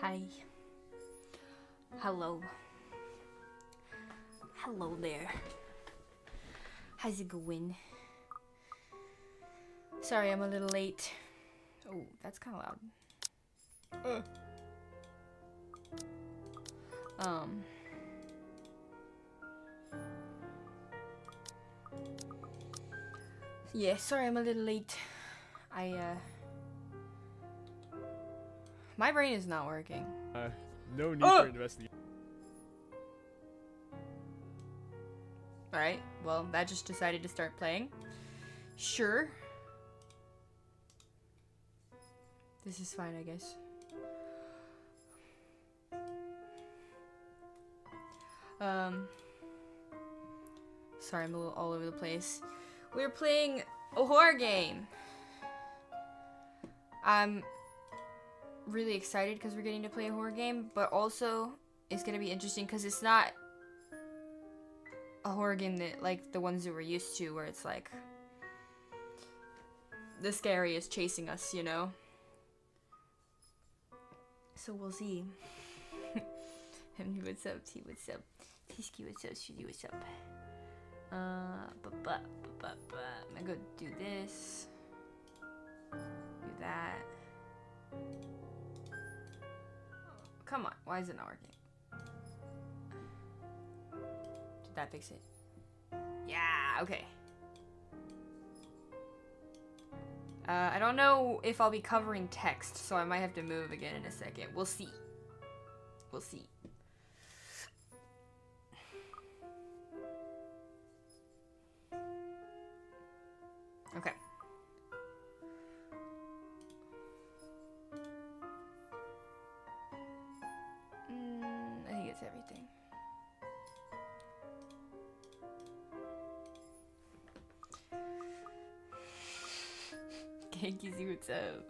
Hi. Hello. Hello there. How's it going? Sorry, I'm a little late. Oh, that's kind of loud. Yeah, sorry I'm a little late. My brain is not working. No need for investigation. Alright, well, that just decided to start playing. Sure. This is fine, I guess. Sorry, I'm a little all over the place. We're playing a horror game. I'm really excited because we're getting to play a horror game, but also it's gonna be interesting because it's not a horror game that like the ones that we're used to, where it's like the scary is chasing us, you know. So we'll see. What's up? T, what's up? T-Ski, what's up? Shitty, what's up? I'm gonna go do this. Do that. Come on, why is it not working? Did that fix it? Yeah, okay. I don't know if I'll be covering text, so I might have to move again in a second. We'll see. We'll see. Okay. I think it's everything. Genki, what's up?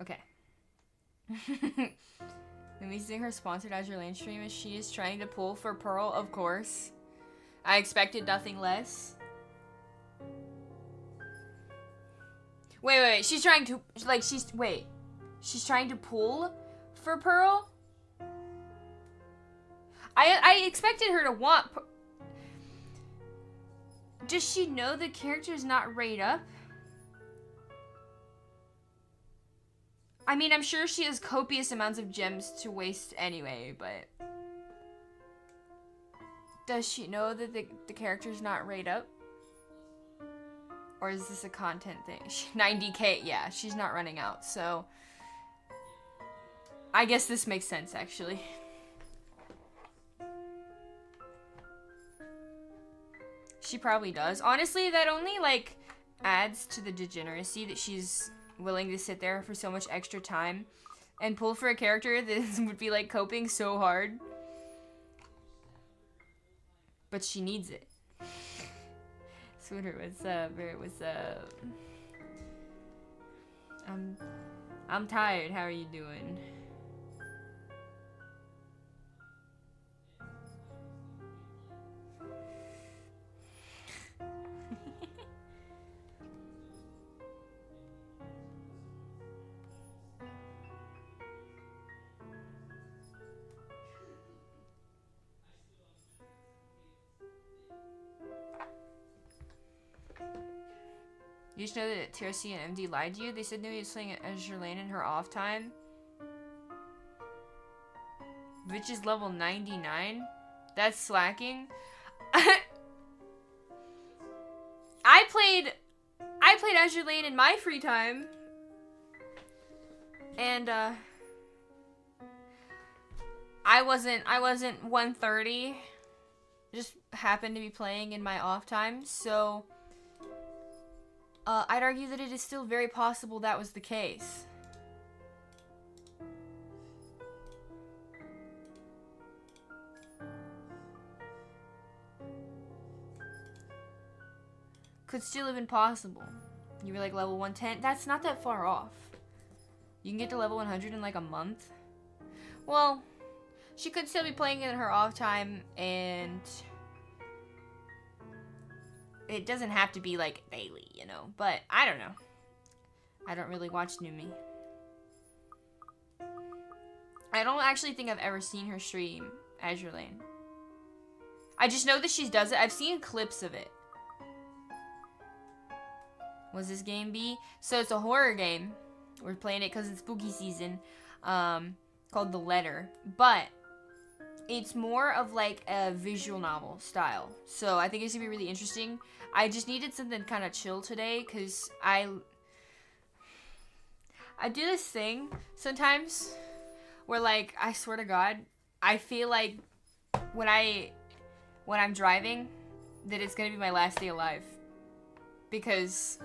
Okay. Amazing her sponsored Azure Lane stream as she is trying to pull for Pearl, of course. I expected nothing less. Wait, she's trying to, like, she's trying to pull for Pearl? I expected her to want, does she know the character's not rate up? I mean, I'm sure she has copious amounts of gems to waste anyway, but does she know that the character's not rate up? Or is this a content thing? 90k, yeah, she's not running out, so I guess this makes sense, actually. She probably does. Honestly, that only, like, adds to the degeneracy that she's willing to sit there for so much extra time and pull for a character that would be, like, coping so hard. But she needs it. Swooter, what's up? Barrett, what's up? I'm tired. How are you doing? You just know that TRC and MD lied to you? They said Nui was playing Azure Lane in her off time. Which is level 99? That's slacking. I played Azure Lane in my free time. And I wasn't 130. Just happened to be playing in my off time, so I'd argue that it is still very possible that was the case. Could still have been possible. You were like level 110. That's not that far off. You can get to level 100 in like a month. Well, she could still be playing in her off time, and it doesn't have to be like daily, you know. But I don't know. I don't really watch Numi. I don't actually think I've ever seen her stream Azure Lane. I just know that she does it. I've seen clips of it. Was this game B? So it's a horror game. We're playing it because it's spooky season. Called The Letter. But it's more of like a visual novel style. So I think it's gonna be really interesting. I just needed something kind of chill today because I do this thing sometimes where, like, I swear to God, I feel like when I'm driving that it's gonna be my last day alive, because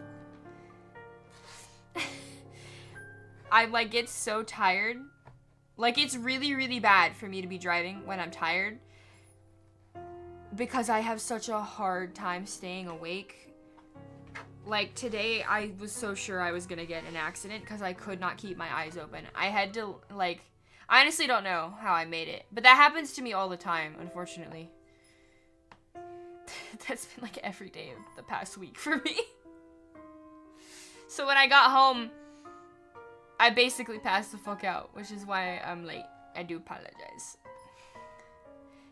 I like get so tired. Like, it's really, really bad for me to be driving when I'm tired, because I have such a hard time staying awake. Like, today, I was so sure I was gonna get in an accident because I could not keep my eyes open. I had to, like, I honestly don't know how I made it. But that happens to me all the time, unfortunately. That's been, like, every day of the past week for me. So when I got home, I basically passed the fuck out, which is why I'm late. I do apologize.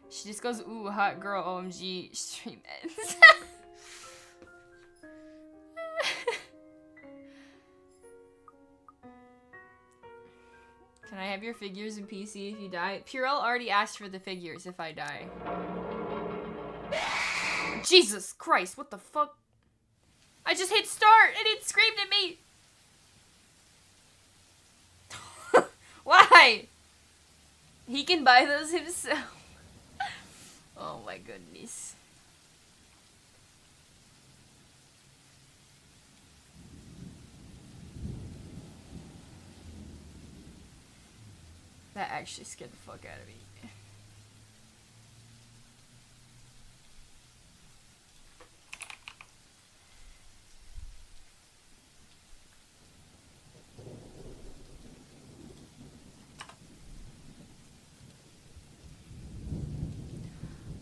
She just goes, ooh, hot girl, OMG, stream ends. Can I have your figures in PC if you die? Purell already asked for the figures if I die. Jesus Christ, what the fuck? I just hit start and it screamed at me! Why? He can buy those himself. Oh my goodness. That actually scared the fuck out of me.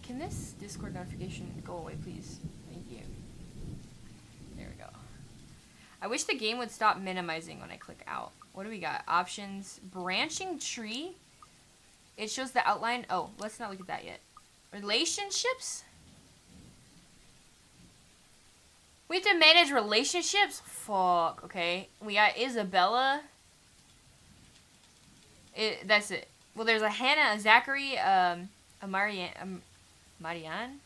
Can this Discord notification go away, please? Thank you. There we go. I wish the game would stop minimizing when I click out. What do we got? Options. Branching tree. It shows the outline. Oh, let's not look at that yet. Relationships? We have to manage relationships? Fuck, okay. We got Isabella. That's it. Well, there's a Hannah, a Zachary, a Marianne. Marianne.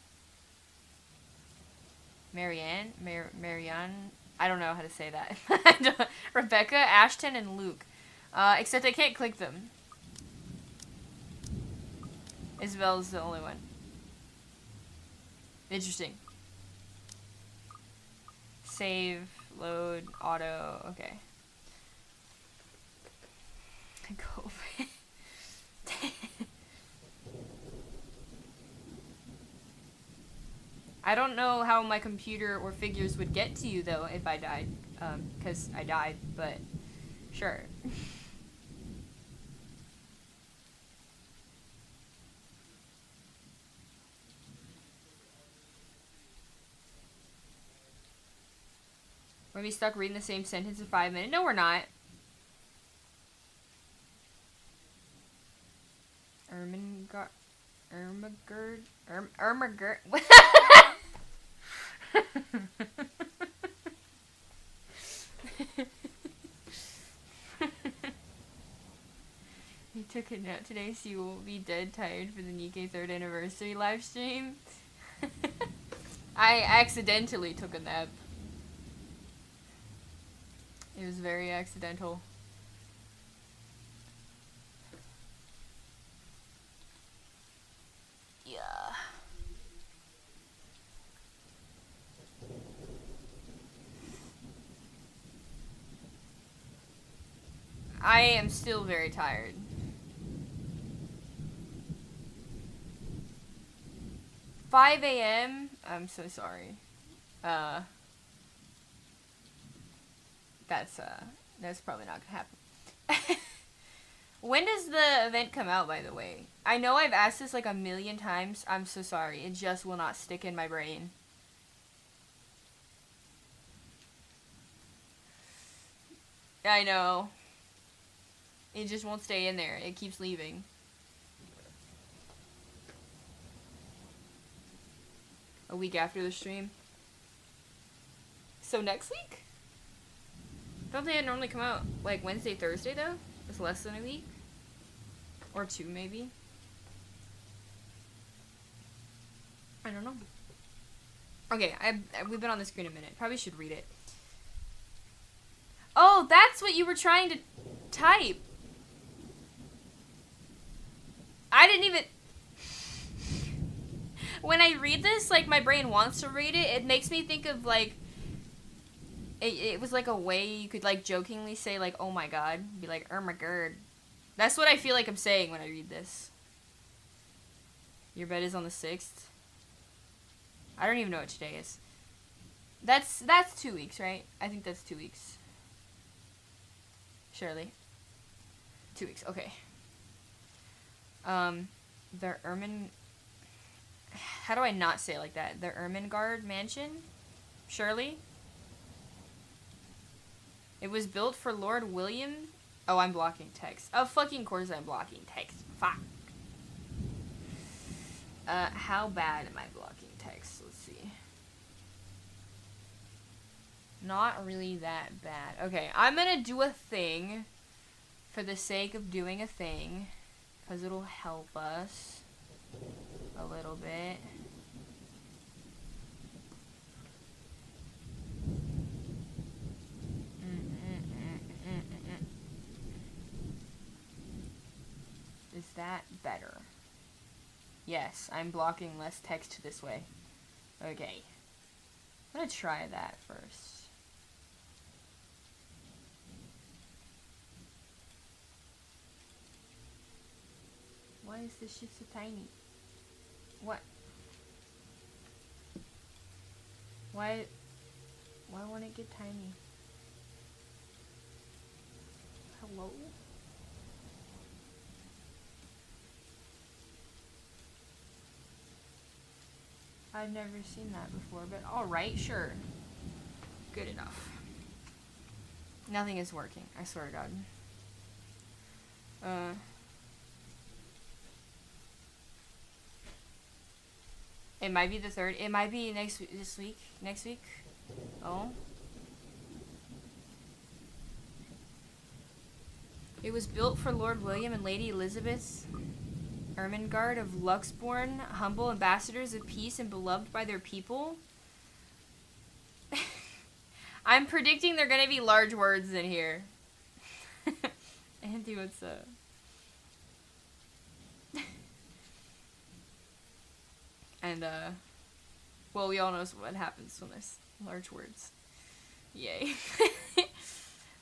I don't know how to say that. Rebecca, Ashton, and Luke. Except I can't click them. Isabella's the only one. Interesting. Save, load, auto, okay. Go away. I don't know how my computer or figures would get to you, though, if I died. Because I died, but sure. We're gonna be stuck reading the same sentence in 5 minutes. No, we're not. Ermagerd. He took a nap today, so you will be dead tired for the Nikkei 3rd anniversary live stream. I accidentally took a nap. It was very accidental. Yeah. I am still very tired. $5 a.m. I'm so sorry. That's probably not gonna happen. When does the event come out, by the way? I know I've asked this like a million times. I'm so sorry. It just will not stick in my brain. I know. It just won't stay in there. It keeps leaving. A week after the stream. So next week? Don't they normally come out like Wednesday, Thursday though? It's less than a week? Or 2 maybe? I don't know. Okay, we've been on the screen a minute. Probably should read it. Oh, that's what you were trying to type. I didn't even... When I read this, like, my brain wants to read it. It makes me think of, like... It was, like, a way you could, like, jokingly say, like, oh my god. Be like, oh my god. That's what I feel like I'm saying when I read this. Your bed is on the 6th. I don't even know what today is. That's 2 weeks, right? I think that's 2 weeks. Surely. 2 weeks, okay. The how do I not say it like that? The Ermengarde Mansion? Surely? It was built for Lord William... Oh, I'm blocking text. Of fucking course I'm blocking text. Fuck. How bad am I blocking text? Let's see. Not really that bad. Okay, I'm gonna do a thing for the sake of doing a thing. Because it'll help us a little bit. Is that better? Yes, I'm blocking less text this way. Okay. I'm gonna try that first. Why is this shit so tiny? What? Why won't it get tiny? Hello? I've never seen that before, but alright, sure. Good enough. Nothing is working, I swear to God. It might be the 3rd. It might be next week. Oh. It was built for Lord William and Lady Elizabeth Ermengarde of Luxbourne, humble ambassadors of peace and beloved by their people. I'm predicting they're gonna be large words in here. Andy, what's up? And, well, we all know what happens when there's large words. Yay.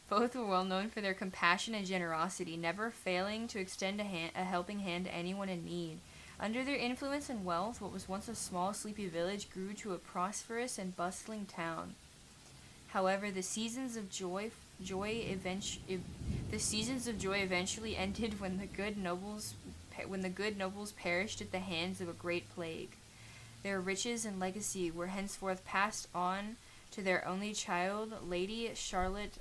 Both were well known for their compassion and generosity, never failing to extend a helping hand to anyone in need. Under their influence and wealth, what was once a small, sleepy village grew to a prosperous and bustling town. However, the seasons of joy eventually ended when the good nobles perished at the hands of a great plague. Their riches and legacy were henceforth passed on to their only child, Lady Charlotte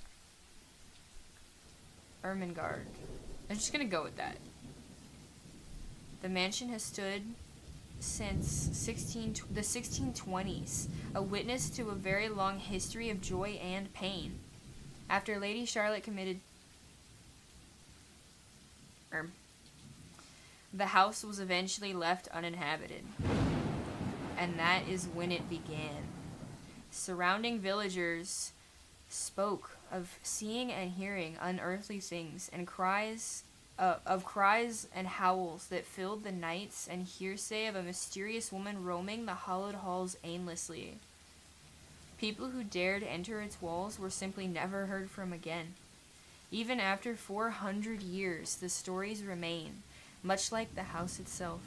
Ermengarde. I'm just gonna go with that. The mansion has stood since the 1620s, a witness to a very long history of joy and pain. After Lady Charlotte the house was eventually left uninhabited. And that is when it began. Surrounding villagers spoke of seeing and hearing unearthly things and cries and howls that filled the nights, and hearsay of a mysterious woman roaming the hallowed halls aimlessly. People who dared enter its walls were simply never heard from again. Even after 400 years, the stories remain, much like the house itself.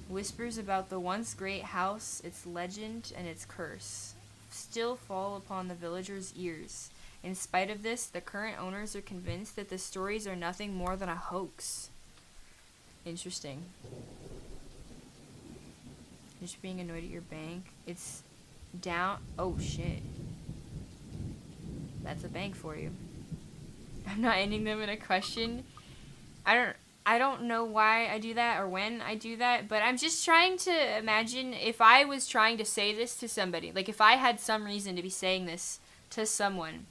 Whispers about the once great house, its legend, and its curse still fall upon the villagers' ears, In spite of this, the current owners are convinced that the stories are nothing more than a hoax. Interesting. Just being annoyed at your bank. It's down. Oh shit. That's a bank for you. I'm not ending them in a question. I don't know why I do that or when I do that, but I'm just trying to imagine if I was trying to say this to somebody. Like if I had some reason to be saying this to someone.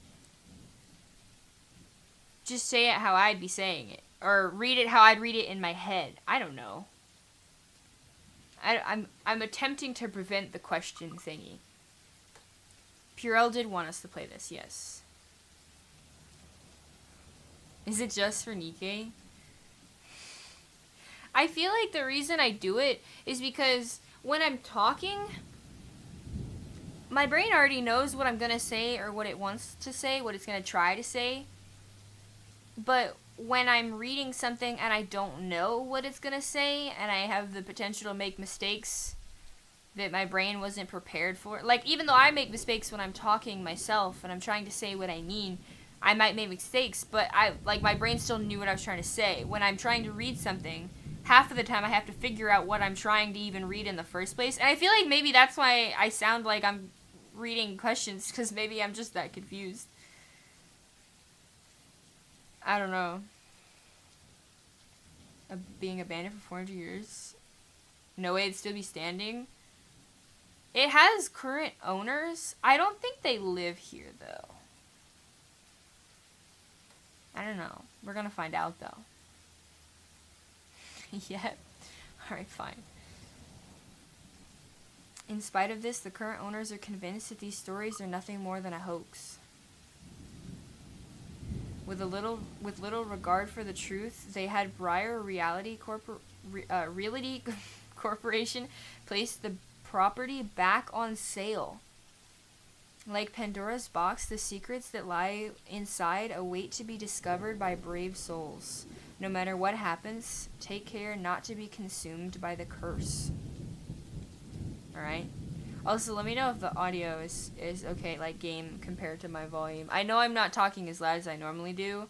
Just say it how I'd be saying it. Or read it how I'd read it in my head. I don't know. I'm attempting to prevent the question thingy. Purell did want us to play this, yes. Is it just for Nikkei? I feel like the reason I do it is because when I'm talking, my brain already knows what I'm gonna say or what it wants to say, what it's gonna try to say. But when I'm reading something and I don't know what it's gonna say and I have the potential to make mistakes that my brain wasn't prepared for. Like, even though I make mistakes when I'm talking myself and I'm trying to say what I mean, I might make mistakes, but my brain still knew what I was trying to say. When I'm trying to read something, half of the time I have to figure out what I'm trying to even read in the first place. And I feel like maybe that's why I sound like I'm reading questions, because maybe I'm just that confused. I don't know. Being abandoned for 400 years. No way it'd still be standing. It has current owners. I don't think they live here, though. I don't know. We're gonna find out, though. Yep. Alright, fine. In spite of this, the current owners are convinced that these stories are nothing more than a hoax. With little regard for the truth, they had Briar Realty Corporation place the property back on sale. Like Pandora's box, the secrets that lie inside await to be discovered by brave souls. No matter what happens, take care not to be consumed by the curse. Alright? Also, let me know if the audio is okay, like game compared to my volume. I know I'm not talking as loud as I normally do.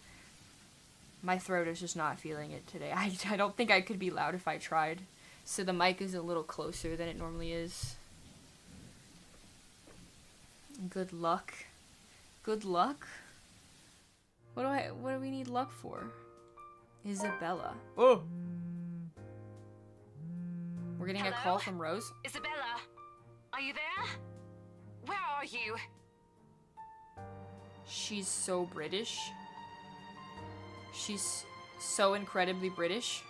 My throat is just not feeling it today. I don't think I could be loud if I tried. So the mic is a little closer than it normally is. Good luck. Good luck? What do we need luck for? Isabella. Oh! We're getting a call from Rose. Isabella, are you there? Where are you? She's so British. She's so incredibly British.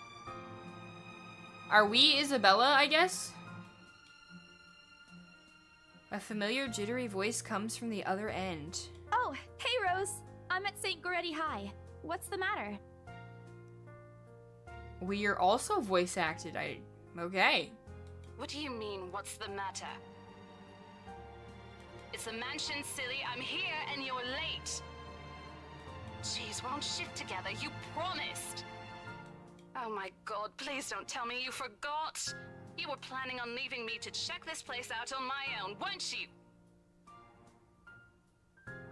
Are we Isabella, I guess? A familiar jittery voice comes from the other end. Oh, hey Rose. I'm at St. Goretti High. What's the matter? We are also voice acted. Okay. What do you mean, what's the matter? It's a mansion, silly. I'm here and you're late. Jeez, we're on shift together. You promised. Oh my god, please don't tell me you forgot. You were planning on leaving me to check this place out on my own, weren't you?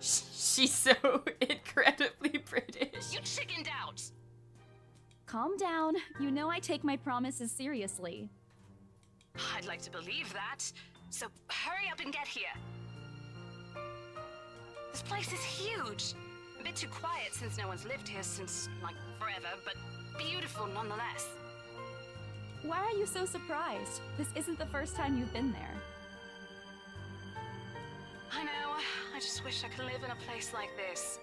She's so incredibly British. You chickened out. Calm down. You know I take my promises seriously. I'd like to believe that. So hurry up and get here. This place is huge. A bit too quiet since no one's lived here since, like, forever, but beautiful nonetheless. Why are you so surprised? This isn't the first time you've been there. I know. I just wish I could live in a place like this.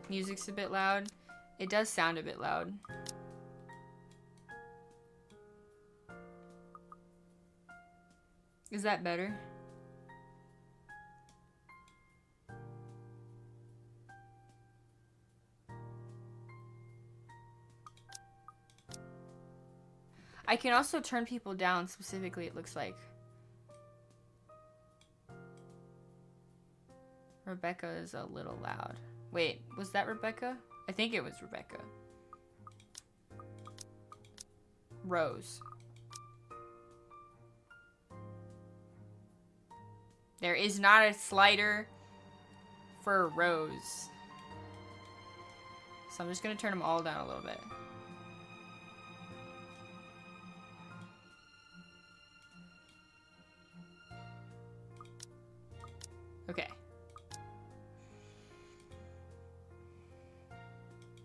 Music's a bit loud. It does sound a bit loud. Is that better? I can also turn people down specifically, it looks like. Rebecca is a little loud. Wait, was that Rebecca? I think it was Rebecca. Rose. There is not a slider for Rose. So I'm just gonna turn them all down a little bit. Okay.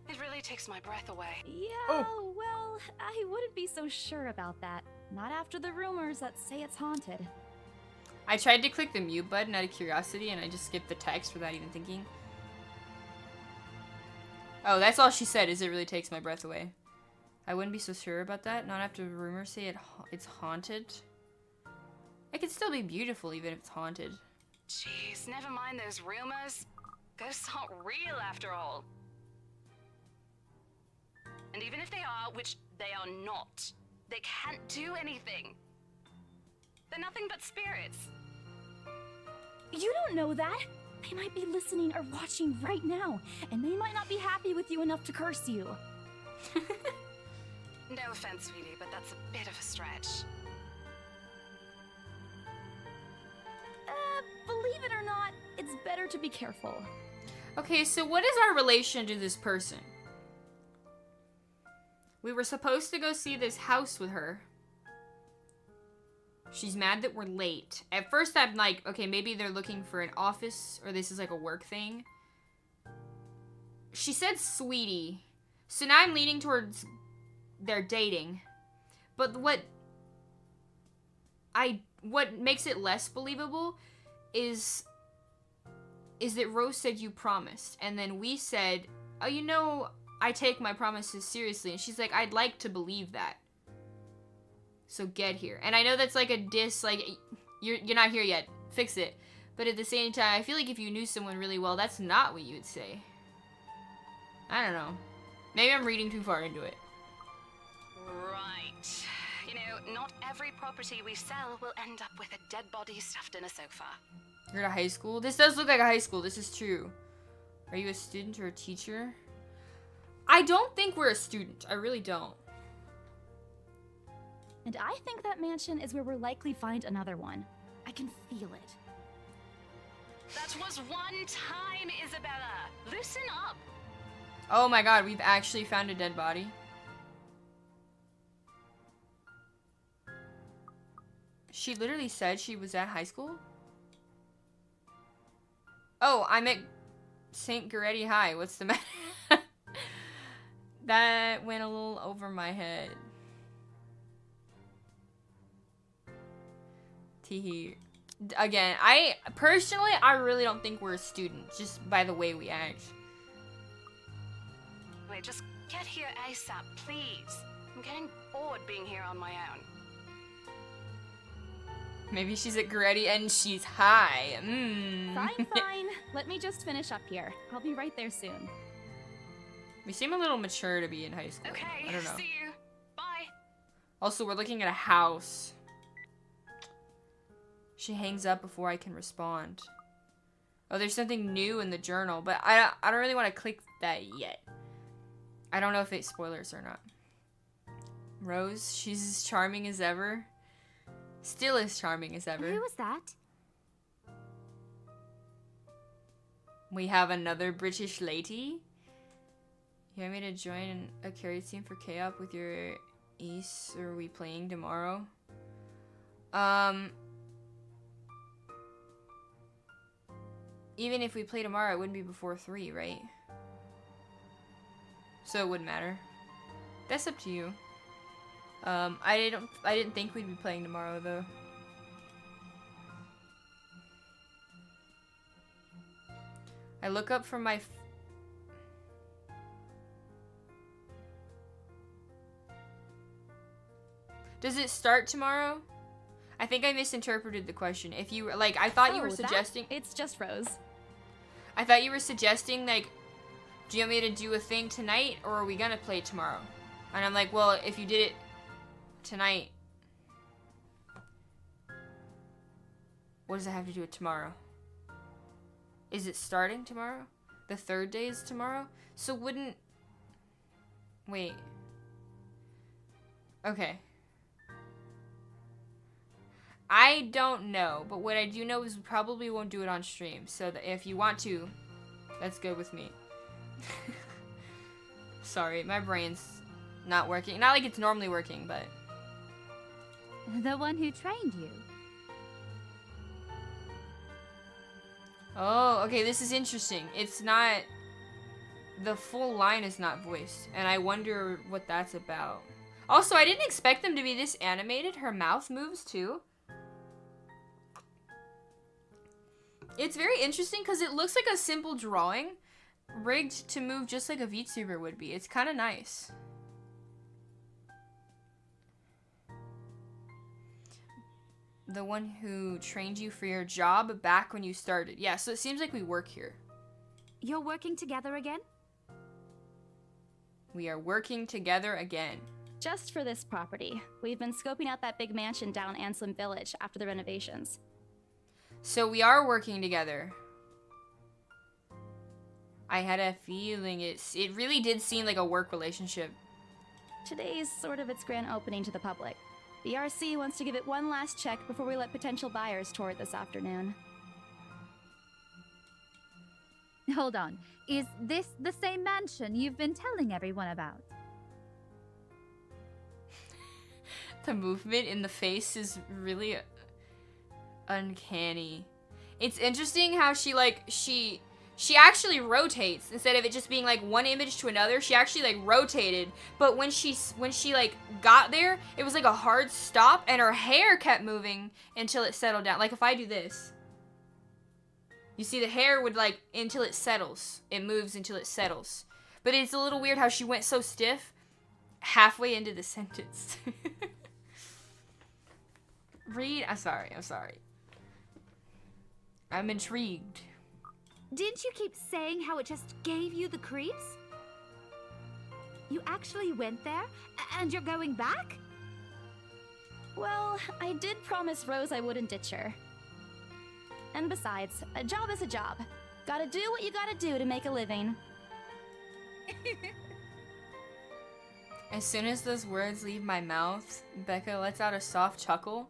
It really takes my breath away. Yeah, well, I wouldn't be so sure about that. Not after the rumors that say it's haunted. I tried to click the mute button out of curiosity and I just skipped the text without even thinking. Oh, that's all she said, is it really takes my breath away. I wouldn't be so sure about that. Not after the rumors say it's haunted. It could still be beautiful even if it's haunted. Jeez, never mind those rumors. Ghosts aren't real after all. And even if they are, which they are not, they can't do anything. They're nothing but spirits. You don't know that. They might be listening or watching right now, and they might not be happy with you enough to curse you. No offense, sweetie, but that's a bit of a stretch. Believe it or not, it's better to be careful. Okay, so what is our relation to this person? We were supposed to go see this house with her. She's mad that we're late. At first I'm like, okay, maybe they're looking for an office or this is like a work thing. She said sweetie. So now I'm leaning towards they're dating. But what makes it less believable is that Rose said you promised. And then we said, oh, you know, I take my promises seriously. And she's like, I'd like to believe that. So get here. And I know that's like a diss, like, you're not here yet. Fix it. But at the same time, I feel like if you knew someone really well, that's not what you would say. I don't know. Maybe I'm reading too far into it. Right. You know, not every property we sell will end up with a dead body stuffed in a sofa. You're at a high school? This does look like a high school. This is true. Are you a student or a teacher? I don't think we're a student. I really don't. And I think that mansion is where we'll likely find another one. I can feel it. That was one time, Isabella. Loosen up. Oh my god, we've actually found a dead body. She literally said she was at high school? Oh, I'm at St. Goretti High. What's the matter? That went a little over my head. Teehee. Again, I really don't think we're a student, just by the way we act. Wait, just get here ASAP, please. I'm getting bored being here on my own. Maybe she's at Goretti and she's high. Fine, fine. Let me just finish up here. I'll be right there soon. We seem a little mature to be in high school. Okay, I don't know. see you. Bye. Also, we're looking at a house. She hangs up before I can respond. Oh, there's something new in the journal, but I don't really want to click that yet. I don't know if it's spoilers or not. Rose, she's as charming as ever. Still as charming as ever. Who was that? We have another British lady. You want me to join a carry team for K-Op with your ace? Or are we playing tomorrow? Even if we play tomorrow, it wouldn't be before 3, right? So it wouldn't matter. That's up to you. I didn't think we'd be playing tomorrow though. I look up from my Does it start tomorrow? I think I misinterpreted the question. If you like, I thought you were suggesting. It's just Rose. I thought you were suggesting like, do you want me to do a thing tonight or are we gonna play tomorrow? And I'm like, well, if you did it tonight, what does it have to do with tomorrow? Is it starting tomorrow? The third day is tomorrow? So wouldn't... Wait. Okay. I don't know, but what I do know is we probably won't do it on stream. So that if you want to, that's good with me. Sorry, my brain's not working. Not like it's normally working, but... The one who trained you. Oh, okay, this is interesting. It's not... The full line is not voiced, and I wonder what that's about. Also, I didn't expect them to be this animated. Her mouth moves, too. It's very interesting because it looks like a simple drawing rigged to move just like a VTuber would be. It's kind of nice. The one who trained you for your job back when you started. Yeah, so it seems like we work here. You're working together again? We are working together again. Just for this property. We've been scoping out that big mansion down Ansem Village after the renovations. So we are working together. I had a feeling it really did seem like a work relationship. Today's sort of its grand opening to the public. The RC wants to give it one last check before we let potential buyers tour it this afternoon. Hold on. Is this the same mansion you've been telling everyone about? The movement in the face is really uncanny. It's interesting how she actually rotates instead of it just being like one image to another. She actually like rotated, but when she like got there, it was like a hard stop, and her hair kept moving until it settled down. Like if I do this, you see the hair would like until it settles. It moves until it settles. But it's a little weird how she went so stiff halfway into the sentence. Read. I'm sorry. I'm intrigued. Didn't you keep saying how it just gave you the creeps? You actually went there? And you're going back? Well, I did promise Rose I wouldn't ditch her. And besides, a job is a job. Gotta do what you gotta do to make a living. As soon as those words leave my mouth, Becca lets out a soft chuckle.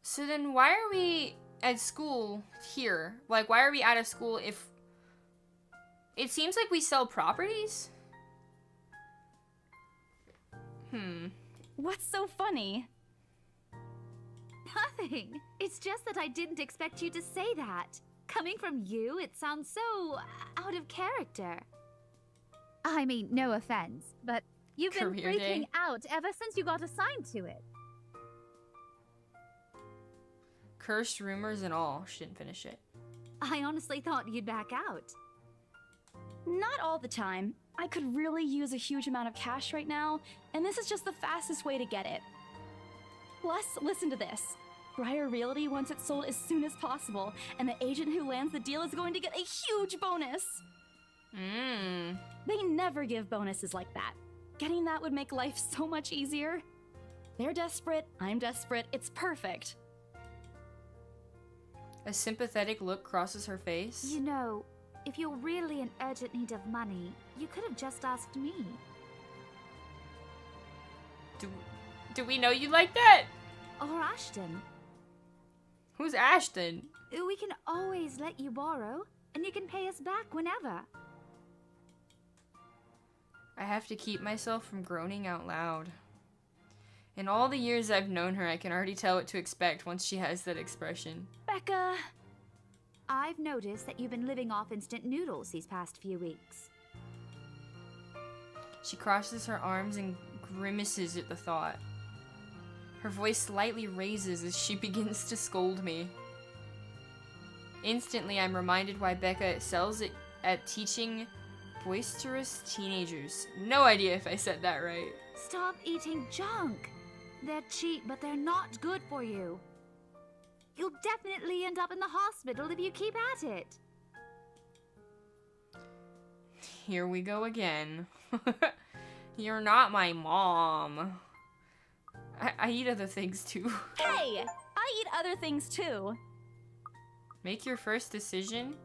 So then why are we at school here? Like, why are we out of school if... It seems like we sell properties? What's so funny? Nothing. It's just that I didn't expect you to say that. Coming from you, it sounds so out of character. I mean, no offense, but you've been Career freaking day. out ever since you got assigned to it. Cursed rumors and all. She didn't finish it. I honestly thought you'd back out. Not all the time. I could really use a huge amount of cash right now, and this is just the fastest way to get it. Plus, listen to this. Briar Realty wants it sold as soon as possible, and the agent who lands the deal is going to get a huge bonus! They never give bonuses like that. Getting that would make life so much easier. They're desperate, I'm desperate, it's perfect. A sympathetic look crosses her face. You know, if you're really in urgent need of money, you could have just asked me. Do we know you like that? Or Ashton. Who's Ashton? We can always let you borrow, and you can pay us back whenever. I have to keep myself from groaning out loud. In all the years I've known her, I can already tell what to expect once she has that expression. Becca... I've noticed that you've been living off instant noodles these past few weeks. She crosses her arms and grimaces at the thought. Her voice slightly raises as she begins to scold me. Instantly, I'm reminded why Becca excels at teaching boisterous teenagers. No idea if I said that right. Stop eating junk. They're cheap, but they're not good for you. You'll definitely end up in the hospital if you keep at it. Here we go again. You're not my mom. I eat other things too. Hey! I eat other things too. Make your first decision.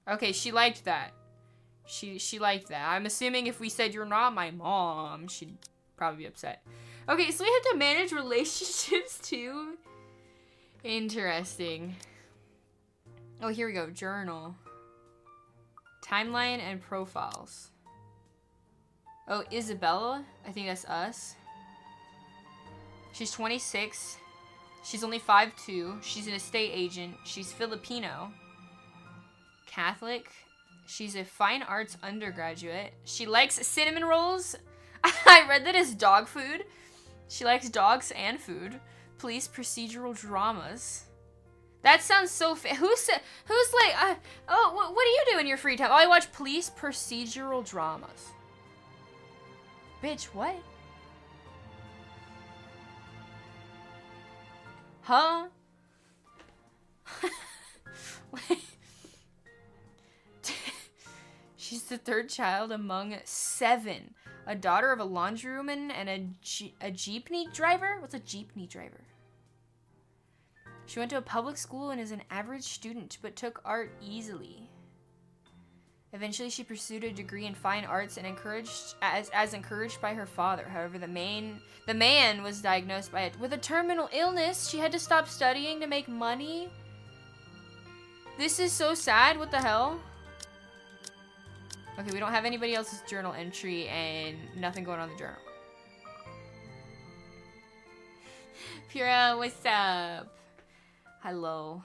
Okay, she liked that. She liked that. I'm assuming if we said you're not my mom, she'd probably be upset. Okay, so we have to manage relationships too. Interesting. Oh, here we go. Journal. Timeline and profiles. Oh, Isabella? I think that's us. She's 26. She's only 5'2". She's an estate agent. She's Filipino. Catholic. She's a fine arts undergraduate. She likes cinnamon rolls. I read that as dog food. She likes dogs and food. Police procedural dramas. That sounds so who's like, oh, what do you do in your free time? Oh, I watch police procedural dramas. Bitch, what? Huh? She's the third child among 7. A daughter of a laundrywoman and a jeepney driver? What's a jeepney driver? She went to a public school and is an average student, but took art easily. Eventually, she pursued a degree in fine arts and encouraged by her father. However, the man was diagnosed with a terminal illness. She had to stop studying to make money. This is so sad. What the hell? Okay, we don't have anybody else's journal entry and nothing going on in the journal. Pura, what's up? Hello.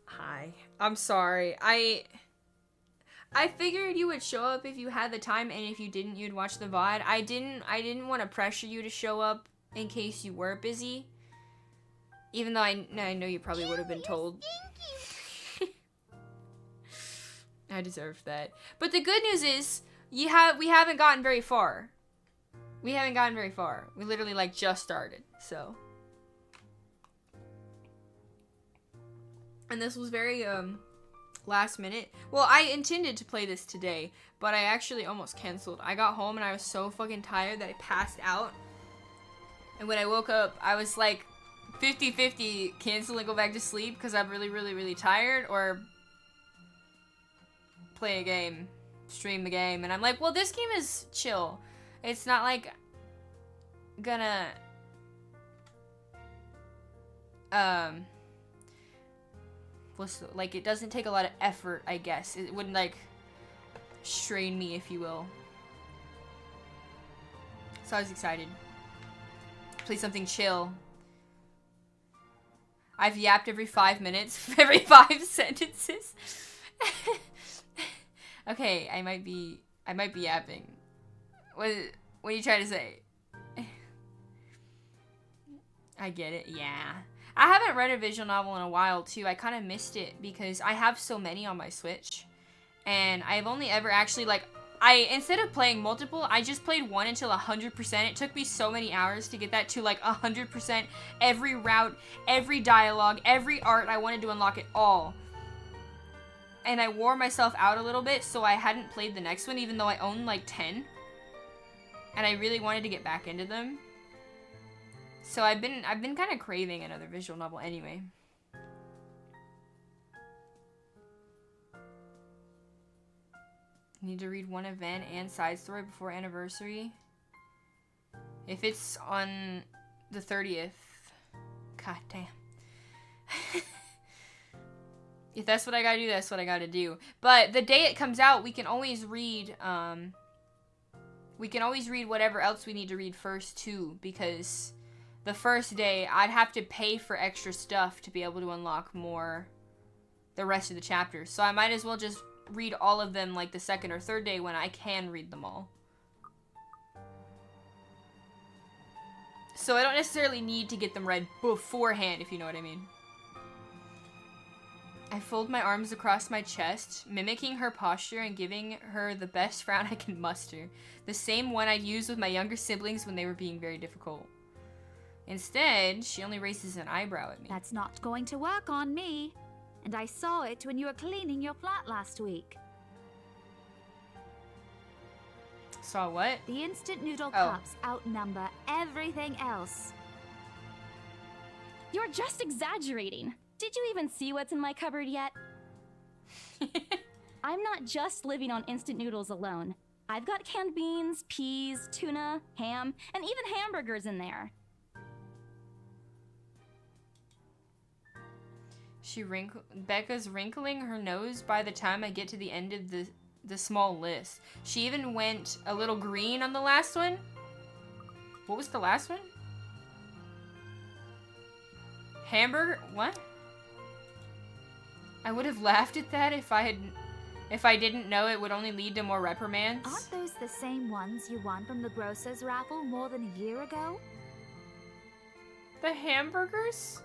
Hi. I'm sorry. I figured you would show up if you had the time, and if you didn't, you'd watch the VOD. I didn't want to pressure you to show up in case you were busy. Even though I know you probably would have been told. I deserve that. But the good news is we haven't gotten very far. We haven't gotten very far. We literally like just started. So, and this was very last minute. Well, I intended to play this today, but I actually almost canceled. I got home and I was so fucking tired that I passed out. And when I woke up, I was like 50-50 cancel and go back to sleep because I'm really, really, really tired, or play a game, stream the game. And I'm like, well, this game is chill. It's not like gonna it doesn't take a lot of effort, I guess. It wouldn't like strain me, if you will. So I was excited. Play something chill. I've yapped every 5 minutes, every 5 sentences. Okay, I might be yapping. What are you trying to say? I get it, yeah. I haven't read a visual novel in a while, too. I kind of missed it because I have so many on my Switch. And I've only ever actually, instead of playing multiple, I just played one until 100%. It took me so many hours to get that to, 100%. Every route, every dialogue, every art, I wanted to unlock it all. And I wore myself out a little bit, so I hadn't played the next one, even though I own, 10. And I really wanted to get back into them. So I've been kind of craving another visual novel anyway. Need to read one event and side story before anniversary. If it's on the 30th, god damn. If that's what I gotta do, that's what I gotta do. But the day it comes out, we can always read whatever else we need to read first too, because the first day I'd have to pay for extra stuff to be able to unlock the rest of the chapters. So I might as well just read all of them the second or third day when I can read them all. So I don't necessarily need to get them read beforehand, if you know what I mean. I fold my arms across my chest, mimicking her posture and giving her the best frown I can muster. The same one I'd used with my younger siblings when they were being very difficult. Instead, she only raises an eyebrow at me. That's not going to work on me. And I saw it when you were cleaning your flat last week. Saw what? The instant noodle cups outnumber everything else. You're just exaggerating. Did you even see what's in my cupboard yet? I'm not just living on instant noodles alone. I've got canned beans, peas, tuna, ham, and even hamburgers in there. Becca's wrinkling her nose by the time I get to the end of the small list. She even went a little green on the last one. What was the last one? Hamburger? What? I would have laughed at that if I didn't know it would only lead to more reprimands. Aren't those the same ones you won from the grocer's raffle more than a year ago? The hamburgers?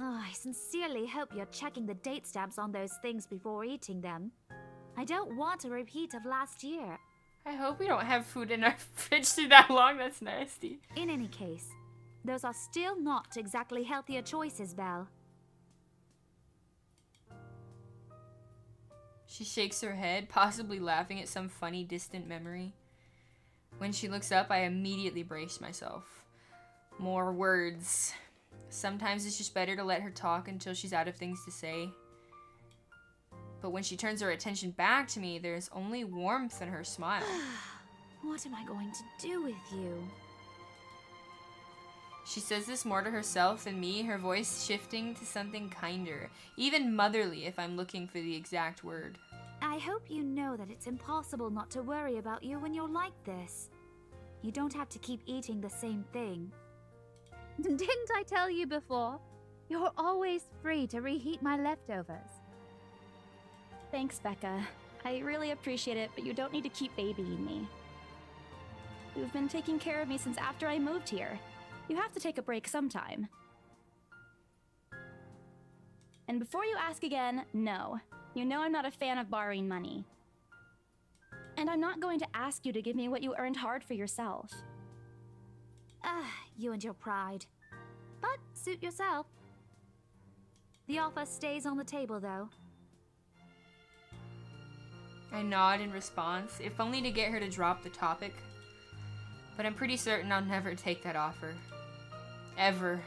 Oh, I sincerely hope you're checking the date stamps on those things before eating them. I don't want a repeat of last year. I hope we don't have food in our fridge too that long. That's nasty. In any case, those are still not exactly healthier choices, Belle. She shakes her head, possibly laughing at some funny, distant memory. When she looks up, I immediately brace myself. More words. Sometimes it's just better to let her talk until she's out of things to say. But when she turns her attention back to me, there's only warmth in her smile. What am I going to do with you? She says this more to herself than me, her voice shifting to something kinder, even motherly if I'm looking for the exact word. I hope you know that it's impossible not to worry about you when you're like this. You don't have to keep eating the same thing. Didn't I tell you before? You're always free to reheat my leftovers. Thanks, Becca. I really appreciate it, but you don't need to keep babying me. You've been taking care of me since after I moved here. You have to take a break sometime. And before you ask again, no. You know I'm not a fan of borrowing money. And I'm not going to ask you to give me what you earned hard for yourself. You and your pride. But suit yourself. The offer stays on the table, though. I nod in response, if only to get her to drop the topic. But I'm pretty certain I'll never take that offer. Ever.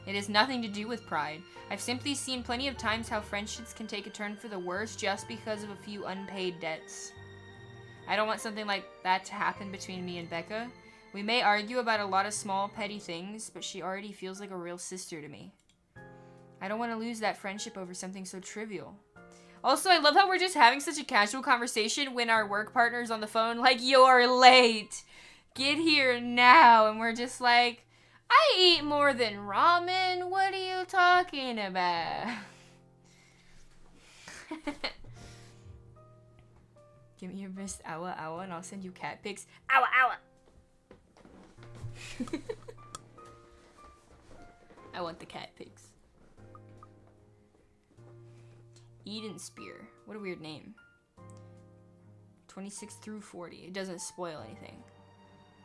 It has nothing to do with pride. I've simply seen plenty of times how friendships can take a turn for the worse just because of a few unpaid debts. I don't want something like that to happen between me and Becca. We may argue about a lot of small, petty things, but she already feels like a real sister to me. I don't want to lose that friendship over something so trivial. Also, I love how we're just having such a casual conversation when our work partner's on the phone, like, you're late. Get here now. And we're just like, I eat more than ramen. What are you talking about? Give me your best awa and I'll send you cat pics. Awa. I want the cat pics. Eden Spear. What a weird name. 26 through 40. It doesn't spoil anything.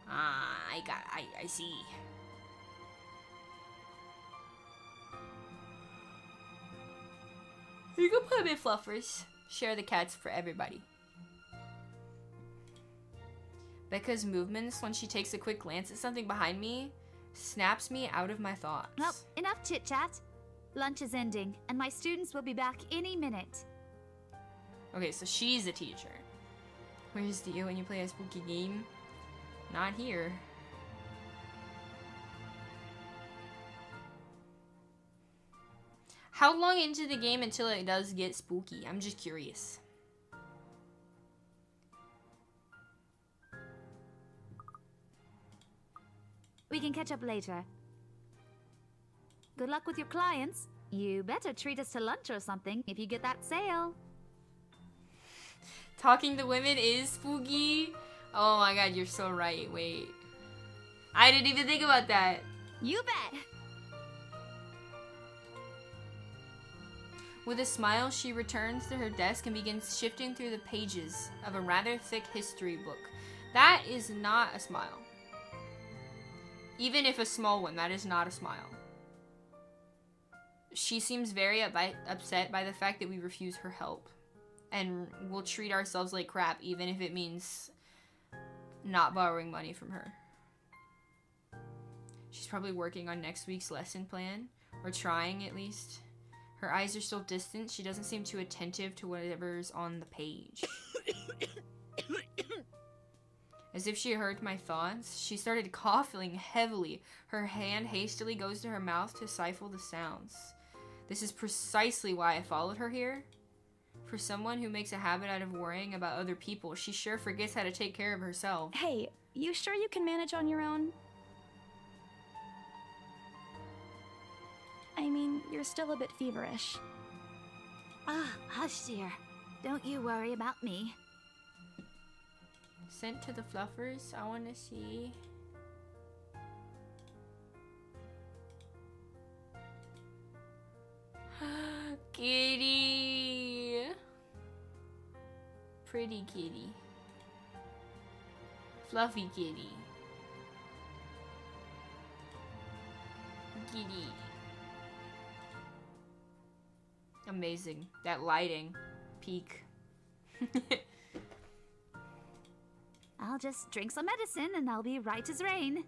I see. You can put them in fluffers. Share the cats for everybody. Becca's movements when she takes a quick glance at something behind me snaps me out of my thoughts. Well, enough chit-chat. Lunch is ending, and my students will be back any minute. Okay, so she's a teacher. Where's Dio when you play a spooky game? Not here. How long into the game until it does get spooky? I'm just curious. We can catch up later. Good luck with your clients. You better treat us to lunch or something if you get that sale. Talking to women is spooky. Oh my god, you're so right. Wait. I didn't even think about that. You bet! With a smile, she returns to her desk and begins shifting through the pages of a rather thick history book. That is not a smile. Even if a small one, that is not a smile. She seems very upset by the fact that we refuse her help. And we'll treat ourselves like crap, even if it means not borrowing money from her. She's probably working on next week's lesson plan, or trying at least. Her eyes are still distant. She doesn't seem too attentive to whatever's on the page. As if she heard my thoughts, she started coughing heavily. Her hand hastily goes to her mouth to stifle the sounds. This is precisely why I followed her here. For someone who makes a habit out of worrying about other people, she sure forgets how to take care of herself. Hey, you sure you can manage on your own? I mean, you're still a bit feverish. Ah, hush, dear. Don't you worry about me. Sent to the Fluffers. I want to see. Kitty. Pretty kitty. Fluffy kitty. Kitty. Amazing. That lighting. Peak. I'll just drink some medicine and I'll be right as rain.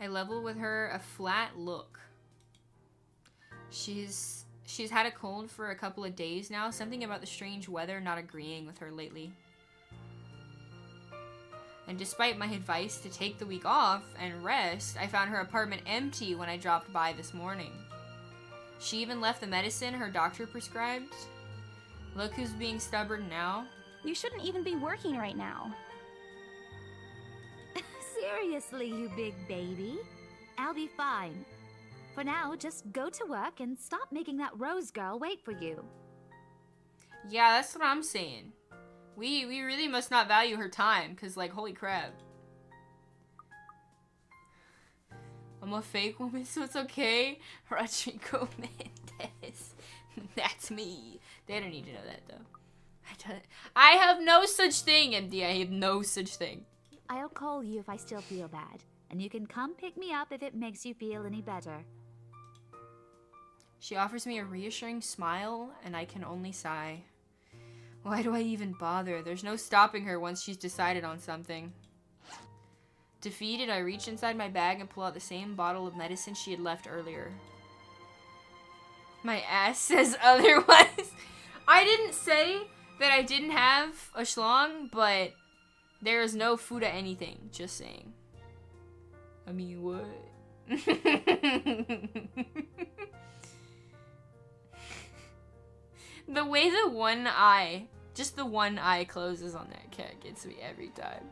I level with her a flat look. She's had a cold for a couple of days now. Something about the strange weather not agreeing with her lately. And despite my advice to take the week off and rest, I found her apartment empty when I dropped by this morning. She even left the medicine her doctor prescribed. Look who's being stubborn now. You shouldn't even be working right now. Seriously, you big baby. I'll be fine. For now, just go to work and stop making that Rose girl wait for you. Yeah, that's what I'm saying. We really must not value her time, because, like, holy crap. I'm a fake woman, so it's okay. Rodrigo Mendez. That's me. They don't need to know that, though. I have no such thing, MD. I have no such thing. I'll call you if I still feel bad, and you can come pick me up if it makes you feel any better. She offers me a reassuring smile, and I can only sigh. Why do I even bother? There's no stopping her once she's decided on something. Defeated, I reach inside my bag and pull out the same bottle of medicine she had left earlier. My ass says otherwise. I didn't say that I didn't have a schlong, but there is no food at anything. Just saying. I mean, what? The way the one eye, just the one eye closes on that cat gets me every time.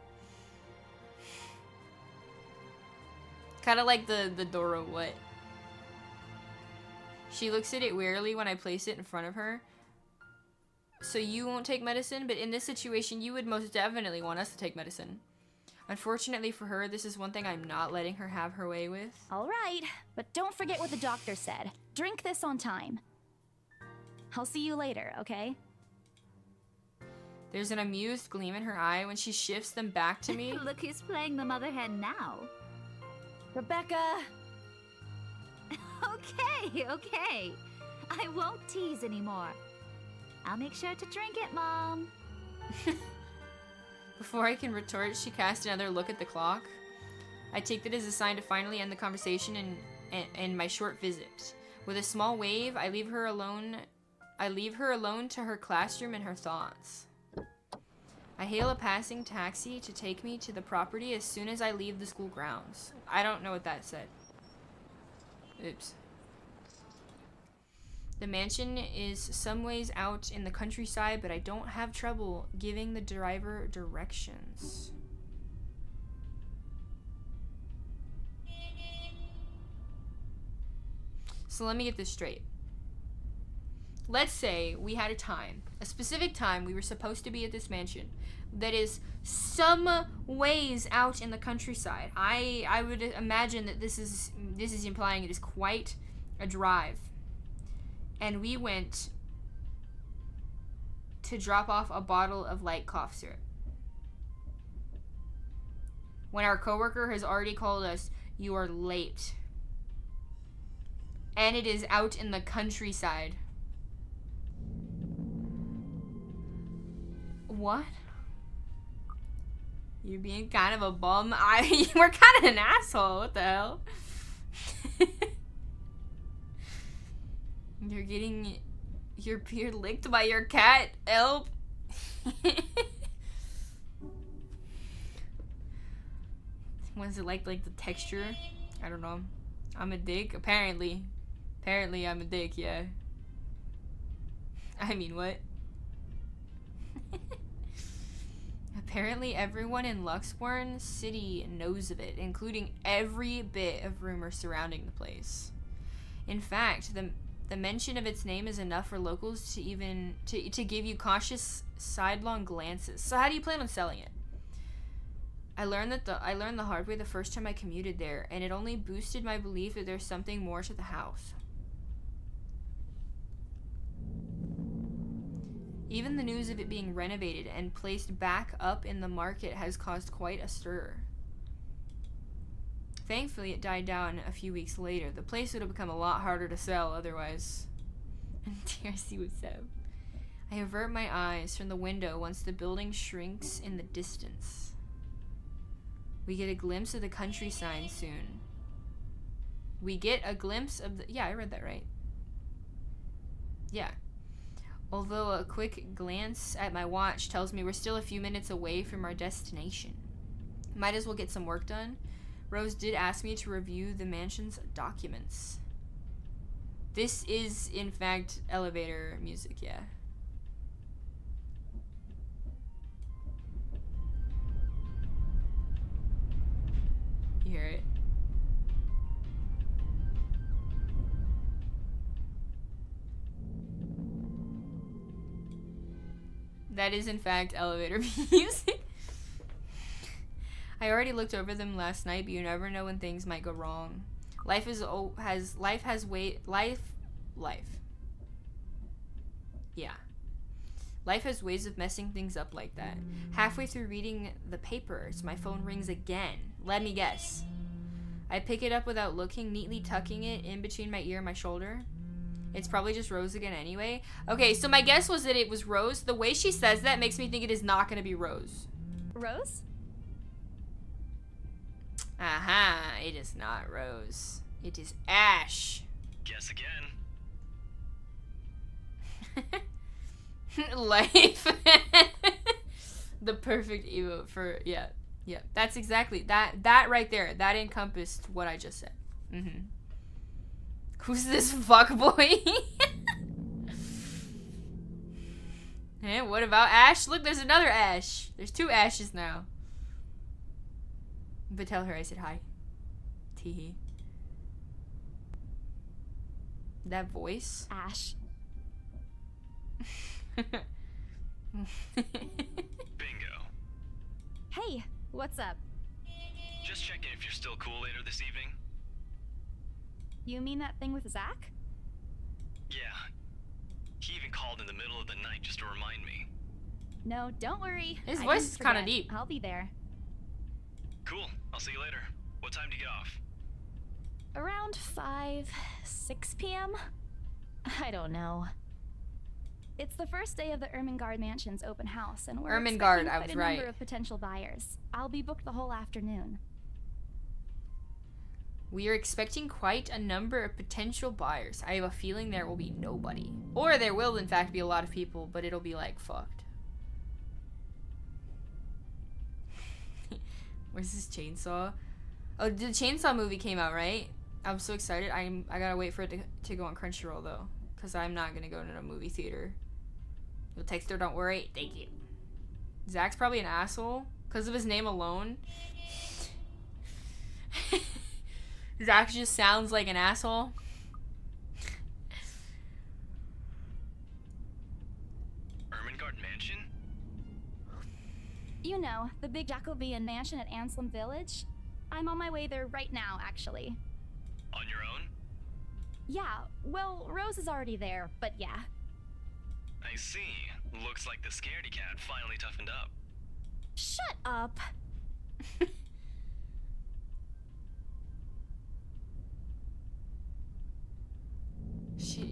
Kind of like the Dora what. She looks at it wearily when I place it in front of her. So you won't take medicine, but in this situation, you would most definitely want us to take medicine. Unfortunately for her, this is one thing I'm not letting her have her way with. All right, but don't forget what the doctor said. Drink this on time. I'll see you later, okay? There's an amused gleam in her eye when she shifts them back to me. Look who's playing the mother hen now. Rebecca! Okay. I won't tease anymore. I'll make sure to drink it, Mom. Before I can retort, she casts another look at the clock. I take that as a sign to finally end the conversation and my short visit. With a small wave, I leave her alone to her classroom and her thoughts. I hail a passing taxi to take me to the property as soon as I leave the school grounds. I don't know what that said. Oops. The mansion is some ways out in the countryside, but I don't have trouble giving the driver directions. So let me get this straight. Let's say we had a specific time we were supposed to be at this mansion that is some ways out in the countryside. I would imagine that this is implying it is quite a drive. And we went to drop off a bottle of light cough syrup. When our coworker has already called us, "You are late." And it is out in the countryside. What? You're being kind of a bum. We're kind of an asshole. What the hell? You're getting your beard licked by your cat, Elp. What is it like the texture? I don't know. I'm a dick, apparently. Apparently I'm a dick, yeah. I mean, what? Apparently everyone in Luxborn City knows of it, including every bit of rumor surrounding the place. In fact, the mention of its name is enough for locals to even to give you cautious sidelong glances. So how do you plan on selling it? I learned the hard way the first time I commuted there, and it only boosted my belief that there's something more to the house. Even the news of it being renovated and placed back up in the market has caused quite a stir. Thankfully, it died down a few weeks later. The place would have become a lot harder to sell otherwise. TRC, what's up? I avert my eyes from the window once the building shrinks in the distance. We get a glimpse of the countryside soon. We get a glimpse of the... Yeah, I read that right. Yeah. Although a quick glance at my watch tells me we're still a few minutes away from our destination. Might as well get some work done. Rose did ask me to review the mansion's documents. This is, in fact, elevator music, yeah. You hear it? That is, in fact, elevator music. I already looked over them last night, but you never know when things might go wrong. Life. Yeah. Life has ways of messing things up like that. Halfway through reading the papers, my phone rings again. Let me guess. I pick it up without looking, neatly tucking it in between my ear and my shoulder. It's probably just Rose again anyway. Okay, so my guess was that it was Rose. The way she says that makes me think it is not going to be Rose. Rose? Aha, it is not Rose. It is Ash. Guess again. Life. The perfect emote for, yeah. That's exactly, that right there, that encompassed what I just said. Mm-hmm. Who's this fuckboy? And what about Ash? Look, there's another Ash. There's two Ashes now. But tell her I said hi. Teehee. That voice. Ash. Bingo. Hey, what's up? Just checking if you're still cool later this evening. You mean that thing with Zach? Yeah. He even called in the middle of the night just to remind me. No, don't worry. His I voice didn't is kind of forget. deep. I'll be there. Cool. I'll see you later. What time do you get off? Around 6 p.m.? I don't know. It's the first day of the Ermengarde Mansion's open house, and we're Ermengarde, expecting I quite was a right. number of potential buyers. I'll be booked the whole afternoon. We are expecting quite a number of potential buyers. I have a feeling there will be nobody. Or there will, in fact, be a lot of people, but it'll be, like, fucked. Where's this chainsaw? Oh, the Chainsaw movie came out, right? I'm so excited. I gotta wait for it to go on Crunchyroll, though. Because I'm not gonna go to a movie theater. You'll text her, don't worry. Thank you. Zach's probably an asshole. Because of his name alone. Zach just sounds like an asshole. Ermengarde Mansion? You know, the big Jacobean mansion at Anselm Village? I'm on my way there right now, actually. On your own? Yeah, well, Rose is already there, but yeah. I see. Looks like the scaredy cat finally toughened up. Shut up!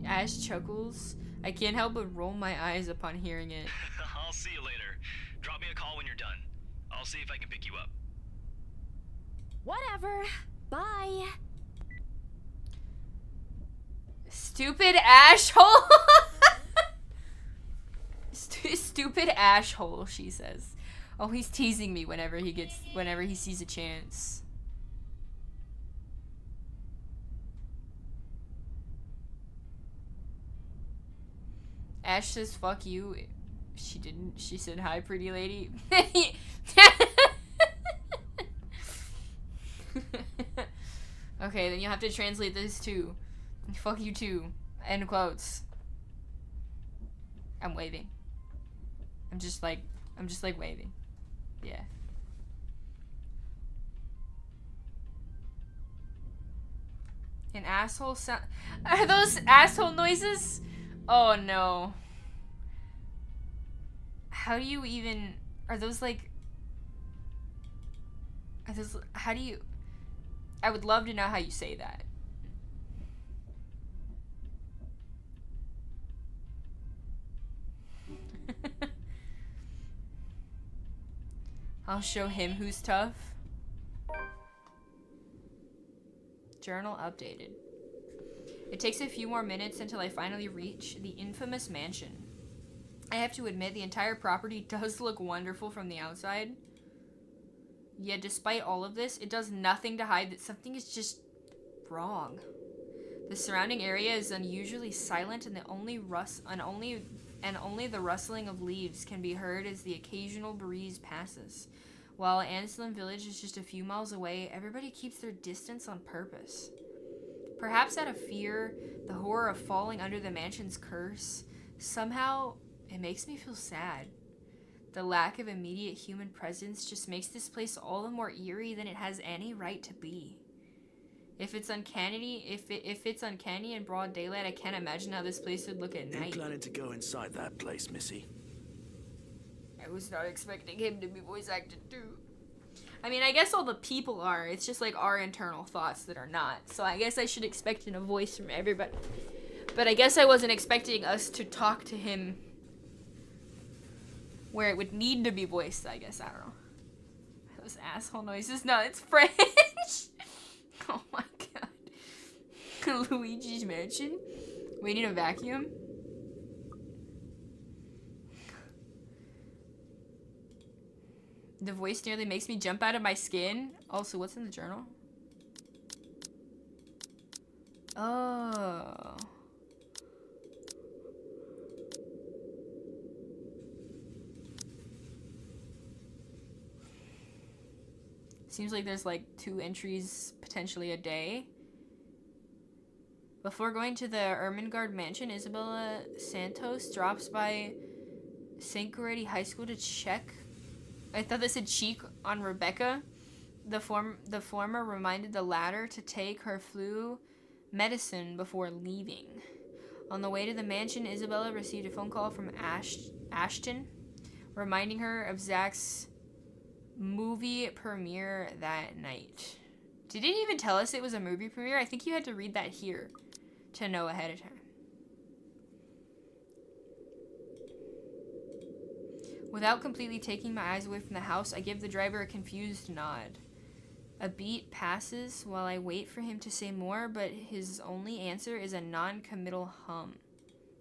Ash chuckles. I can't help but roll my eyes upon hearing it. I'll see you later. Drop me a call when you're done. I'll see if I can pick you up. Whatever. Bye. Stupid asshole. Stupid asshole, she says. Oh, he's teasing me whenever he sees a chance. Ash says, fuck you. She didn't. She said, hi, pretty lady. Okay, then you have to translate this too. Fuck you too. End quotes. I'm waving. I'm just like waving. Yeah. An asshole sound. Are those asshole noises? Oh no. How do you even. Are those like. Are those. How do you. I would love to know how you say that. I'll show him who's tough. Journal updated. It takes a few more minutes until I finally reach the infamous mansion. I have to admit, the entire property does look wonderful from the outside. Yet despite all of this, it does nothing to hide that something is just wrong. The surrounding area is unusually silent, and only the rustling of leaves can be heard as the occasional breeze passes. While Anselm Village is just a few miles away, everybody keeps their distance on purpose. Perhaps out of fear, the horror of falling under the mansion's curse, somehow it makes me feel sad. The lack of immediate human presence just makes this place all the more eerie than it has any right to be. If it's uncanny in broad daylight, I can't imagine how this place would look at night. You planning to go inside that place, Missy? I was not expecting him to be voice acted too. I mean, I guess all the people are. It's just like our internal thoughts that are not. So I guess I should expect a voice from everybody. But I guess I wasn't expecting us to talk to him where it would need to be voiced, I guess. I don't know. Those asshole noises. No, it's French. Oh my god. Luigi's Mansion? We need a vacuum? The voice nearly makes me jump out of my skin. Also, what's in the journal? Oh. Seems like there's like 2 entries potentially a day. Before going to the Ermengarde mansion, Isabella Santos drops by St. Goretti High School to check. I thought this said cheek on Rebecca. The former reminded the latter to take her flu medicine before leaving. On the way to the mansion, Isabella received a phone call from Ashton, reminding her of Zach's movie premiere that night. Did it even tell us it was a movie premiere? I think you had to read that here to know ahead of time. Without completely taking my eyes away from the house, I give the driver a confused nod. A beat passes while I wait for him to say more, but his only answer is a non-committal hum.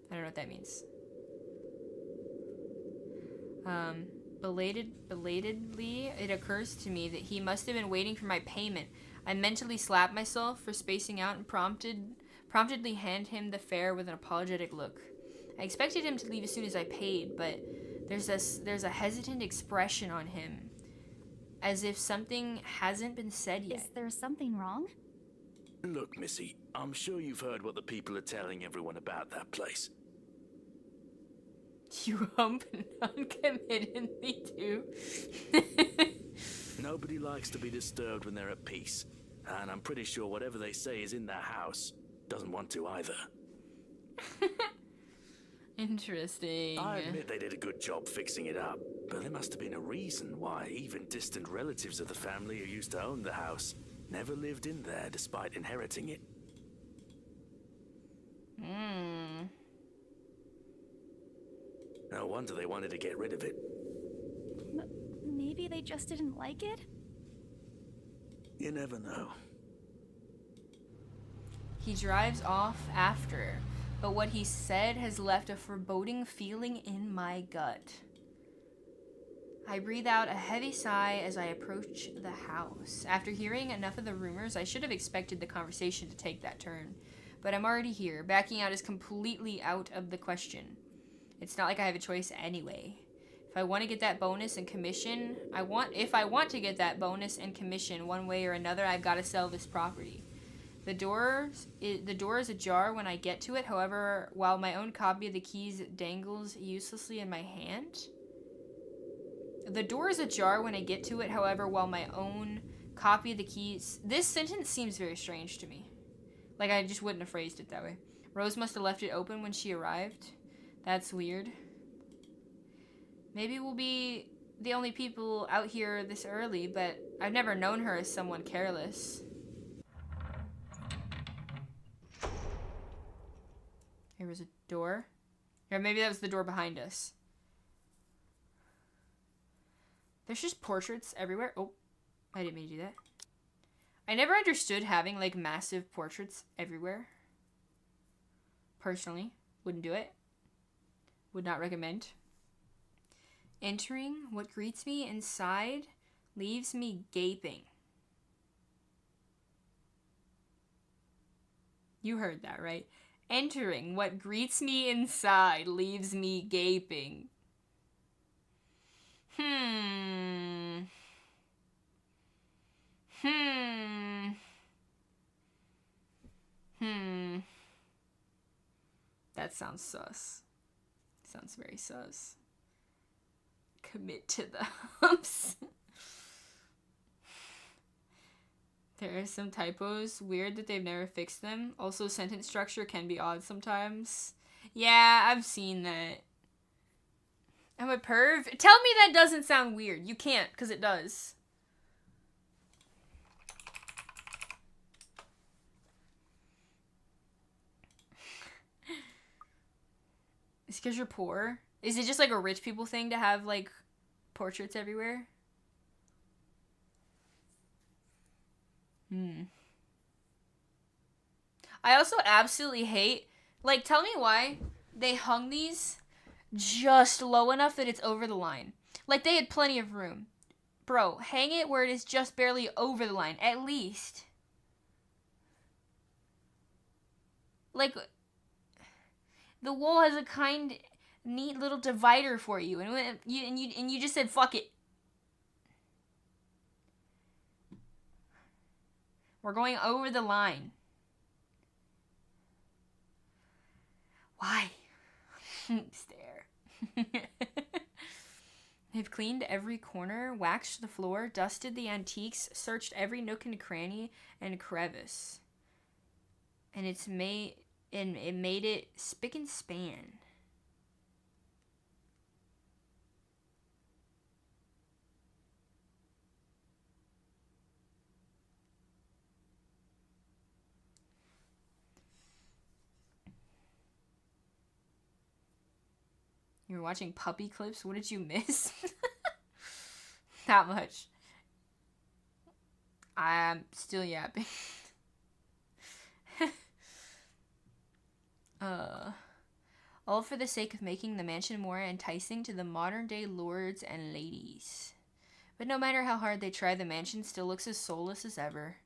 I don't know what that means. Belatedly, it occurs to me that he must have been waiting for my payment. I mentally slap myself for spacing out and promptedly hand him the fare with an apologetic look. I expected him to leave as soon as I paid, but there's a hesitant expression on him, as if something hasn't been said yet. Is there something wrong? Look, Missy, I'm sure you've heard what the people are telling everyone about that place. You hump non-committedly too. Nobody likes to be disturbed when they're at peace, and I'm pretty sure whatever they say is in their house doesn't want to either. Interesting. I admit they did a good job fixing it up, but there must have been a reason why even distant relatives of the family who used to own the house never lived in there despite inheriting it. No wonder they wanted to get rid of it. Maybe they just didn't like it? You never know. He drives off after, but what he said has left a foreboding feeling in my gut. I breathe out a heavy sigh as I approach the house. After hearing enough of the rumors, I should have expected the conversation to take that turn. But I'm already here. Backing out is completely out of the question. It's not like I have a choice anyway. If I want to get that bonus and commission, if I want to get that bonus and commission one way or another, I've got to sell this property. The door is ajar when I get to it. However, while my own copy of the keys dangles uselessly in my hand. The door is ajar when I get to it. However, while my own copy of the keys... This sentence seems very strange to me. Like, I just wouldn't have phrased it that way. Rose must have left it open when she arrived. That's weird. Maybe we'll be the only people out here this early, but I've never known her as someone careless. There was a door. Or maybe that was the door behind us. There's just portraits everywhere. Oh, I didn't mean to do that. I never understood having, like, massive portraits everywhere. Personally, wouldn't do it. Would not recommend. Entering, what greets me inside leaves me gaping. You heard that, right? Entering, what greets me inside leaves me gaping. That sounds sus. Sounds very sus. Commit to the humps. There are some typos. Weird that they've never fixed them. Also, sentence structure can be odd sometimes. Yeah, I've seen that. I'm a perv? Tell me that doesn't sound weird. You can't, because it does. It's because you're poor? Is it just like a rich people thing to have, like, portraits everywhere? I also absolutely hate, like, tell me why they hung these just low enough that it's over the line. Like, they had plenty of room. Bro, hang it where it is just barely over the line, at least. Like, the wall has a kind, neat little divider for you, and you just said fuck it. We're going over the line. Why? Stare. They've cleaned every corner, waxed the floor, dusted the antiques, searched every nook and cranny and crevice. And it made it spick and span. You were watching puppy clips? What did you miss? Not much. I'm still yapping. All for the sake of making the mansion more enticing to the modern day lords and ladies. But no matter how hard they try, the mansion still looks as soulless as ever.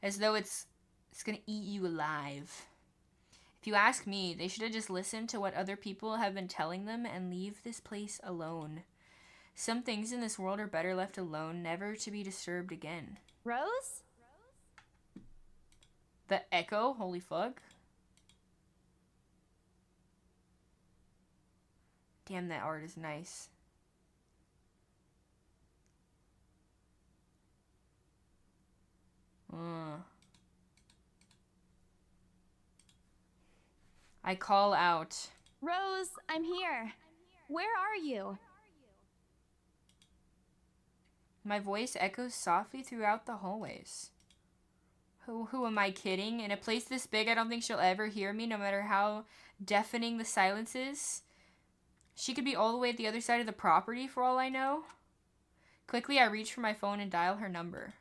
As though it's gonna eat you alive. If you ask me, they should have just listened to what other people have been telling them and leave this place alone. Some things in this world are better left alone, never to be disturbed again. Rose? The echo? Holy fuck. Damn, that art is nice. I call out. Rose, I'm here. Where are you? My voice echoes softly throughout the hallways. Who am I kidding? In a place this big, I don't think she'll ever hear me, no matter how deafening the silence is. She could be all the way at the other side of the property, for all I know. Quickly, I reach for my phone and dial her number.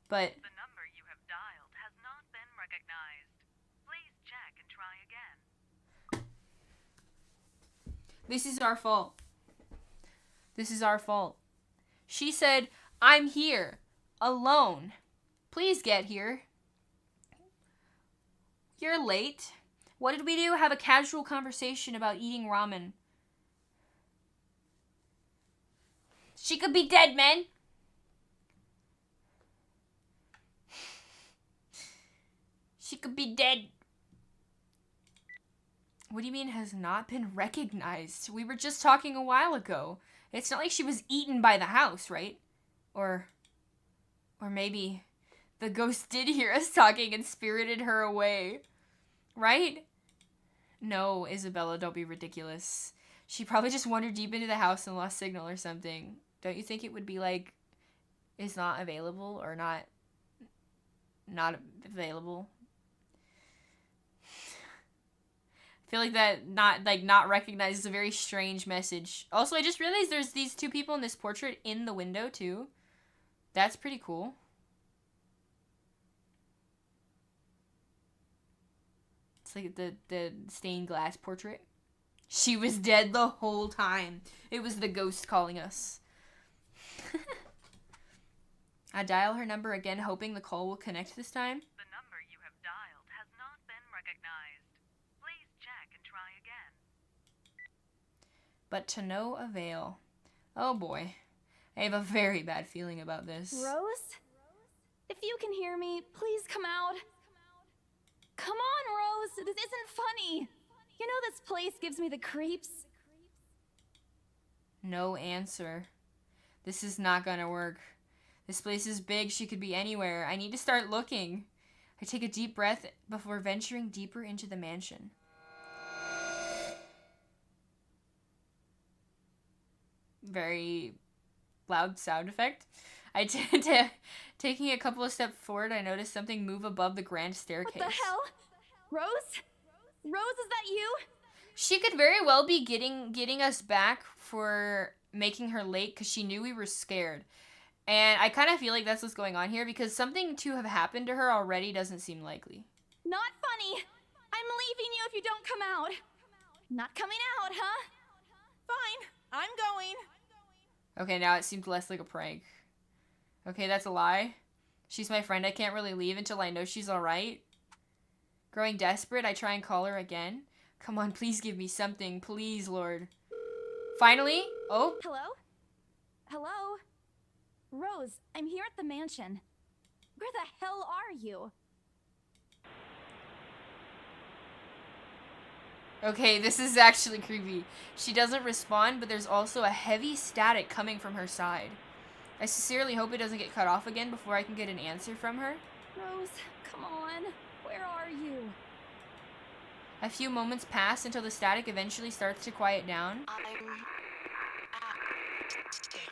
But... The number you have dialed has not been recognized. This is our fault. This is our fault. She said, I'm here. Alone. Please get here. You're late. What did we do? Have a casual conversation about eating ramen. She could be dead, man. She could be dead. What do you mean has not been recognized? We were just talking a while ago. It's not like she was eaten by the house, right? Or maybe the ghost did hear us talking and spirited her away. Right? No, Isabella, don't be ridiculous. She probably just wandered deep into the house and lost signal or something. Don't you think it would be like, is not available or not available? I feel like that not recognized is a very strange message. Also, I just realized there's these two people in this portrait in the window too. That's pretty cool. It's like the stained glass portrait. She was dead the whole time. It was the ghost calling us. I dial her number again, hoping the call will connect this time. The number you have dialed has not been recognized. Please check and try again. But to no avail. Oh boy. I have a very bad feeling about this. Rose? If you can hear me, please come out. Come on, Rose. This isn't funny. You know this place gives me the creeps. No answer. This is not gonna work. This place is big. She could be anywhere. I need to start looking. I take a deep breath before venturing deeper into the mansion. Very loud sound effect. Taking a couple of steps forward, I notice something move above the grand staircase. What the hell? Rose? Rose, is that you? She could very well be getting us back for making her late because she knew we were scared. And I kind of feel like that's what's going on here because something to have happened to her already doesn't seem likely. Not funny. I'm leaving you if you don't come out. Not coming out, huh? Fine, I'm going. Okay, now it seemed less like a prank. Okay, that's a lie. She's my friend. I can't really leave until I know she's alright. Growing desperate, I try and call her again. Come on, please give me something. Please, Lord. Finally. Oh. Hello? Hello? Rose, I'm here at the mansion. Where the hell are you? Okay, this is actually creepy. She doesn't respond, but there's also a heavy static coming from her side. I sincerely hope it doesn't get cut off again before I can get an answer from her. Rose, come on. Where are you? A few moments pass until the static eventually starts to quiet down. I'm sick.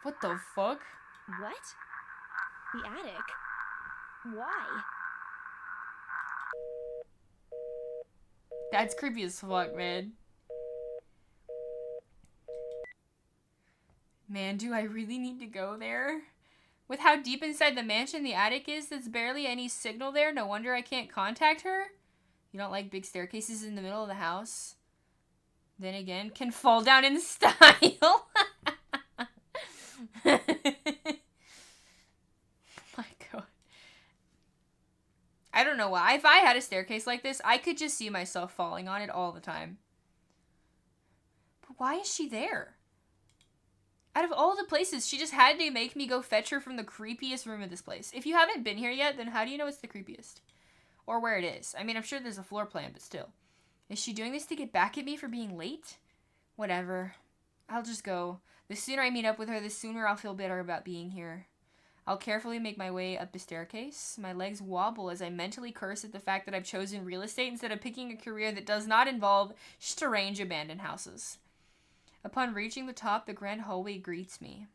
What the fuck? What? The attic? Why? That's creepy as fuck, man. Man, do I really need to go there? With how deep inside the mansion the attic is, there's barely any signal there. No wonder I can't contact her. You don't like big staircases in the middle of the house? Then again, can fall down in style. My god. I don't know why. If I had a staircase like this, I could just see myself falling on it all the time. But why is she there? Out of all the places, she just had to make me go fetch her from the creepiest room of this place. If you haven't been here yet, then how do you know it's the creepiest? Or where it is? I mean, I'm sure there's a floor plan, but still. Is she doing this to get back at me for being late? Whatever. I'll just go. The sooner I meet up with her, the sooner I'll feel better about being here. I'll carefully make my way up the staircase. My legs wobble as I mentally curse at the fact that I've chosen real estate instead of picking a career that does not involve strange abandoned houses. Upon reaching the top, the grand hallway greets me.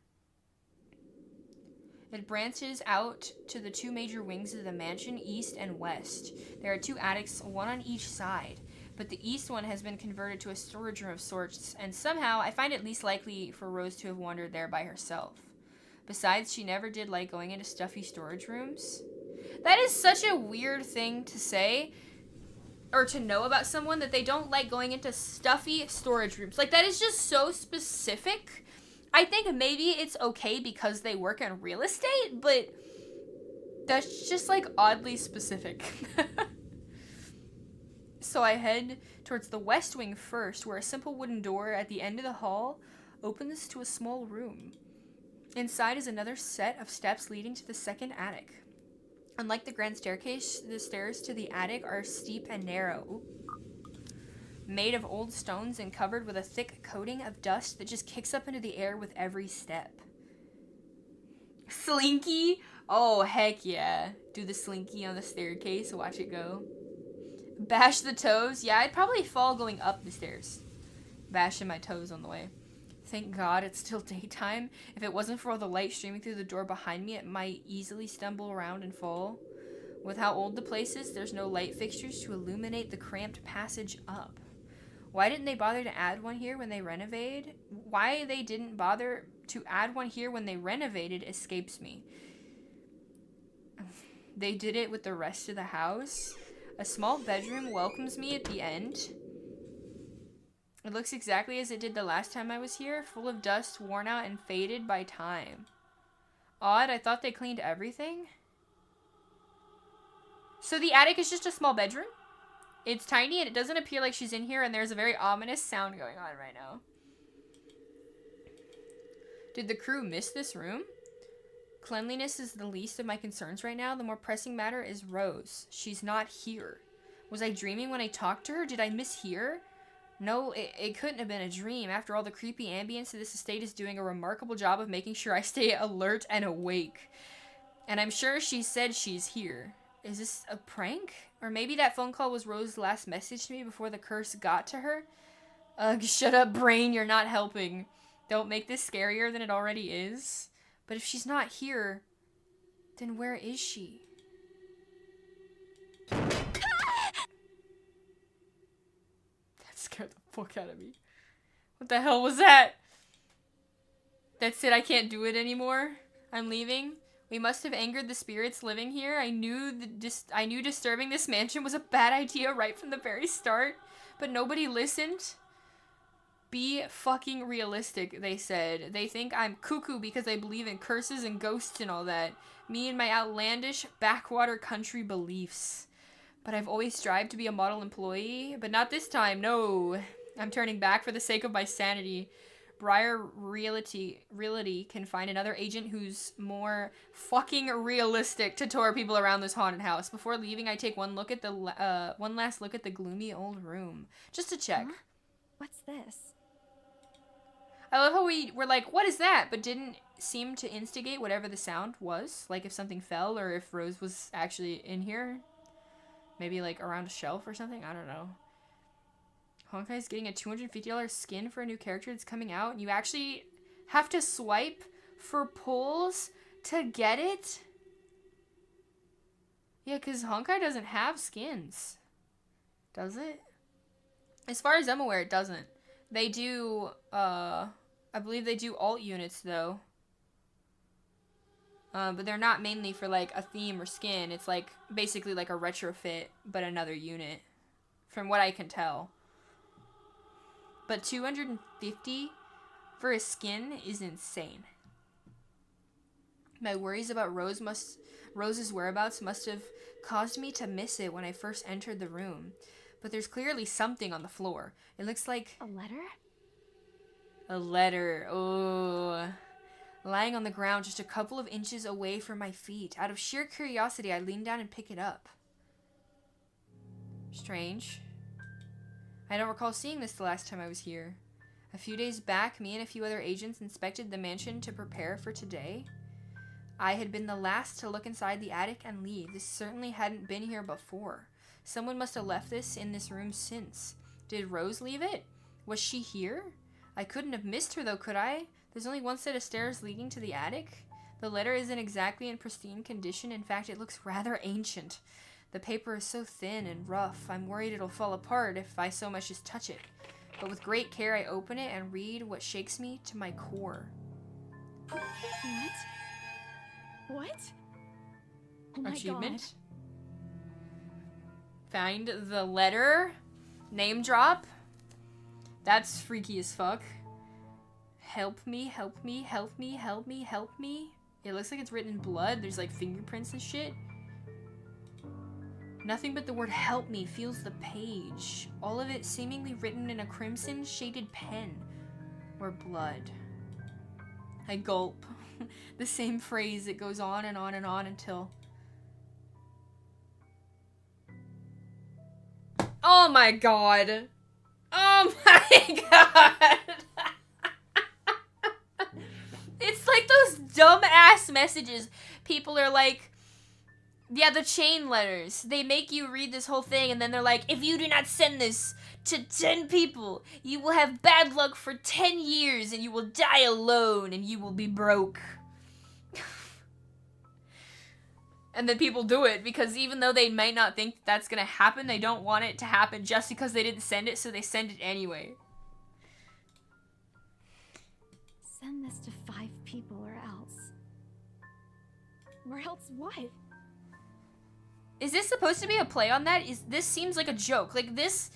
It branches out to the two major wings of the mansion, east and west. There are two attics, one on each side, but the east one has been converted to a storage room of sorts, and somehow I find it least likely for Rose to have wandered there by herself. Besides, she never did like going into stuffy storage rooms. That is such a weird thing to say. or to know about someone that they don't like going into stuffy storage rooms. Like, that is just so specific. I think maybe it's okay because they work in real estate, but that's just, like, oddly specific. So I head towards the west wing first, where a simple wooden door at the end of the hall opens to a small room. Inside is another set of steps leading to the second attic. Unlike the grand staircase, the stairs to the attic are steep and narrow, made of old stones and covered with a thick coating of dust that just kicks up into the air with every step. Slinky? Oh, heck yeah. Do the slinky on the staircase, watch it go. Bash the toes? Yeah, I'd probably fall going up the stairs. Bashing my toes on the way. Thank God it's still daytime. If it wasn't for all the light streaming through the door behind me, it might easily stumble around and fall. With how old the place is, there's no light fixtures to illuminate the cramped passage up. Why didn't they bother to add one here when they renovated? Why they didn't bother to add one here when they renovated escapes me. They did it with the rest of the house. A small bedroom welcomes me at the end. It looks exactly as it did the last time I was here, full of dust, worn out, and faded by time. Odd, I thought they cleaned everything. So the attic is just a small bedroom? It's tiny and it doesn't appear like she's in here, and there's a very ominous sound going on right now. Did the crew miss this room? Cleanliness is the least of my concerns right now. The more pressing matter is Rose. She's not here. Was I dreaming when I talked to her? Did I mishear? No, it couldn't have been a dream. After all, the creepy ambience of this estate is doing a remarkable job of making sure I stay alert and awake. And I'm sure she said she's here. Is this a prank? Or maybe that phone call was Rose's last message to me before the curse got to her? Ugh, shut up, brain. You're not helping. Don't make this scarier than it already is. But if she's not here, then where is she? That scared the fuck out of me. What the hell was that? That's it, I can't do it anymore. I'm leaving. We must have angered the spirits living here. I knew disturbing this mansion was a bad idea right from the very start, but nobody listened. Be fucking realistic, they said. They think I'm cuckoo because I believe in curses and ghosts and all that. Me and my outlandish backwater country beliefs. But I've always strived to be a model employee. But not this time, no. I'm turning back for the sake of my sanity. Briar Realty can find another agent who's more fucking realistic to tour people around this haunted house. Before leaving, I take one last look at the gloomy old room. Just to check. Huh? What's this? I love how we were like, what is that? But didn't seem to instigate whatever the sound was. Like if something fell or if Rose was actually in here. Maybe like around a shelf or something. I don't know. Honkai's getting a $250 skin for a new character that's coming out. And you actually have to swipe for pulls to get it? Yeah, because Honkai doesn't have skins. Does it? As far as I'm aware, it doesn't. They do, I believe they do alt units, though. But they're not mainly for, like, a theme or skin. It's, like, basically like a retrofit, but another unit. From what I can tell. But $250 for a skin is insane. My worries about Rose's whereabouts must have caused me to miss it when I first entered the room. But there's clearly something on the floor. It looks like... A letter? A letter. Oh. Lying on the ground just a couple of inches away from my feet. Out of sheer curiosity, I lean down and pick it up. Strange. I don't recall seeing this the last time I was here. A few days back, me and a few other agents inspected the mansion to prepare for today. I had been the last to look inside the attic and leave. This certainly hadn't been here before. Someone must have left this in this room since. Did Rose leave it? Was she here? I couldn't have missed her though, could I? There's only one set of stairs leading to the attic. The letter isn't exactly in pristine condition. In fact, it looks rather ancient. The paper is so thin and rough, I'm worried it'll fall apart if I so much as touch it. But with great care, I open it and read what shakes me to my core. What? Oh my Achievement? God. Find the letter. Name drop. That's freaky as fuck. Help me, help me, help me, help me, help me. It looks like it's written in blood. There's like fingerprints and shit. Nothing but the word help me fills the page. All of it seemingly written in a crimson shaded pen. Or blood. I gulp. The same phrase that goes on and on and on until... Oh my god. Oh my god. It's like those dumb-ass messages. People are like, yeah, the chain letters. They make you read this whole thing, and then they're like, if you do not send this to 10 people, you will have bad luck for 10 years, and you will die alone, and you will be broke. And then people do it, because even though they might not think that's gonna happen, they don't want it to happen just because they didn't send it, so they send it anyway. Send this to 5 people or else. Or else what? Is this supposed to be a play on that? This seems like a joke. Like this,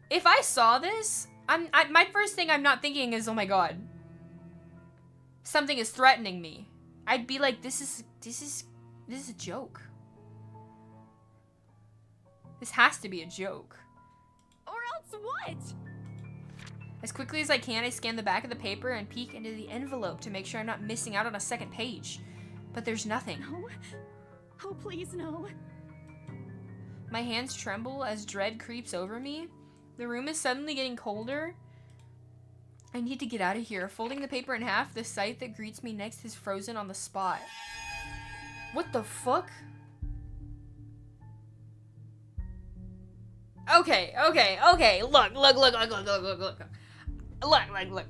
if I saw this, my first thing I'm not thinking is, oh my god, something is threatening me. I'd be like, this is a joke. This has to be a joke. Or else what? As quickly as I can, I scan the back of the paper and peek into the envelope to make sure I'm not missing out on a second page. But there's nothing. No. Oh, please, no. My hands tremble as dread creeps over me. The room is suddenly getting colder. I need to get out of here. Folding the paper in half, the sight that greets me next is frozen on the spot. What the fuck? Okay. Look.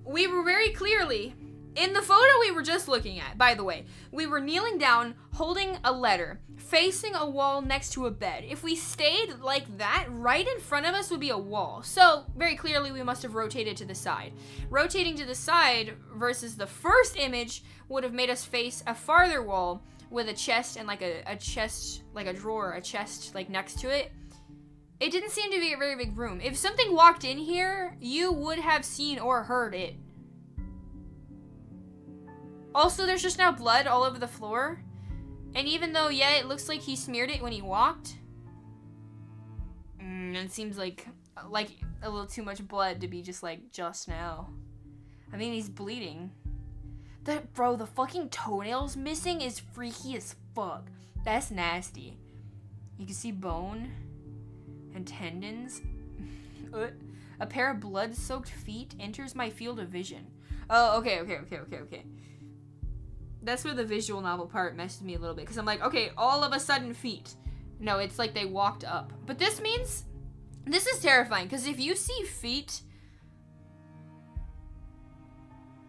We were very clearly, in the photo we were just looking at, by the way, we were kneeling down, holding a letter, facing a wall next to a bed. If we stayed like that, right in front of us would be a wall. So, very clearly we must have rotated to the side. Rotating to the side versus the first image would have made us face a farther wall with a chest and like a chest, like a drawer, a chest like next to it. It didn't seem to be a very big room. If something walked in here, you would have seen or heard it. Also, there's just now blood all over the floor. And even though, yeah, it looks like he smeared it when he walked, it seems like a little too much blood to be just like, just now. I mean, he's bleeding. Bro, the fucking toenails missing is freaky as fuck. That's nasty. You can see bone and tendons. A pair of blood-soaked feet enters my field of vision. Oh, okay. That's where the visual novel part messed me a little bit, because I'm like, okay, all of a sudden feet. No, it's like they walked up. But this means, this is terrifying, because if you see feet,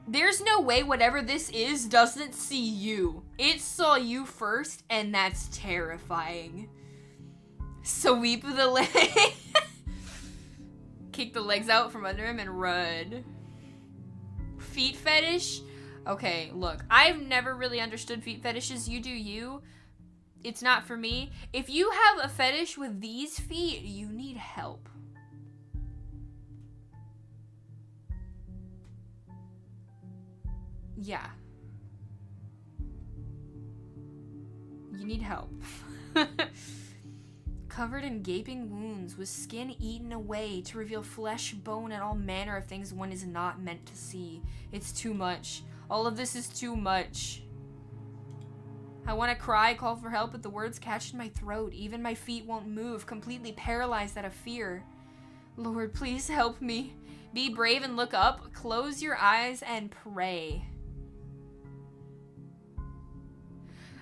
there's no way whatever this is doesn't see you. It saw you first, and that's terrifying. Sweep the leg. Kick the legs out from under him and run. Feet fetish? Okay, look, I've never really understood feet fetishes. You do you. It's not for me. If you have a fetish with these feet, you need help. Yeah. You need help. Covered in gaping wounds, with skin eaten away to reveal flesh, bone, and all manner of things one is not meant to see. It's too much. All of this is too much. I want to cry, call for help, but the words catch in my throat. Even my feet won't move, completely paralyzed out of fear. Lord, please help me. Be brave and look up. Close your eyes and pray.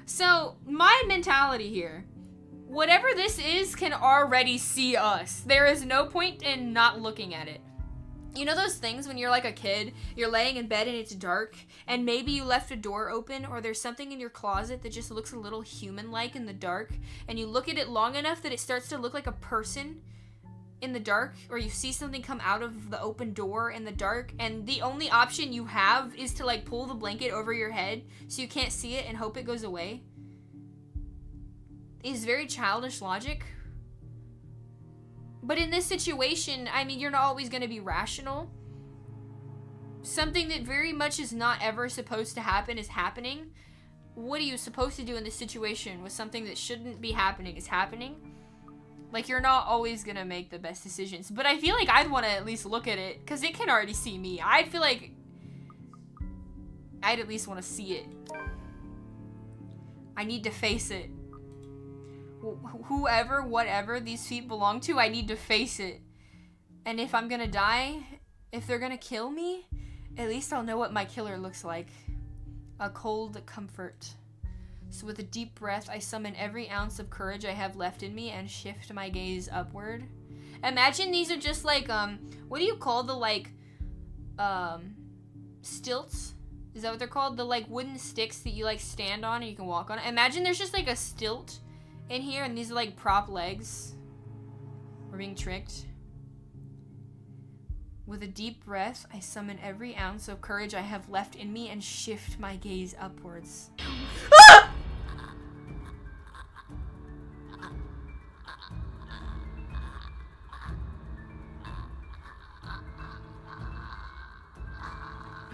So, my mentality here, whatever this is can already see us. There is no point in not looking at it. You know those things when you're like a kid, you're laying in bed and it's dark, and maybe you left a door open, or there's something in your closet that just looks a little human-like in the dark, and you look at it long enough that it starts to look like a person in the dark, or you see something come out of the open door in the dark, and the only option you have is to like pull the blanket over your head so you can't see it and hope it goes away. Is very childish logic. But in this situation, I mean, you're not always going to be rational. Something that very much is not ever supposed to happen is happening. What are you supposed to do in this situation with something that shouldn't be happening is happening? Like, you're not always gonna make the best decisions. But I feel like I'd want to at least look at it, because it can already see me. I'd feel like I'd at least want to see it. I need to face it. Whoever, whatever these feet belong to, I need to face it. And if I'm gonna die, if they're gonna kill me, at least I'll know what my killer looks like. A cold comfort. So with a deep breath, I summon every ounce of courage I have left in me and shift my gaze upward. Imagine these are just like, what do you call the, like, stilts? Is that what they're called? The, like, wooden sticks that you, like, stand on and you can walk on. Imagine there's just, like, a stilt in here and these are, like, prop legs. We're being tricked. With a deep breath, I summon every ounce of courage I have left in me and shift my gaze upwards. Ah!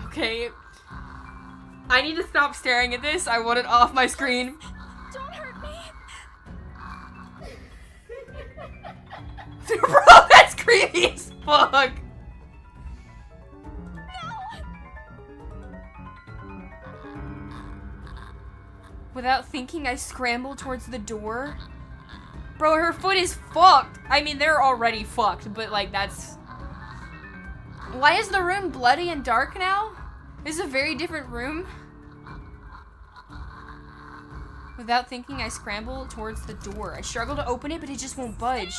Okay. I need to stop staring at this. I want it off my screen. Don't hurt me. Bro, that's creepy as fuck. Without thinking, I scramble towards the door. Bro, her foot is fucked. I mean, they're already fucked, but like, that's... Why is the room bloody and dark now? This is a very different room. Without thinking, I scramble towards the door. I struggle to open it, but it just won't budge.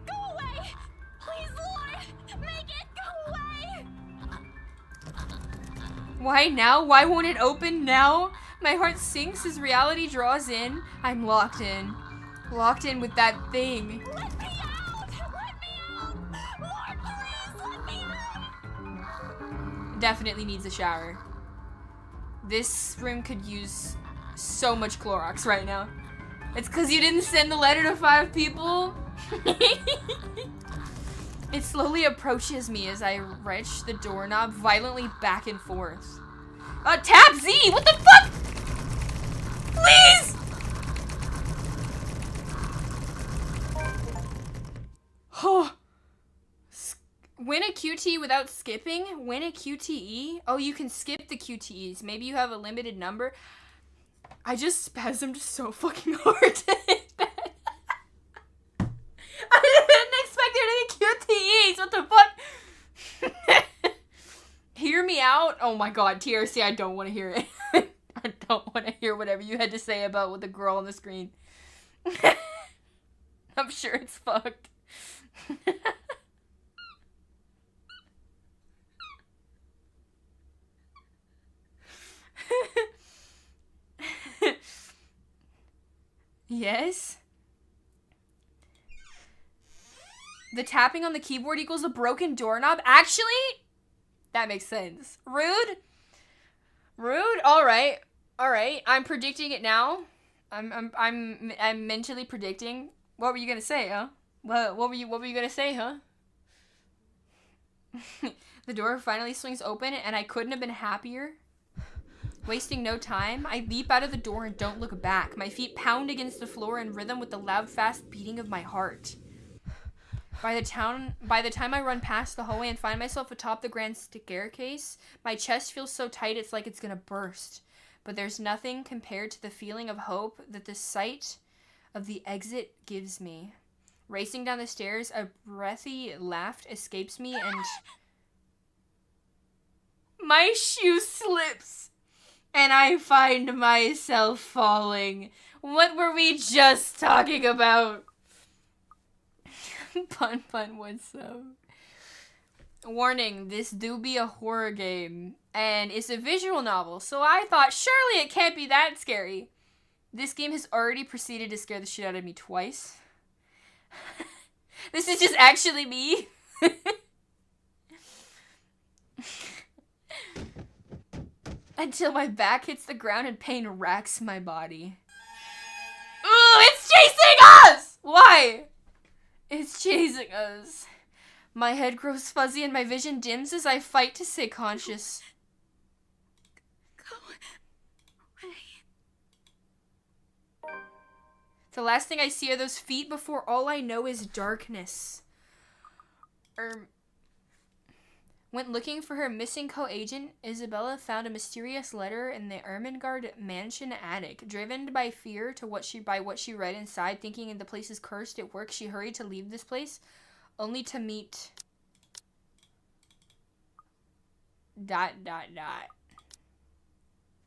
Go away! Please, Lord! Make it go away! Why now? Why won't it open now? My heart sinks as reality draws in. I'm locked in. Locked in with that thing. Let me out! Let me out! Lord, please, let me out! Definitely needs a shower. This room could use so much Clorox right now. It's because you didn't send the letter to 5 people? It slowly approaches me as I wrench the doorknob violently back and forth. Tap Z! What the fuck? Please! Oh. Win a QT without skipping? Win a QTE? Oh, you can skip the QTEs. Maybe you have a limited number. I just spasmed so fucking hard to hit that. I didn't expect there to be QTEs. What the fuck? Hear me out? Oh my god, TRC, I don't want to hear it. I don't want to hear whatever you had to say about with the girl on the screen. I'm sure it's fucked. Yes? The tapping on the keyboard equals a broken doorknob? Actually, that makes sense. Rude? Rude? Alright. Alright. I'm predicting it now. I'm mentally predicting. What were you gonna say, huh? What were you gonna say, huh? The door finally swings open and I couldn't have been happier. Wasting no time, I leap out of the door and don't look back. My feet pound against the floor in rhythm with the loud, fast beating of my heart. By the time I run past the hallway and find myself atop the grand staircase, my chest feels so tight it's like it's gonna burst. But there's nothing compared to the feeling of hope that the sight of the exit gives me. Racing down the stairs, a breathy laugh escapes me and... my shoe slips! And I find myself falling. What were we just talking about? Pun, what's up? Warning, this do be a horror game. And it's a visual novel, so I thought surely it can't be that scary. This game has already proceeded to scare the shit out of me twice. This is just actually me. Until my back hits the ground and pain racks my body. Ooh, it's chasing us! Why? It's chasing us. My head grows fuzzy and my vision dims as I fight to stay conscious. Go away. The last thing I see are those feet before all I know is darkness. Went looking for her missing co-agent, Isabella found a mysterious letter in the Ermengarde mansion attic. Driven by fear to what she read inside, thinking the place is cursed at work, she hurried to leave this place, only to meet... ...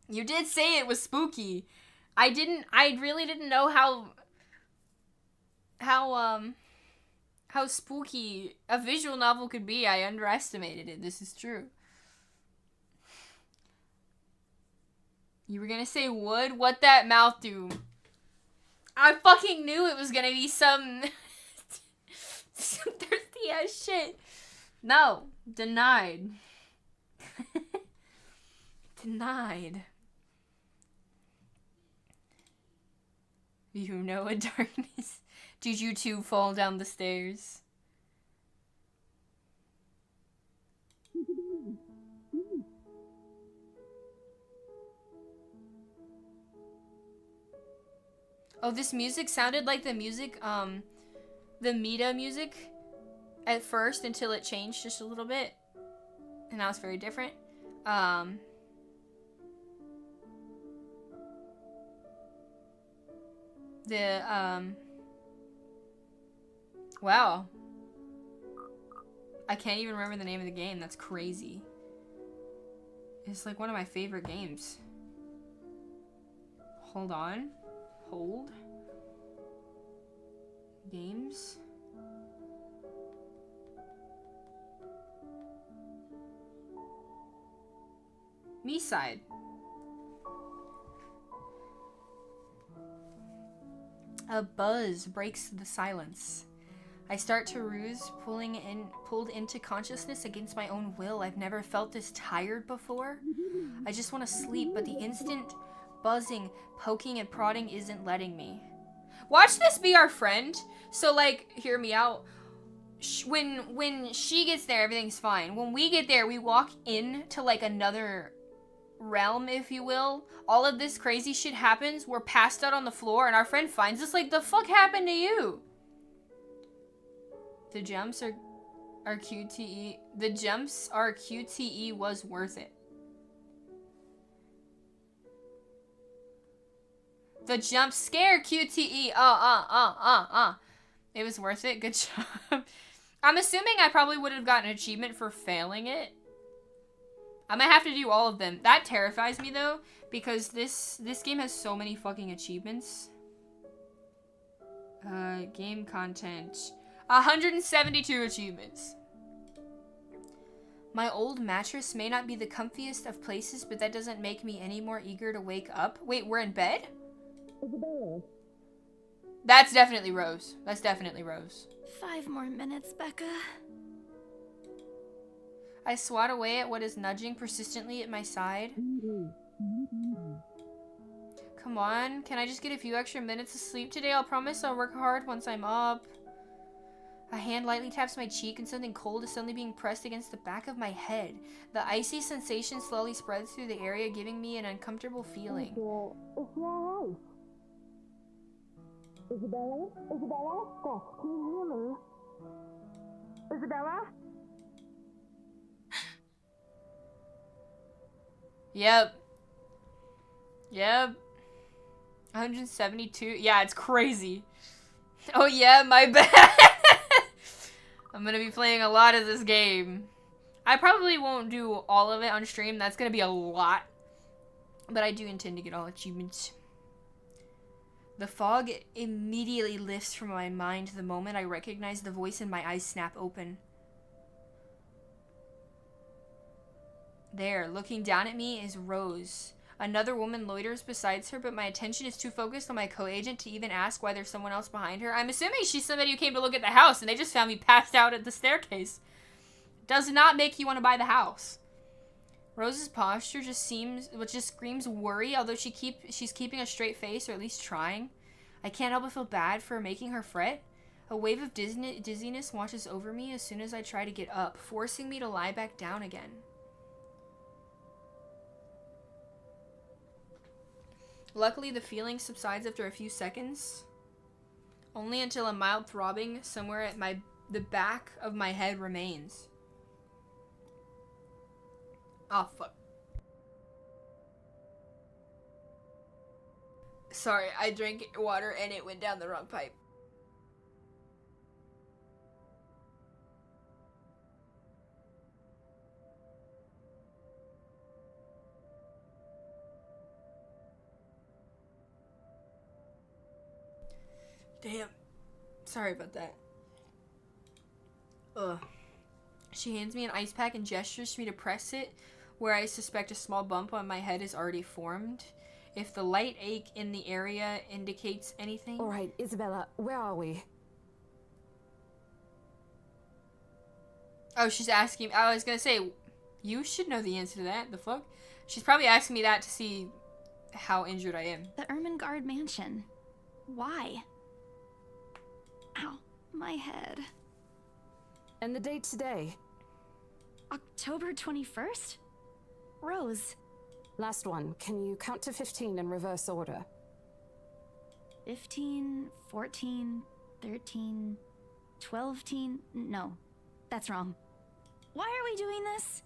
You did say it was spooky. I really didn't know how spooky a visual novel could be. I underestimated it. This is true. You were gonna say wood? What that mouth do? I fucking knew it was gonna be some thirsty ass shit. No. Denied. Denied. You know a darkness. Did you two fall down the stairs? Oh, this music sounded like the music, the Mita music at first until it changed just a little bit. And now it's very different. Wow. I can't even remember the name of the game. That's crazy. It's like one of my favorite games. Hold on. Hold. Games. Me-side. A buzz breaks the silence. I start to ruse, pulled into consciousness against my own will. I've never felt this tired before. I just want to sleep, but the instant buzzing, poking, and prodding isn't letting me. Watch this be our friend. So, like, hear me out. When she gets there, everything's fine. When we get there, we walk into, like, another realm, if you will. All of this crazy shit happens. We're passed out on the floor, and our friend finds us like, the fuck happened to you? The jumps are QTE. The jumps are QTE was worth it. The jump scare QTE. It was worth it. Good job. I'm assuming I probably would have gotten an achievement for failing it. I might have to do all of them. That terrifies me though, because this game has so many fucking achievements. Game content. 172 achievements. My old mattress may not be the comfiest of places, but that doesn't make me any more eager to wake up. Wait, we're in bed? That's definitely Rose. That's definitely Rose. 5 more minutes, Becca. I swat away at what is nudging persistently at my side. Come on, can I just get a few extra minutes of sleep today? I'll promise I'll work hard once I'm up. A hand lightly taps my cheek and something cold is suddenly being pressed against the back of my head. The icy sensation slowly spreads through the area, giving me an uncomfortable feeling. Isabella? Isabella? Steph, can you hear me? Isabella? Yep. 172. Yeah, it's crazy. Oh yeah, my bad. I'm gonna be playing a lot of this game. I probably won't do all of it on stream. That's gonna be a lot. But I do intend to get all achievements. The fog immediately lifts from my mind the moment I recognize the voice and my eyes snap open. There, looking down at me, is Rose. Another woman loiters beside her, but my attention is too focused on my co-agent to even ask why there's someone else behind her. I'm assuming she's somebody who came to look at the house, and they just found me passed out at the staircase. Does not make you want to buy the house. Rose's posture just screams worry, although she's keeping a straight face, or at least trying. I can't help but feel bad for making her fret. A wave of dizziness washes over me as soon as I try to get up, forcing me to lie back down again. Luckily, the feeling subsides after a few seconds, only until a mild throbbing somewhere at the back of my head remains. Oh, fuck. Sorry, I drank water and it went down the wrong pipe. Damn. Sorry about that. Ugh. She hands me an ice pack and gestures for me to press it where I suspect a small bump on my head is already formed. If the light ache in the area indicates anything. Alright, Isabella, where are we? Oh, she's asking. I was gonna say, you should know the answer to that. The fuck? She's probably asking me that to see how injured I am. The Ermengarde mansion. Why? Ow, my head. And the date today? October 21st? Rose. Last one. Can you count to 15 in reverse order? 15, 14, 13, 12 teen. No, that's wrong. Why are we doing this?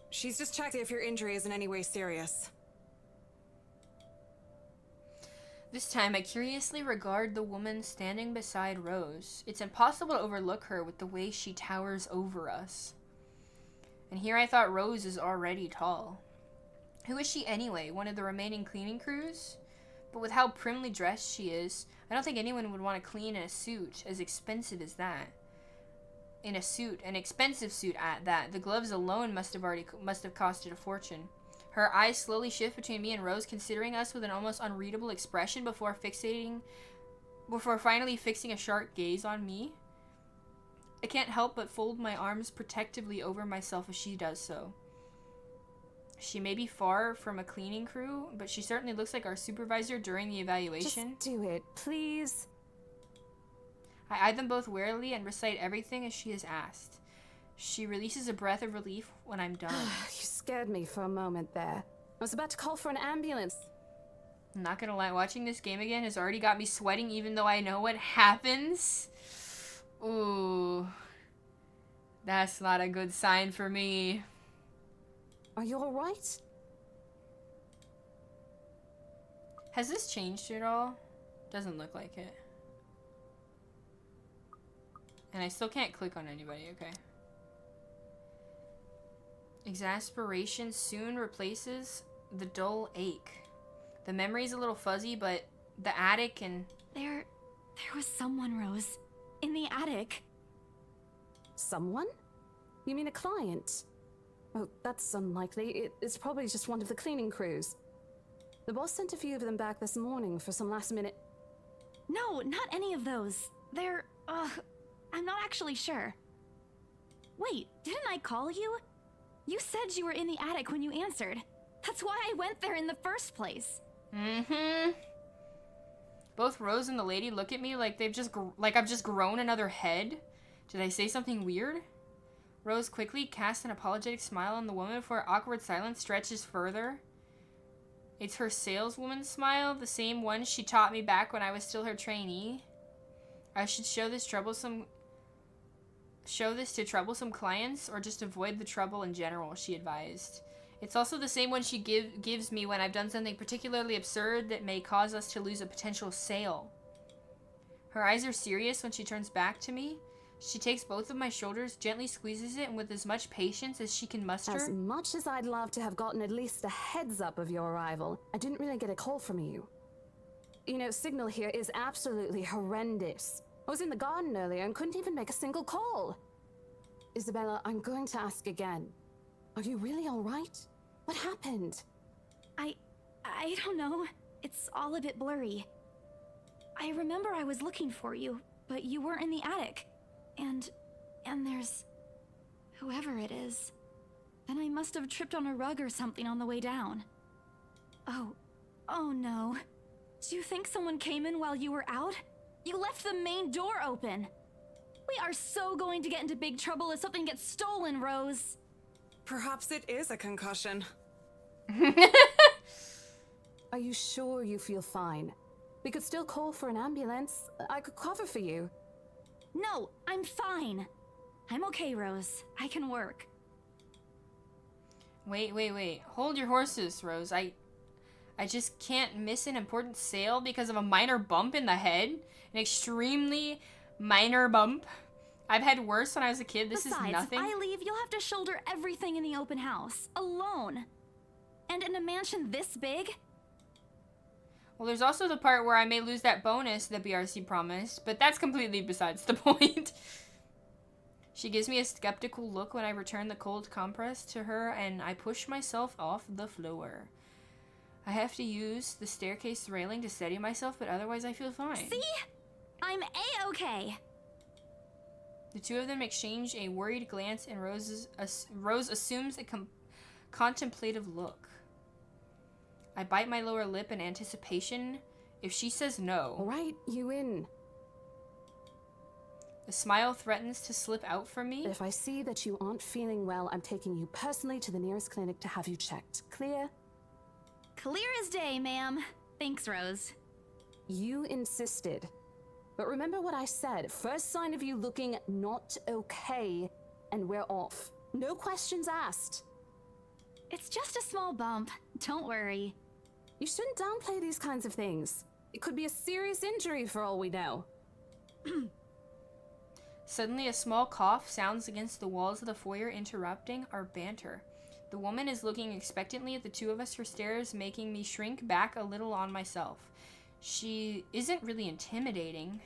She's just checking if your injury is in any way serious. This time, I curiously regard the woman standing beside Rose. It's impossible to overlook her with the way she towers over us. And here I thought Rose is already tall. Who is she anyway? One of the remaining cleaning crews? But with how primly dressed she is, I don't think anyone would want to clean in a suit as expensive as that. In a suit, an expensive suit at that. The gloves alone must have costed a fortune. Her eyes slowly shift between me and Rose, considering us with an almost unreadable expression before finally fixing a sharp gaze on me. I can't help but fold my arms protectively over myself as she does so. She may be far from a cleaning crew, but she certainly looks like our supervisor during the evaluation. Just do it, please. I eye them both warily and recite everything as she has asked. She releases a breath of relief when I'm done. You scared me for a moment there. I was about to call for an ambulance. I'm not gonna lie, watching this game again has already got me sweating even though I know what happens. Ooh. That's not a good sign for me. Are you alright? Has this changed at all? Doesn't look like it. And I still can't click on anybody, okay. Exasperation soon replaces the dull ache. The memory's a little fuzzy, but the attic and... There was someone, Rose. In the attic. Someone? You mean a client? Oh, that's unlikely. It's probably just one of the cleaning crews. The boss sent a few of them back this morning for some last minute... No, not any of those. They're... I'm not actually sure. Wait, didn't I call you? You said you were in the attic when you answered. That's why I went there in the first place. Mm-hmm. Both Rose and the lady look at me like I've just grown another head. Did I say something weird? Rose quickly casts an apologetic smile on the woman before awkward silence stretches further. It's her saleswoman smile, the same one she taught me back when I was still her trainee. I should show this to troublesome clients or just avoid the trouble in general, she advised. It's also the same one she gives me when I've done something particularly absurd that may cause us to lose a potential sale. Her eyes are serious when she turns back to me. She takes both of my shoulders, gently squeezes it, and with as much patience as she can muster. As much as I'd love to have gotten at least a heads up of your arrival, I didn't really get a call from you. You know, signal here is absolutely horrendous. I was in the garden earlier and couldn't even make a single call. Isabella, I'm going to ask again. Are you really all right? What happened? I don't know. It's all a bit blurry. I remember I was looking for you, but you weren't in the attic. And there's... whoever it is. Then I must have tripped on a rug or something on the way down. Oh no. Do you think someone came in while you were out? You left the main door open. We are so going to get into big trouble if something gets stolen, Rose. Perhaps it is a concussion. Are you sure you feel fine? We could still call for an ambulance. I could cover for you. No, I'm fine. I'm okay, Rose. I can work. Wait. Hold your horses, Rose. I just can't miss an important sale because of a minor bump in the head. An extremely minor bump. I've had worse when I was a kid. This Besides, is nothing. if I leave, you'll have to shoulder everything in the open house. Alone. And in a mansion this big? Well, there's also the part where I may lose that bonus the BRC promised, but that's completely besides the point. She gives me a skeptical look when I return the cold compress to her, and I push myself off the floor. I have to use the staircase railing to steady myself, but otherwise I feel fine. See? I'm A-okay. The two of them exchange a worried glance, and Rose assumes a contemplative look. I bite my lower lip in anticipation. If she says no... All right, you in. A smile threatens to slip out from me. If I see that you aren't feeling well, I'm taking you personally to the nearest clinic to have you checked. Clear? Clear as day, ma'am. Thanks, Rose. You insisted. But remember what I said. First sign of you looking not okay, and we're off. No questions asked. It's just a small bump. Don't worry. You shouldn't downplay these kinds of things. It could be a serious injury for all we know. Suddenly, a small cough sounds against the walls of the foyer, interrupting our banter. The woman is looking expectantly at the two of us. Her stares making me shrink back a little on myself. She isn't really intimidating.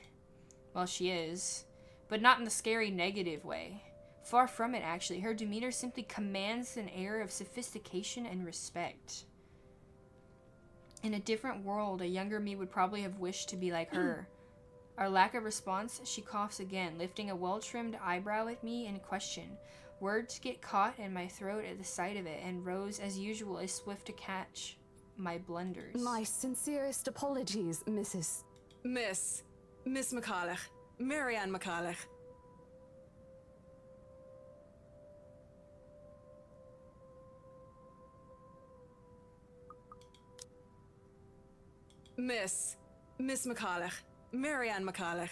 Well, she is, but not in the scary negative way. Far from it, actually. Her demeanor simply commands an air of sophistication and respect. In a different world, a younger me would probably have wished to be like her. Our lack of response, she coughs again, lifting a well-trimmed eyebrow at me in question. Words get caught in my throat at the sight of it, and Rose, as usual, is swift to catch my blunders. My sincerest apologies, Mrs. Miss McCulloch. Marianne McCulloch. Miss McCulloch. Marianne McCulloch.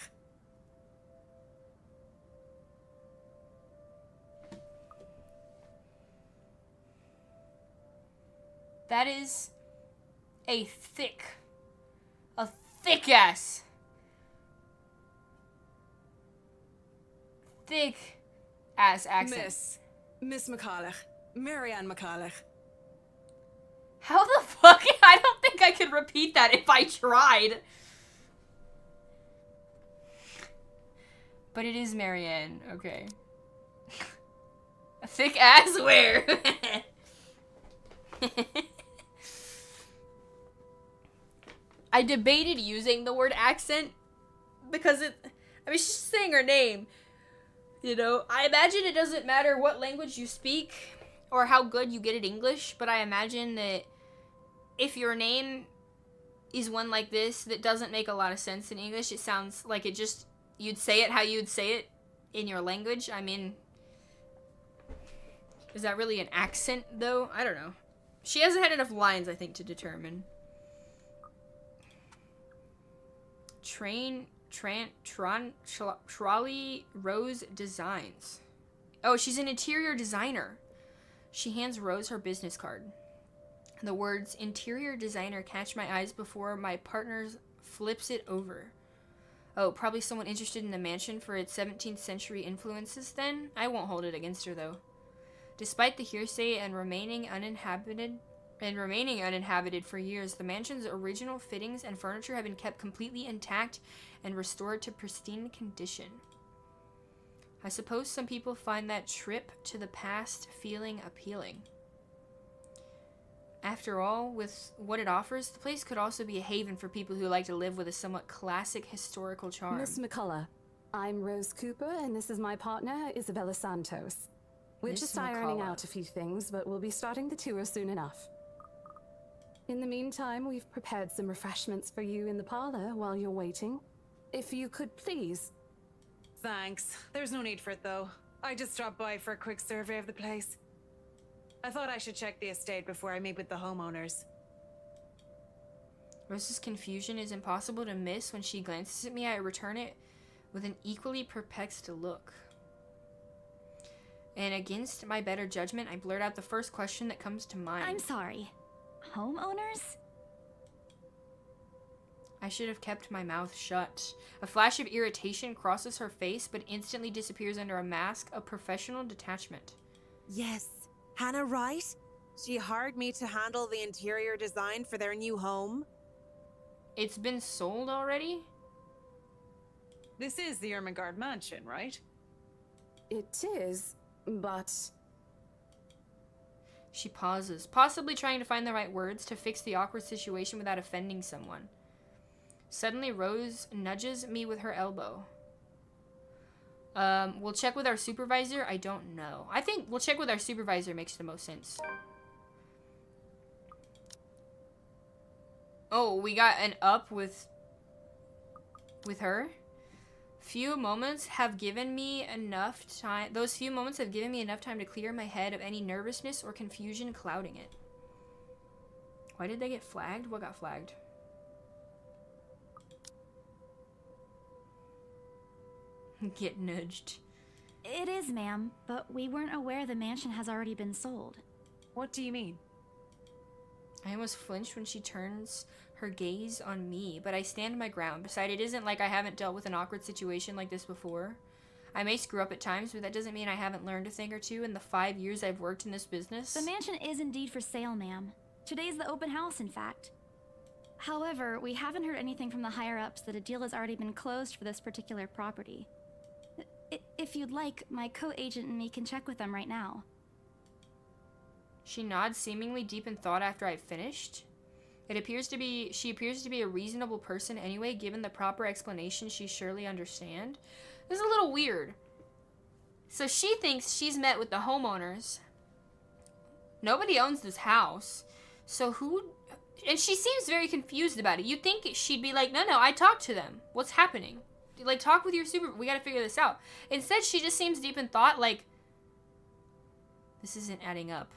That is a thick ass, thick ass accent. Miss McCulloch. Marianne McCulloch. How the fuck? I don't think I could repeat that if I tried. But it is Marianne, okay. A thick ass where? I debated using the word accent because she's just saying her name. You know, I imagine it doesn't matter what language you speak or how good you get at English, but I imagine that if your name is one like this that doesn't make a lot of sense in English, it sounds like you'd say it how you'd say it in your language. I mean, is that really an accent, though? I don't know. She hasn't had enough lines, I think, to determine. Trolley Rose Designs. Oh, she's an interior designer. She hands Rose her business card. The words interior designer catch my eyes before my partner flips it over. Oh, probably someone interested in the mansion for its 17th century influences then? I won't hold it against her, though. Despite the hearsay and remaining uninhabited for years, the mansion's original fittings and furniture have been kept completely intact and restored to pristine condition. I suppose some people find that trip to the past feeling appealing. After all, with what it offers, the place could also be a haven for people who like to live with a somewhat classic historical charm. Miss McCullough, I'm Rose Cooper, and this is my partner, Isabella Santos. We're just ironing out a few things, but we'll be starting the tour soon enough. In the meantime, we've prepared some refreshments for you in the parlor while you're waiting. If you could please. Thanks. There's no need for it, though. I just dropped by for a quick survey of the place. I thought I should check the estate before I meet with the homeowners. Rose's confusion is impossible to miss. When she glances at me, I return it with an equally perplexed look. And against my better judgment, I blurt out the first question that comes to mind. I'm sorry. Homeowners? I should have kept my mouth shut. A flash of irritation crosses her face, but instantly disappears under a mask of professional detachment. Yes. Hannah Wright? She hired me to handle the interior design for their new home. It's been sold already? This is the Ermengarde mansion, right? It is, but... She pauses, possibly trying to find the right words to fix the awkward situation without offending someone. Suddenly, Rose nudges me with her elbow. We'll check with our supervisor? I don't know. I think we'll check with our supervisor makes the most sense. Oh, we got an up with her. Few moments have given me enough time. Those few moments have given me enough time to clear my head of any nervousness or confusion clouding it. Why did they get flagged? What got flagged? Get nudged. It is, ma'am, but we weren't aware the mansion has already been sold. What do you mean? I almost flinch when she turns her gaze on me, but I stand my ground. Besides, it isn't like I haven't dealt with an awkward situation like this before. I may screw up at times, but that doesn't mean I haven't learned a thing or two in the 5 years I've worked in this business. The mansion is indeed for sale, ma'am. Today's the open house, in fact. However, we haven't heard anything from the higher-ups that a deal has already been closed for this particular property. If you'd like, my co-agent and me can check with them right now. She nods, seemingly deep in thought after I've finished. She appears to be a reasonable person anyway, given the proper explanation she surely understand. This is a little weird. So she thinks she's met with the homeowners. Nobody owns this house. So who... And she seems very confused about it. You'd think she'd be like, no, I talked to them. What's happening? Like, talk with your super... We gotta figure this out. Instead, she just seems deep in thought, like... This isn't adding up.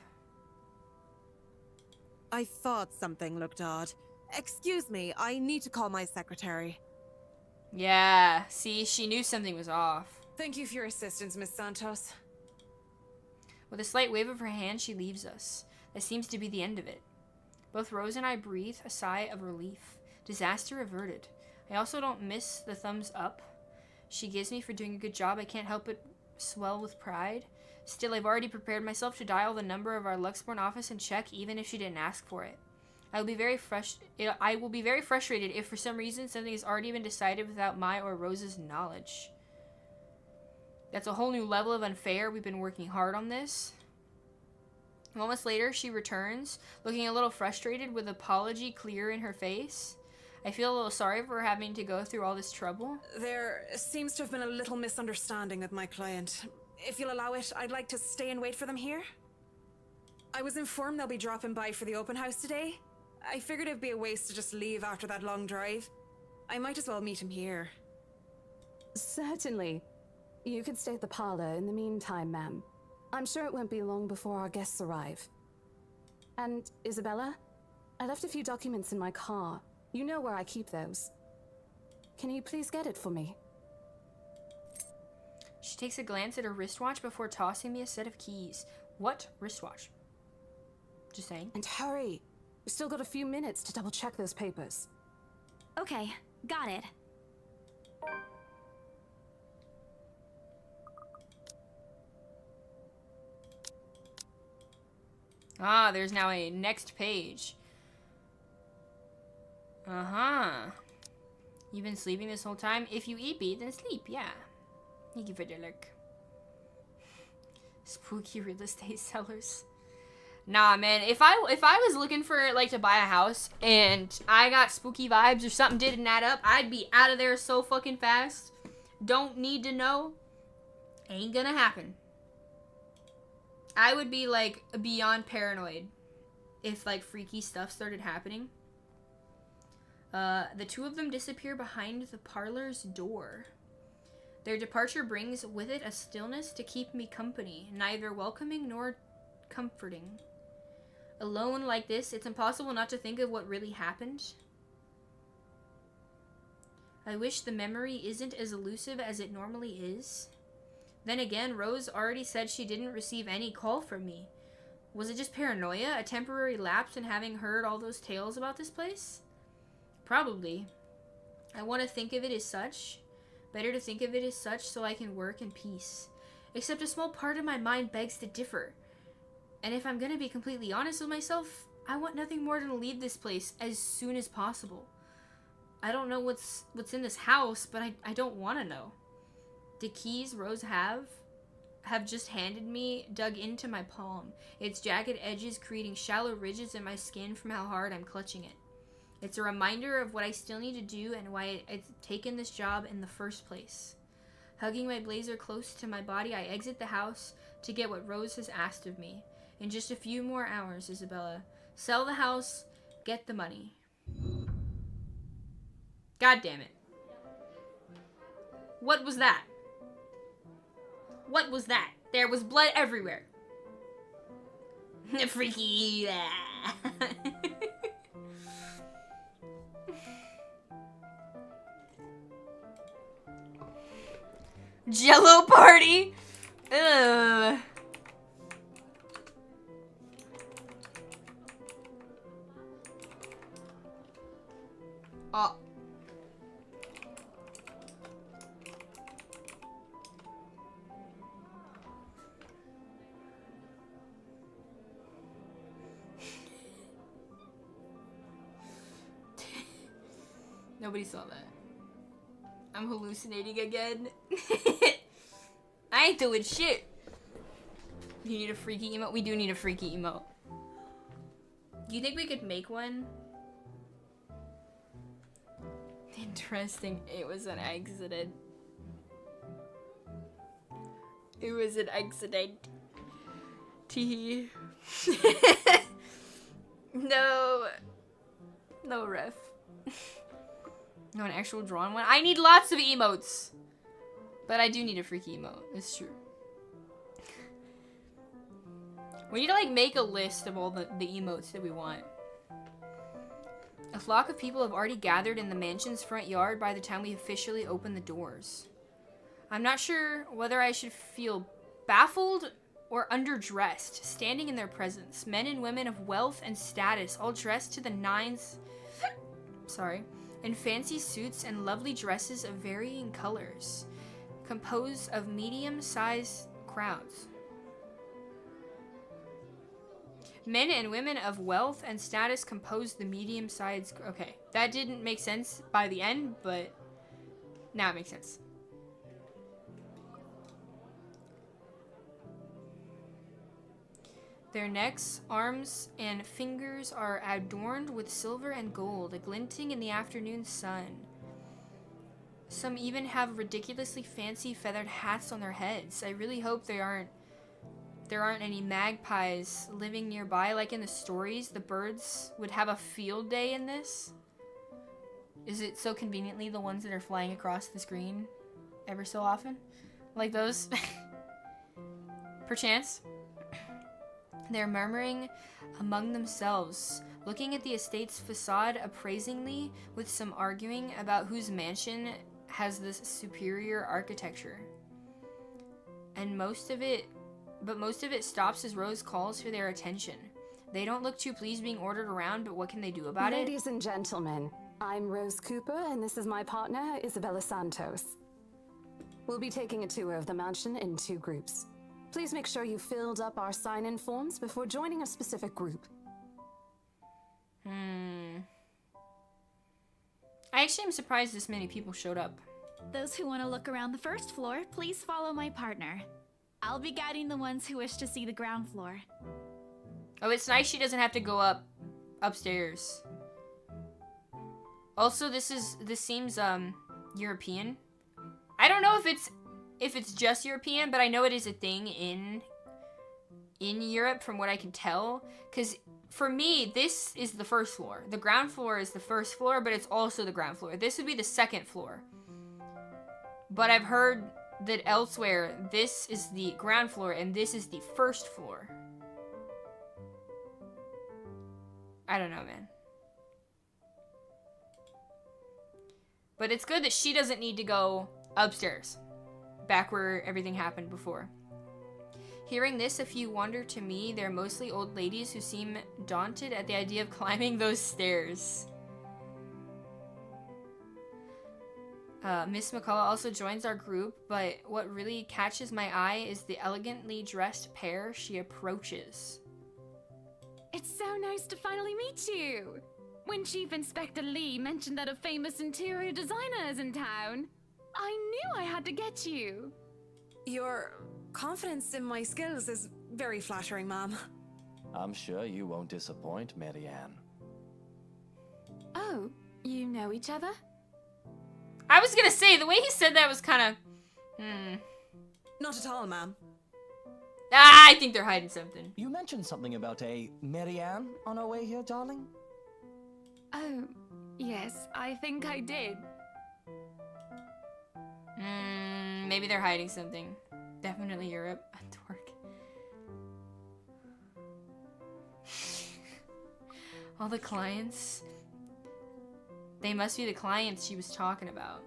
I thought something looked odd. Excuse me, I need to call my secretary. Yeah, see, she knew something was off. Thank you for your assistance, Miss Santos. With a slight wave of her hand, she leaves us. That seems to be the end of it. Both Rose and I breathe a sigh of relief. Disaster averted. I also don't miss the thumbs up she gives me for doing a good job. I can't help but swell with pride. Still, I've already prepared myself to dial the number of our Luxborn office and check, even if she didn't ask for it. I will be very frustrated if for some reason something has already been decided without my or Rose's knowledge. That's a whole new level of unfair. We've been working hard on this. Moments later, she returns, looking a little frustrated with apology clear in her face. I feel a little sorry for her having to go through all this trouble. There seems to have been a little misunderstanding with my client. If you'll allow it, I'd like to stay and wait for them here. I was informed they'll be dropping by for the open house today. I figured it'd be a waste to just leave after that long drive. I might as well meet him here. Certainly. You could stay at the parlor in the meantime, ma'am. I'm sure it won't be long before our guests arrive. And, Isabella, I left a few documents in my car. You know where I keep those. Can you please get it for me? She takes a glance at her wristwatch before tossing me a set of keys. What wristwatch? Just saying. And hurry! We've still got a few minutes to double check those papers. Okay, got it. Ah, there's now a next page. Uh-huh. You've been sleeping this whole time? If you eat, then sleep, yeah. Thank you for the look. Spooky real estate sellers. Nah, man, if I was looking for, like, to buy a house and I got spooky vibes or something didn't add up, I'd be out of there so fucking fast. Don't need to know. Ain't gonna happen. I would be, like, beyond paranoid if like freaky stuff started happening. The two of them disappear behind the parlor's door. Their departure brings with it a stillness to keep me company, neither welcoming nor comforting. Alone like this, it's impossible not to think of what really happened. I wish the memory isn't as elusive as it normally is. Then again, Rose already said she didn't receive any call from me. Was it just paranoia, a temporary lapse in having heard all those tales about this place? Probably. I want to think of it as such. Better to think of it as such so I can work in peace. Except a small part of my mind begs to differ. And if I'm gonna be completely honest with myself, I want nothing more than to leave this place as soon as possible. I don't know what's in this house, but I don't want to know. The keys Rose have just handed me dug into my palm, its jagged edges creating shallow ridges in my skin from how hard I'm clutching it. It's a reminder of what I still need to do and why I've taken this job in the first place. Hugging my blazer close to my body, I exit the house to get what Rose has asked of me. In just a few more hours, Isabella. Sell the house, get the money. God damn it. What was that? What was that? There was blood everywhere. Freaky. Jello party? Ugh. Oh. Nobody saw that. I'm hallucinating again. I ain't doing shit. You need a freaky emote? We do need a freaky emote. Do you think we could make one? Interesting. It was an accident. It was an accident. Tee. No. No ref. No, an actual drawn one. I need lots of emotes. But I do need a freaky emote. It's true. We need to like make a list of all the emotes that we want. A flock of people have already gathered in the mansion's front yard by the time we officially open the doors. I'm not sure whether I should feel baffled or underdressed, standing in their presence. Men and women of wealth and status, all dressed to the nines. In fancy suits and lovely dresses of varying colors, composed of medium-sized crowds. Men and women of wealth and status composed the medium-sized... Okay, that didn't make sense by the end, but now it makes sense. Their necks, arms, and fingers are adorned with silver and gold, glinting in the afternoon sun. Some even have ridiculously fancy feathered hats on their heads. I really hope there aren't any magpies living nearby like in the stories. The birds would have a field day in this. Is it so conveniently the ones that are flying across the screen ever so often? Like those? Perchance. They're murmuring among themselves, looking at the estate's facade appraisingly, with some arguing about whose mansion has this superior architecture. And most of it stops as Rose calls for their attention. They don't look too pleased being ordered around, but what can they do about it? Ladies and gentlemen, I'm Rose Cooper, and this is my partner, Isabella Santos. We'll be taking a tour of the mansion in 2 groups. Please make sure you filled up our sign-in forms before joining a specific group. I actually am surprised this many people showed up. Those who want to look around the first floor, please follow my partner. I'll be guiding the ones who wish to see the ground floor. Oh, it's nice she doesn't have to go upstairs. Also, this seems European. I don't know if it's just European, but I know it is a thing in Europe from what I can tell, because for me, this is the first floor. The ground floor is the first floor, but it's also the ground floor. This would be the second floor. But I've heard that elsewhere, this is the ground floor and this is the first floor. I don't know, man. But it's good that she doesn't need to go upstairs, back where everything happened before. Hearing this, if you wonder, to me, they're mostly old ladies who seem daunted at the idea of climbing those stairs. Miss McCullough also joins our group, but what really catches my eye is the elegantly dressed pair she approaches. It's so nice to finally meet you! When Chief Inspector Lee mentioned that a famous interior designer is in town, I knew I had to get you! Your confidence in my skills is very flattering, ma'am. I'm sure you won't disappoint, Marianne. Oh, you know each other? I was gonna say, the way he said that was kind of... Not at all, ma'am. Ah, I think they're hiding something. You mentioned something about a Marianne on our way here, darling? Oh, yes, I think I did. Maybe they're hiding something. Definitely Europe. A dork. All the clients. They must be the clients she was talking about.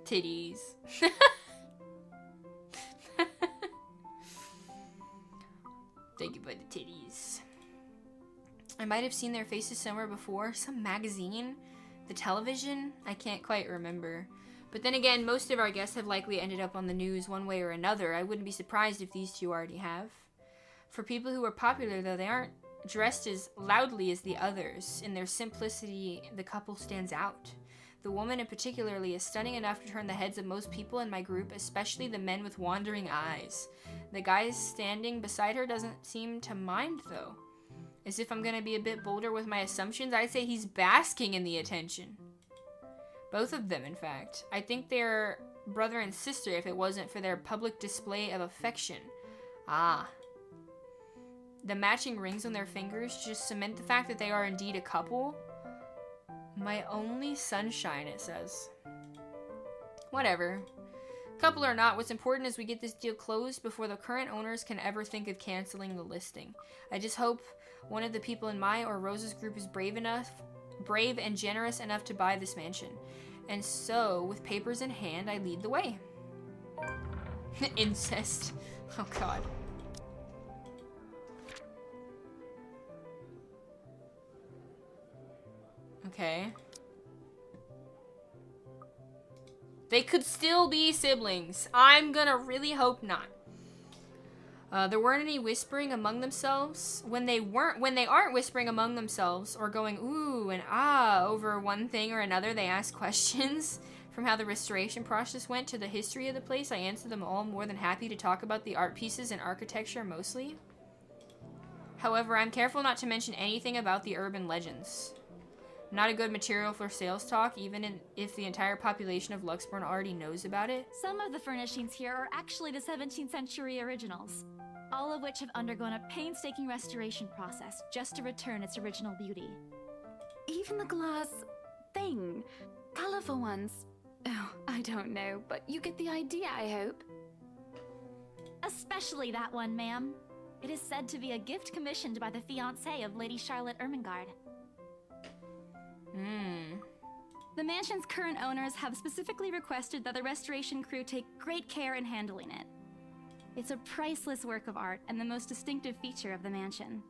Titties. Thank you for the titties. I might have seen their faces somewhere before. Some magazine? The television? I can't quite remember. But then again, most of our guests have likely ended up on the news one way or another. I wouldn't be surprised if these two already have. For people who are popular, though, they aren't dressed as loudly as the others. In their simplicity, the couple stands out. The woman in particularly is stunning enough to turn the heads of most people in my group, especially the men with wandering eyes. The guy standing beside her doesn't seem to mind, though. As if I'm gonna be a bit bolder with my assumptions, I'd say he's basking in the attention. Both of them, in fact. I think they're brother and sister if it wasn't for their public display of affection. Ah. The matching rings on their fingers just cement the fact that they are indeed a couple. My only sunshine, it says. Whatever. Couple or not, what's important is we get this deal closed before the current owners can ever think of canceling the listing. I just hope one of the people in my or Rose's group is brave and generous enough to buy this mansion. And so, with papers in hand, I lead the way. Incest. Oh god. Okay. They could still be siblings. I'm gonna really hope not. There weren't any whispering among themselves. When they aren't whispering among themselves or going ooh and ah over one thing or another, they ask questions. From how the restoration process went to the history of the place, I answer them all, more than happy to talk about the art pieces and architecture mostly. However, I'm careful not to mention anything about the urban legends. Not a good material for sales talk, even if the entire population of Luxborn already knows about it. Some of the furnishings here are actually the 17th century originals, all of which have undergone a painstaking restoration process just to return its original beauty. Even the glass thing, colorful ones. Oh, I don't know, but you get the idea, I hope. Especially that one, ma'am. It is said to be a gift commissioned by the fiancé of Lady Charlotte Ermengarde. The mansion's current owners have specifically requested that the restoration crew take great care in handling it. It's a priceless work of art and the most distinctive feature of the mansion.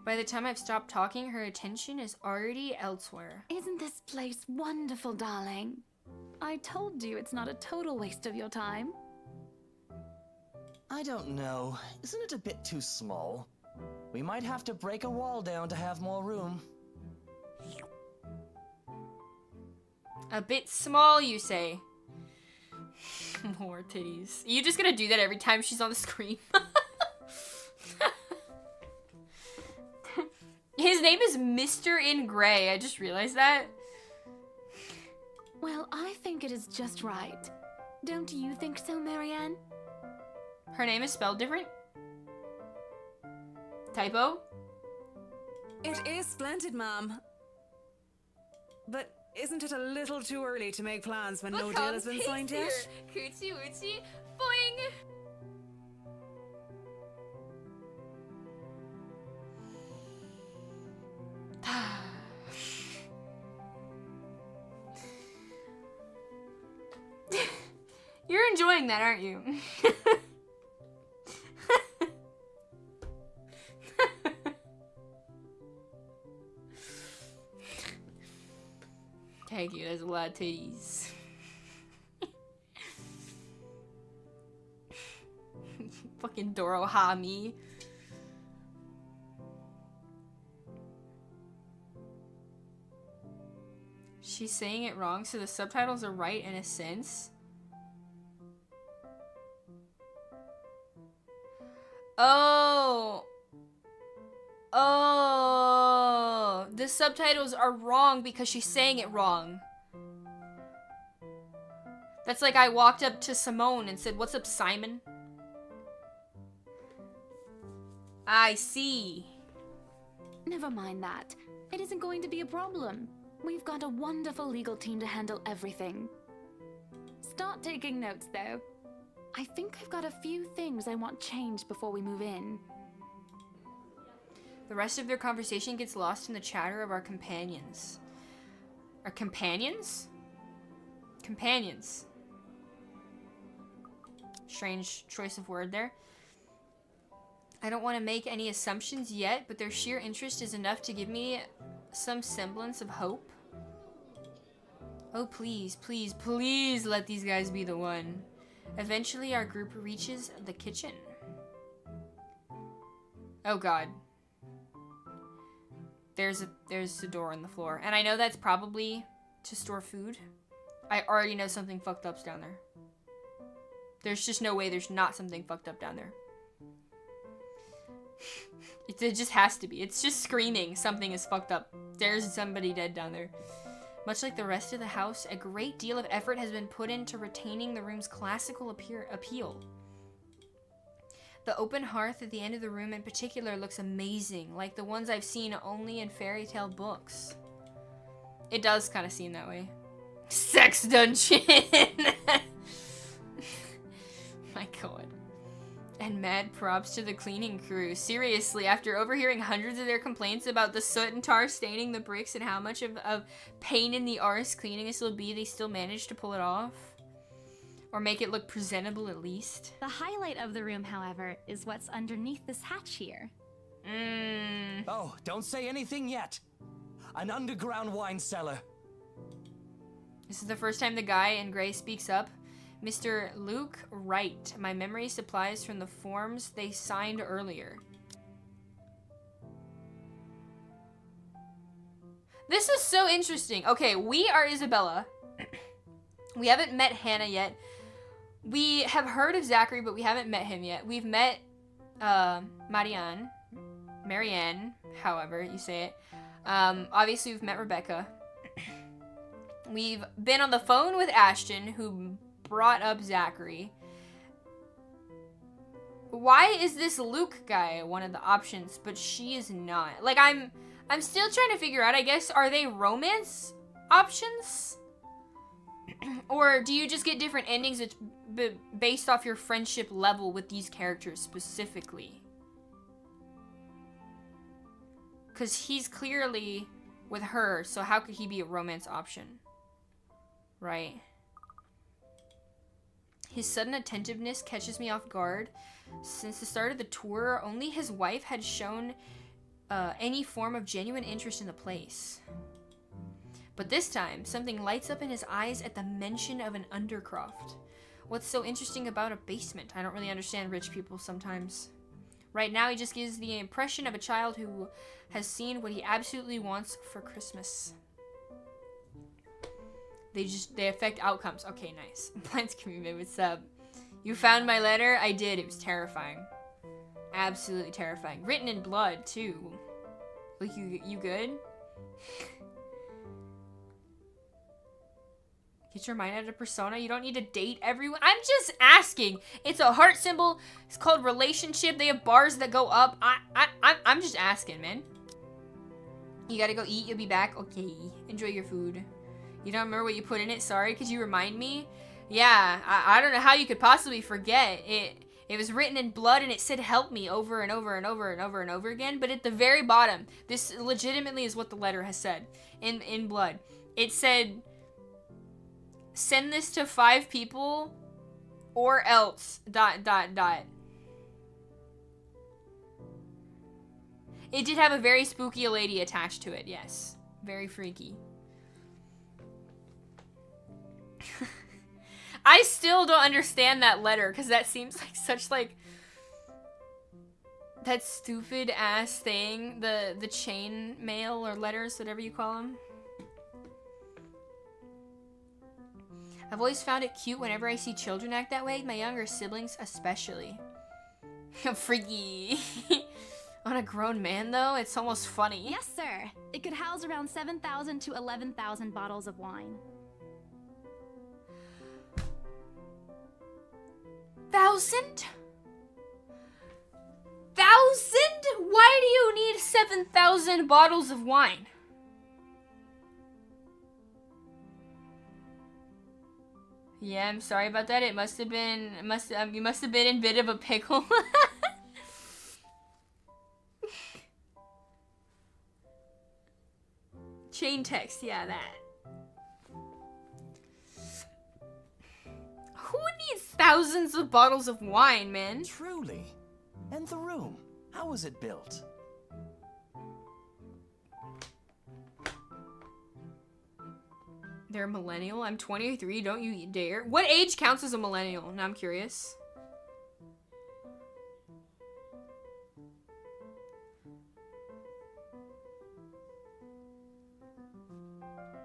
By the time I've stopped talking, her attention is already elsewhere. Isn't this place wonderful, darling? I told you it's not a total waste of your time. I don't know. Isn't it a bit too small? We might have to break a wall down to have more room. A bit small, you say? More titties. Are you just gonna do that every time she's on the screen? His name is Mr. in Grey. I just realized that. Well, I think it is just right. Don't you think so, Marianne? Her name is spelled different? Typo? It is splendid, ma'am. But isn't it a little too early to make plans when no deal has been signed yet? Coochie woochie, boing! You're enjoying that, aren't you? Thank you, that's a lot of titties. Fucking Doroha me. She's saying it wrong, so the subtitles are right in a sense. Oh. Oh. The subtitles are wrong because she's saying it wrong. That's like I walked up to Simone and said, "What's up, Simon?" I see. Never mind that. It isn't going to be a problem. We've got a wonderful legal team to handle everything. Start taking notes, though. I think I've got a few things I want changed before we move in. The rest of their conversation gets lost in the chatter of our companions. Our companions? Companions. Strange choice of word there. I don't want to make any assumptions yet, but their sheer interest is enough to give me some semblance of hope. Oh, please, please, please let these guys be the one. Eventually, our group reaches the kitchen. Oh, God. There's a door on the floor. And I know that's probably to store food. I already know something fucked up's down there. There's just no way there's not something fucked up down there. It just has to be. It's just screaming something is fucked up. There's somebody dead down there. Much like the rest of the house, a great deal of effort has been put into retaining the room's classical appeal. The open hearth at the end of the room in particular looks amazing, like the ones I've seen only in fairy tale books. It does kind of seem that way. Sex dungeon! My God. And mad props to the cleaning crew. Seriously, after overhearing hundreds of their complaints about the soot and tar staining the bricks and how much of pain in the arse cleaning this will be, they still managed to pull it off. Or make it look presentable at least. The highlight of the room, however, is what's underneath this hatch here. Oh, don't say anything yet. An underground wine cellar. This is the first time the guy in gray speaks up. Mr. Luke Wright. My memory supplies from the forms they signed earlier. This is so interesting. Okay, we are Isabella. We haven't met Hannah yet. We have heard of Zachary, but we haven't met him yet. We've met Marianne, however you say it. Obviously, we've met Rebecca. We've been on the phone with Ashton, who brought up Zachary. Why is this Luke guy one of the options, but she is not? Like, I'm still trying to figure out, I guess, are they romance options? Or do you just get different endings based off your friendship level with these characters specifically? Because he's clearly with her, so how could he be a romance option? Right? His sudden attentiveness catches me off guard. Since the start of the tour, only his wife had shown any form of genuine interest in the place. But this time, something lights up in his eyes at the mention of an undercroft. What's so interesting about a basement? I don't really understand rich people sometimes. Right now, he just gives the impression of a child who has seen what he absolutely wants for Christmas. They affect outcomes. Okay, nice. Plants community, what's up? You found my letter? I did. It was terrifying. Absolutely terrifying. Written in blood, too. Like, you good? Get your mind out of Persona. You don't need to date everyone. I'm just asking. It's a heart symbol. It's called relationship. They have bars that go up. I'm just asking, man. You gotta go eat. You'll be back. Okay. Enjoy your food. You don't remember what you put in it? Sorry. Could you remind me? Yeah. I don't know how you could possibly forget. It was written in blood and it said help me over and over and over and over and over again. But at the very bottom, this legitimately is what the letter has said in blood. It said, send this to 5 people or else ... It did have a very spooky lady attached to it, yes. Very freaky. I still don't understand that letter, because that seems like such, like, that stupid ass thing, the chain mail or letters, whatever you call them. I've always found it cute whenever I see children act that way, my younger siblings especially. Freaky. On a grown man, though, it's almost funny. Yes, sir. It could house around 7,000 to 11,000 bottles of wine. 1,000? 1,000? Why do you need 7,000 bottles of wine? Yeah, I'm sorry about that. It must have been, you must have been in a bit of a pickle. Chain text, yeah, that. Who needs thousands of bottles of wine, man? Truly. And the room, how was it built? They're a millennial? I'm 23, don't you dare. What age counts as a millennial? Now I'm curious.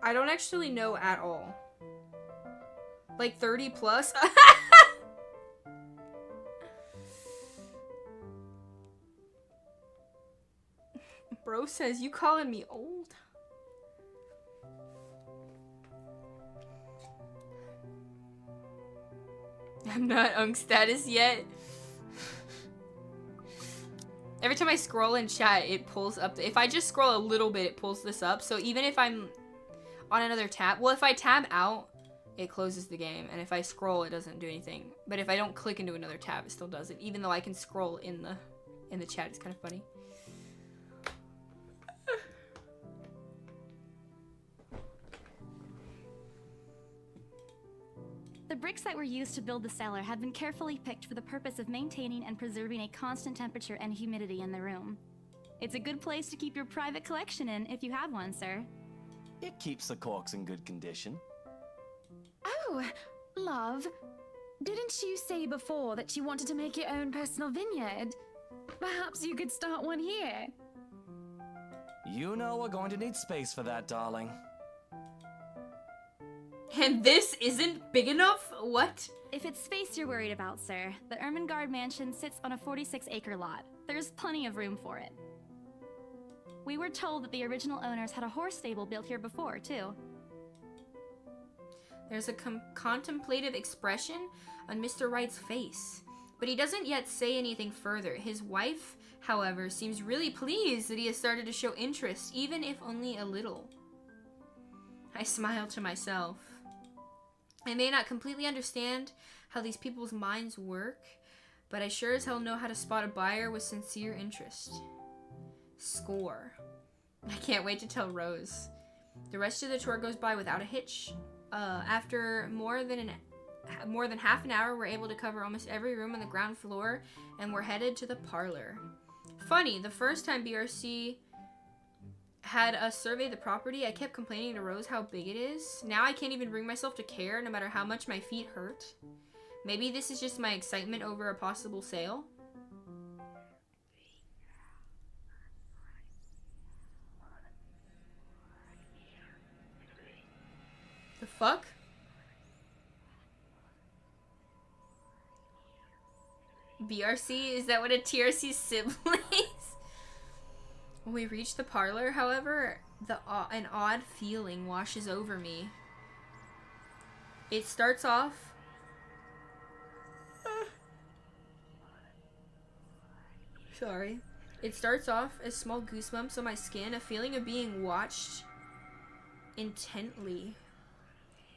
I don't actually know at all. Like 30 plus? Bro says, you calling me old? I'm not unk status yet. Every time I scroll in chat, it pulls up. If I just scroll a little bit, it pulls this up. So even if I'm on another tab, well, if I tab out, it closes the game. And if I scroll, it doesn't do anything. But if I don't click into another tab, it still does it. Even though I can scroll in the chat. It's kind of funny. The bricks that were used to build the cellar had been carefully picked for the purpose of maintaining and preserving a constant temperature and humidity in the room. It's a good place to keep your private collection in if you have one, sir. It keeps the corks in good condition. Oh, love. Didn't you say before that you wanted to make your own personal vineyard? Perhaps you could start one here. You know we're going to need space for that, darling. And this isn't big enough? What? If it's space you're worried about, sir, the Ermengarde mansion sits on a 46-acre lot. There's plenty of room for it. We were told that the original owners had a horse stable built here before, too. There's a contemplative expression on Mr. Wright's face, but he doesn't yet say anything further. His wife, however, seems really pleased that he has started to show interest, even if only a little. I smile to myself. I may not completely understand how these people's minds work, but I sure as hell know how to spot a buyer with sincere interest. Score. I can't wait to tell Rose. The rest of the tour goes by without a hitch. After more than half an hour, we're able to cover almost every room on the ground floor, and we're headed to the parlor. Funny, the first time BRC had us survey the property, I kept complaining to Rose how big it is. Now I can't even bring myself to care, no matter how much my feet hurt. Maybe this is just my excitement over a possible sale. The fuck? BRC? Is that what a TRC sibling is? When we reach the parlor, however, an odd feeling washes over me. It starts off... Sorry. It starts off as small goosebumps on my skin, a feeling of being watched intently.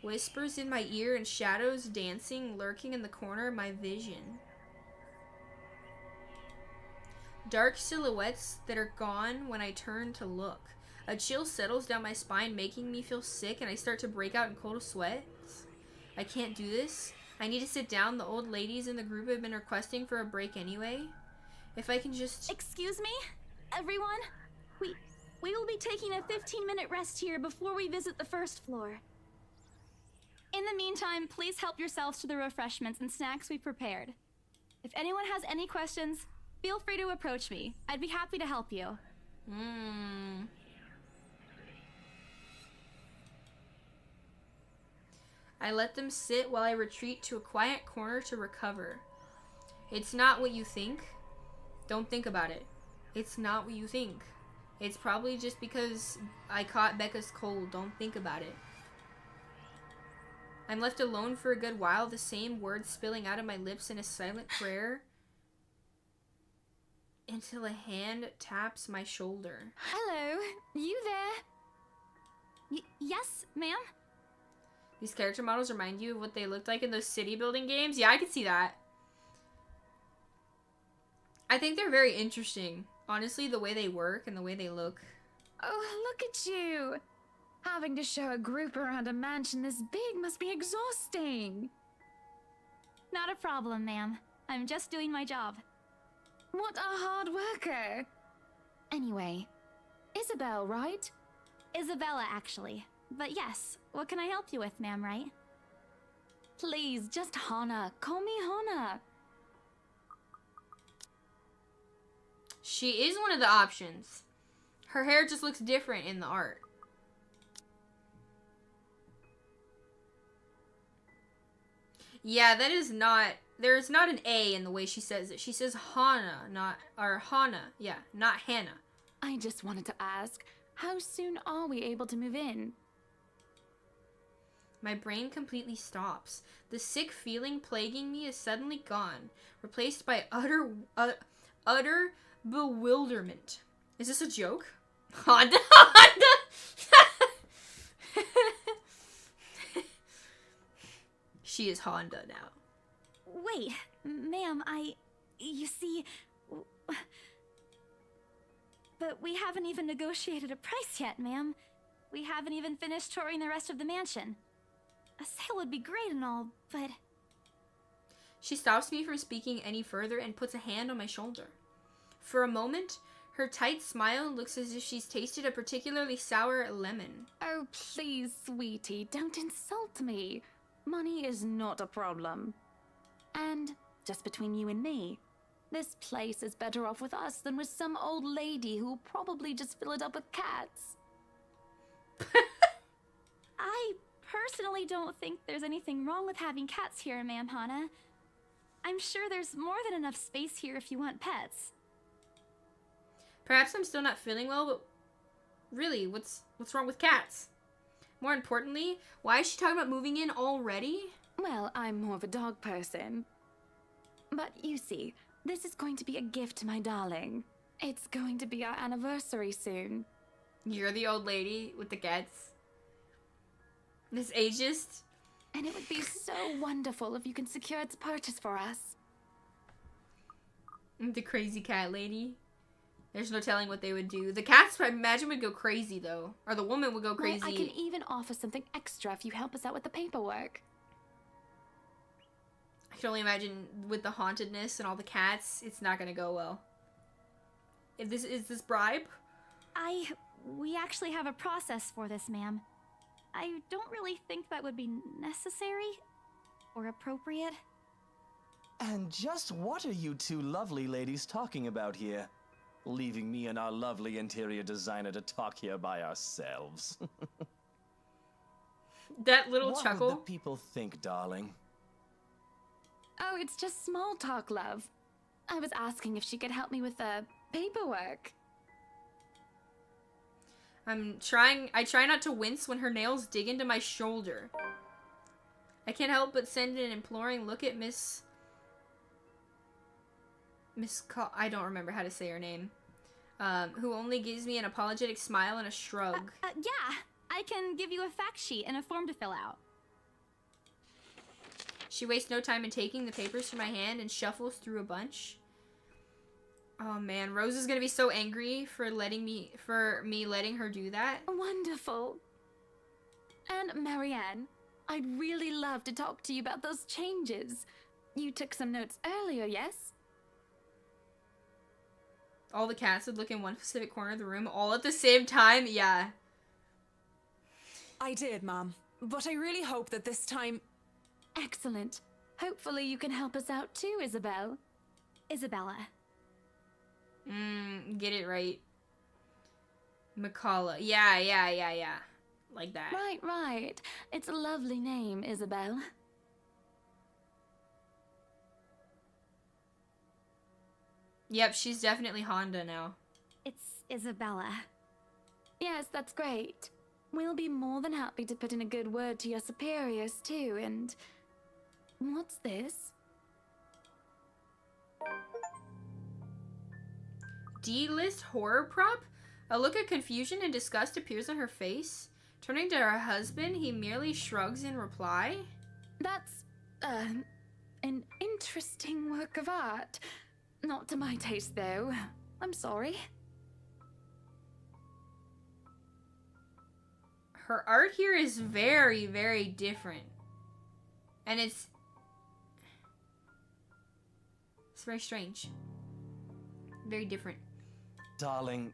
Whispers in my ear and shadows dancing, lurking in the corner of my vision. Dark silhouettes that are gone when I turn to look. A chill settles down my spine, making me feel sick, and I start to break out in cold sweats. I can't do this. I need to sit down. The old ladies in the group have been requesting for a break anyway. If I can just... Excuse me? Everyone? We will be taking a 15-minute rest here before we visit the first floor. In the meantime, please help yourselves to the refreshments and snacks we prepared. If anyone has any questions, feel free to approach me. I'd be happy to help you. I let them sit while I retreat to a quiet corner to recover. It's not what you think. Don't think about it. It's not what you think. It's probably just because I caught Becca's cold. Don't think about it. I'm left alone for a good while, the same words spilling out of my lips in a silent prayer, until a hand taps my shoulder. Hello, you there? Yes, ma'am? These character models remind you of what they looked like in those city building games? Yeah, I can see that. I think they're very interesting. Honestly, the way they work and the way they look. Oh, look at you! Having to show a group around a mansion this big must be exhausting. Not a problem, ma'am. I'm just doing my job. What a hard worker! Anyway, Isabel, right? Isabella, actually. But yes, what can I help you with, ma'am, right? Please, just Hana. Call me Hana. She is one of the options. Her hair just looks different in the art. Yeah, that is not... There's not an A in the way she says it. She says Hana, not... Or Hana. Yeah, not Hannah. I just wanted to ask, how soon are we able to move in? My brain completely stops. The sick feeling plaguing me is suddenly gone, replaced by utter bewilderment. Is this a joke? Honda? She is Honda now. Wait, ma'am, you see... But we haven't even negotiated a price yet, ma'am. We haven't even finished touring the rest of the mansion. A sale would be great and all, but... She stops me from speaking any further and puts a hand on my shoulder. For a moment, her tight smile looks as if she's tasted a particularly sour lemon. Oh, please, sweetie, don't insult me. Money is not a problem. And, just between you and me, this place is better off with us than with some old lady who'll probably just fill it up with cats. I personally don't think there's anything wrong with having cats here, ma'am Hana. I'm sure there's more than enough space here if you want pets. Perhaps I'm still not feeling well, but really, what's wrong with cats? More importantly, why is she talking about moving in already? Well, I'm more of a dog person. But you see, this is going to be a gift to my darling. It's going to be our anniversary soon. You're the old lady with the cats. This ageist. And it would be so wonderful if you can secure its purchase for us. The crazy cat lady. There's no telling what they would do. The cats, I imagine, would go crazy, though. Or the woman would go crazy. Well, I can even offer something extra if you help us out with the paperwork. I can only imagine with the hauntedness and all the cats, it's not gonna go well. Is this bribe? We actually have a process for this, ma'am. I don't really think that would be necessary or appropriate. And just what are you two lovely ladies talking about here? Leaving me and our lovely interior designer to talk here by ourselves. That little chuckle. What would the people think, darling? Oh, it's just small talk, love. I was asking if she could help me with the paperwork. I try not to wince when her nails dig into my shoulder. I can't help but send an imploring look at I don't remember how to say her name. Who only gives me an apologetic smile and a shrug. Yeah, I can give you a fact sheet and a form to fill out. She wastes no time in taking the papers from my hand and shuffles through a bunch. Oh man, Rose is gonna be so angry for me letting her do that. Wonderful. And Marianne, I'd really love to talk to you about those changes. You took some notes earlier, yes? All the cats would look in one specific corner of the room all at the same time. Yeah. I did, Mom. But I really hope that this time... Excellent. Hopefully you can help us out too, Isabel. Isabella. Get it right. Makala. Yeah. Like that. Right. It's a lovely name, Isabel. Yep, she's definitely Honda now. It's Isabella. Yes, that's great. We'll be more than happy to put in a good word to your superiors too, and... What's this? D-list horror prop? A look of confusion and disgust appears on her face. Turning to her husband, he merely shrugs in reply. That's, an interesting work of art. Not to my taste, though. I'm sorry. Her art here is very, very different. And it's very strange. Very different. Darling,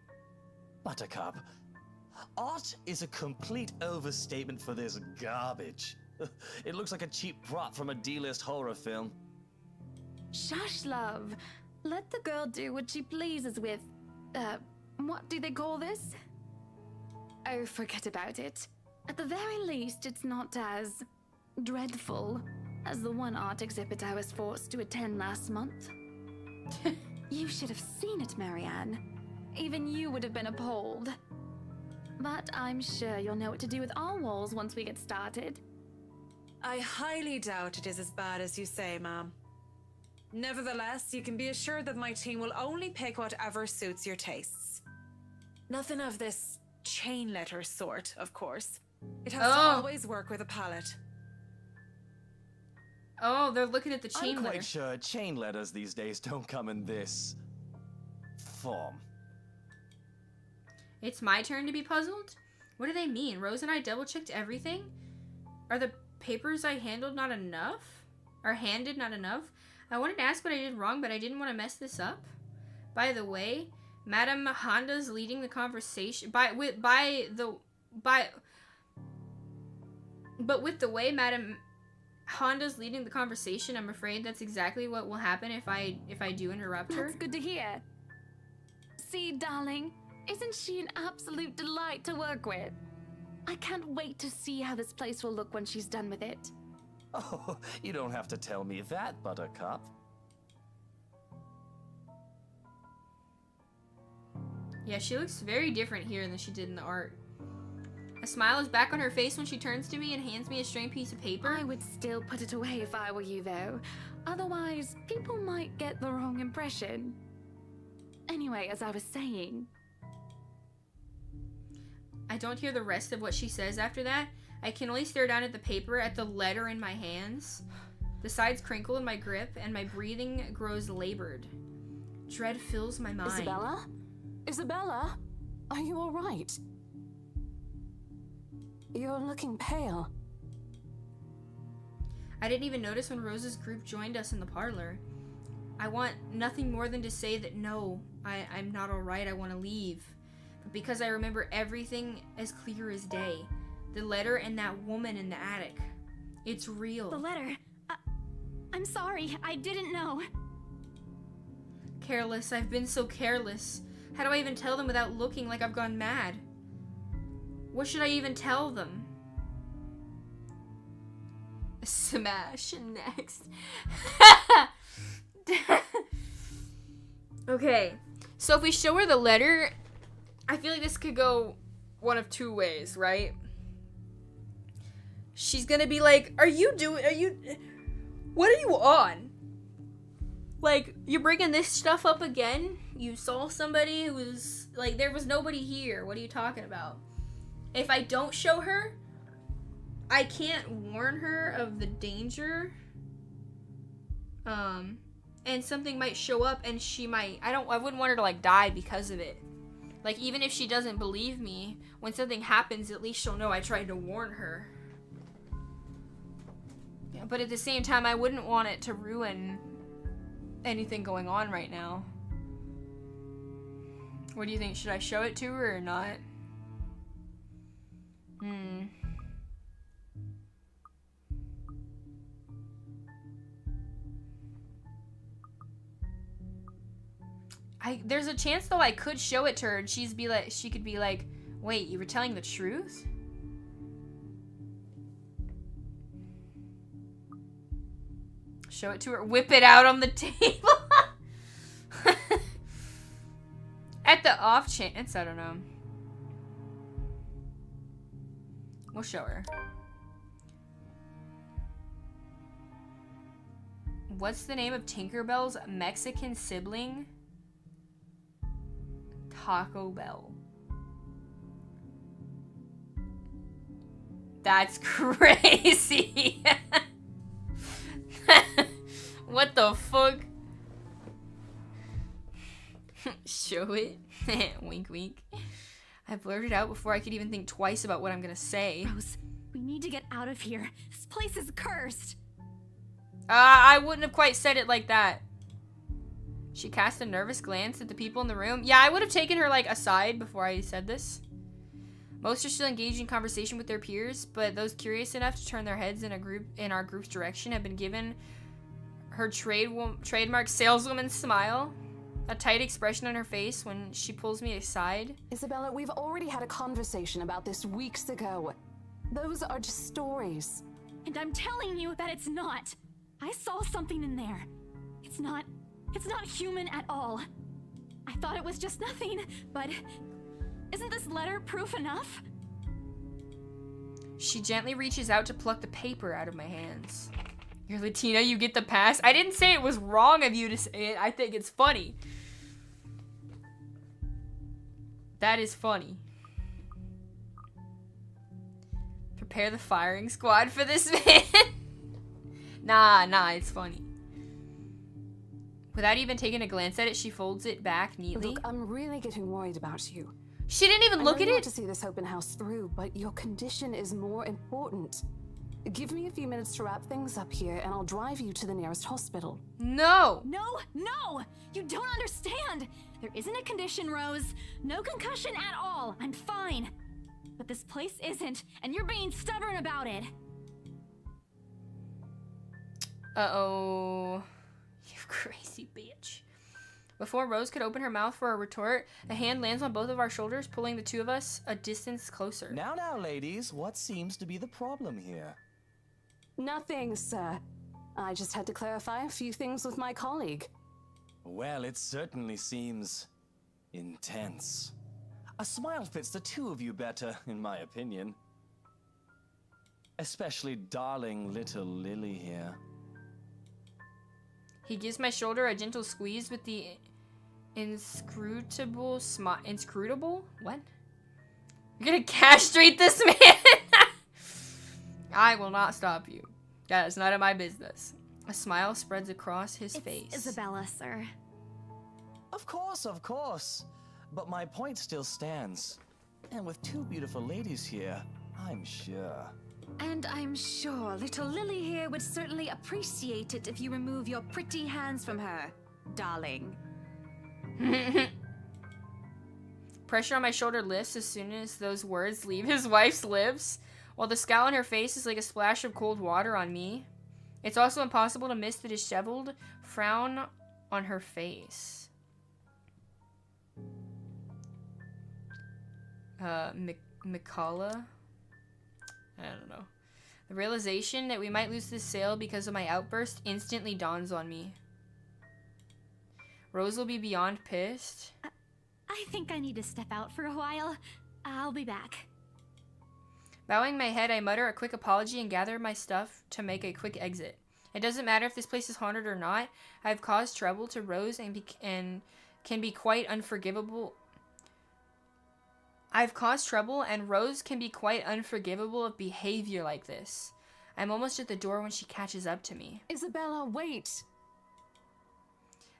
Buttercup, art is a complete overstatement for this garbage. It looks like a cheap prop from a D-list horror film. Shush, love. Let the girl do what she pleases with, what do they call this? Oh, forget about it. At the very least, it's not as dreadful as the one art exhibit I was forced to attend last month. You should have seen it, Marianne. Even you would have been appalled. But I'm sure you'll know what to do with our walls once we get started. I highly doubt it is as bad as you say, Ma'am. Nevertheless, you can be assured that my team will only pick whatever suits your tastes. Nothing of this chain letter sort, of course. It has to always work with a palette. Oh, they're looking at the chain letter. I'm quite sure chain letters these days don't come in this form. It's my turn to be puzzled? What do they mean? Rose and I double-checked everything? Are the papers I handled not enough? Or handed not enough? I wanted to ask what I did wrong, but I didn't want to mess this up. By the way, Madame Honda's leading the conversation. But with the way Madame Honda's leading the conversation, I'm afraid that's exactly what will happen if I do interrupt her. That's good to hear. See, darling, isn't she an absolute delight to work with? I can't wait to see how this place will look when she's done with it. Oh, you don't have to tell me that, Buttercup. Yeah, she looks very different here than she did in the art. A smile is back on her face when she turns to me and hands me a strange piece of paper. I would still put it away if I were you, though. Otherwise, people might get the wrong impression. Anyway, as I was saying... I don't hear the rest of what she says after that. I can only stare down at the paper, at the letter in my hands. The sides crinkle in my grip, and my breathing grows labored. Dread fills my mind. Isabella? Isabella? Are you all right? You're looking pale. I didn't even notice when Rose's group joined us in the parlor. I want nothing more than to say that no, I'm not alright, I want to leave. But because I remember everything as clear as day. The letter and that woman in the attic. It's real. The letter? I'm sorry, I didn't know. Careless, I've been so careless. How do I even tell them without looking like I've gone mad? What should I even tell them? Smash next. Okay, so if we show her the letter, I feel like this could go one of two ways, right? she's gonna be like, what are you on? Like, you're bringing this stuff up again? You saw somebody who was, like, there was nobody here. What are you talking about? If I don't show her, I can't warn her of the danger. And something might show up and she might, I wouldn't want her to, like, die because of it. Like, even if she doesn't believe me, when something happens, at least she'll know I tried to warn her. Yeah, but at the same time, I wouldn't want it to ruin anything going on right now. What do you think? Should I show it to her or not? There's a chance though I could show it to her and she could be like, wait, you were telling the truth? Show it to her, whip it out on the table. At the off chance, I don't know. We'll show her. What's the name of Tinkerbell's Mexican sibling? Taco Bell. That's crazy. What the fuck? Show it. Wink, wink. I blurted out before I could even think twice about what I'm gonna say. Rose, we need to get out of here. This place is cursed. I wouldn't have quite said it like that. She cast a nervous glance at the people in the room. Yeah, I would have taken her, like, aside before I said this. Most are still engaged in conversation with their peers, but those curious enough to turn their heads in our group's direction have been given her trademark saleswoman smile, a tight expression on her face when she pulls me aside. Isabella, we've already had a conversation about this weeks ago. Those are just stories. And I'm telling you that it's not. I saw something in there. It's not human at all. I thought it was just nothing, but isn't this letter proof enough? She gently reaches out to pluck the paper out of my hands. You're Latina, you get the pass. I didn't say it was wrong of you to say it. I think it's funny. That is funny. Prepare the firing squad for this man. Nah, it's funny. Without even taking a glance at it, she folds it back neatly. Look, I'm really getting worried about you. She didn't even look at it. I want to see this open house through, but your condition is more important. Give me a few minutes to wrap things up here, and I'll drive you to the nearest hospital. No! No! You don't understand! There isn't a condition, Rose. No concussion at all. I'm fine. But this place isn't, and you're being stubborn about it. Uh-oh. You crazy bitch. Before Rose could open her mouth for a retort, a hand lands on both of our shoulders, pulling the two of us a distance closer. Now, ladies, what seems to be the problem here? Nothing, sir. I just had to clarify a few things with my colleague. Well, it certainly seems intense. A smile fits the two of you better, in my opinion. Especially darling little Lily here. He gives my shoulder a gentle squeeze with the inscrutable smile. Inscrutable? What? You're gonna castrate this man? I will not stop you. That is none of my business. A smile spreads across his face. Isabella, sir. Of course. But my point still stands. And with two beautiful ladies here, I'm sure. And I'm sure little Lily here would certainly appreciate it if you remove your pretty hands from her, darling. Pressure on my shoulder lifts as soon as those words leave his wife's lips, while the scowl on her face is like a splash of cold water on me. It's also impossible to miss the disheveled frown on her face. Mikala? I don't know. The realization that we might lose this sale because of my outburst instantly dawns on me. Rose will be beyond pissed. I think I need to step out for a while. I'll be back. Bowing my head, I mutter a quick apology and gather my stuff to make a quick exit. It doesn't matter if this place is haunted or not. I've caused trouble to Rose and can be quite unforgivable. I've caused trouble, and Rose can be quite unforgivable of behavior like this. I'm almost at the door when she catches up to me. Isabella, wait!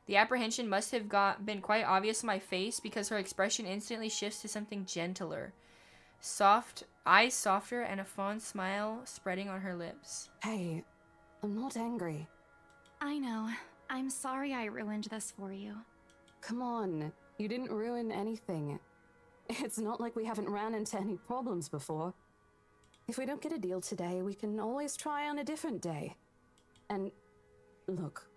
The apprehension must have been quite obvious on my face because her expression instantly shifts to something gentler. Soft, eyes softer, and a fond smile spreading on her lips. Hey, I'm not angry. I know. I'm sorry I ruined this for you. Come on, you didn't ruin anything. It's not like we haven't ran into any problems before. If we don't get a deal today, we can always try on a different day. And look.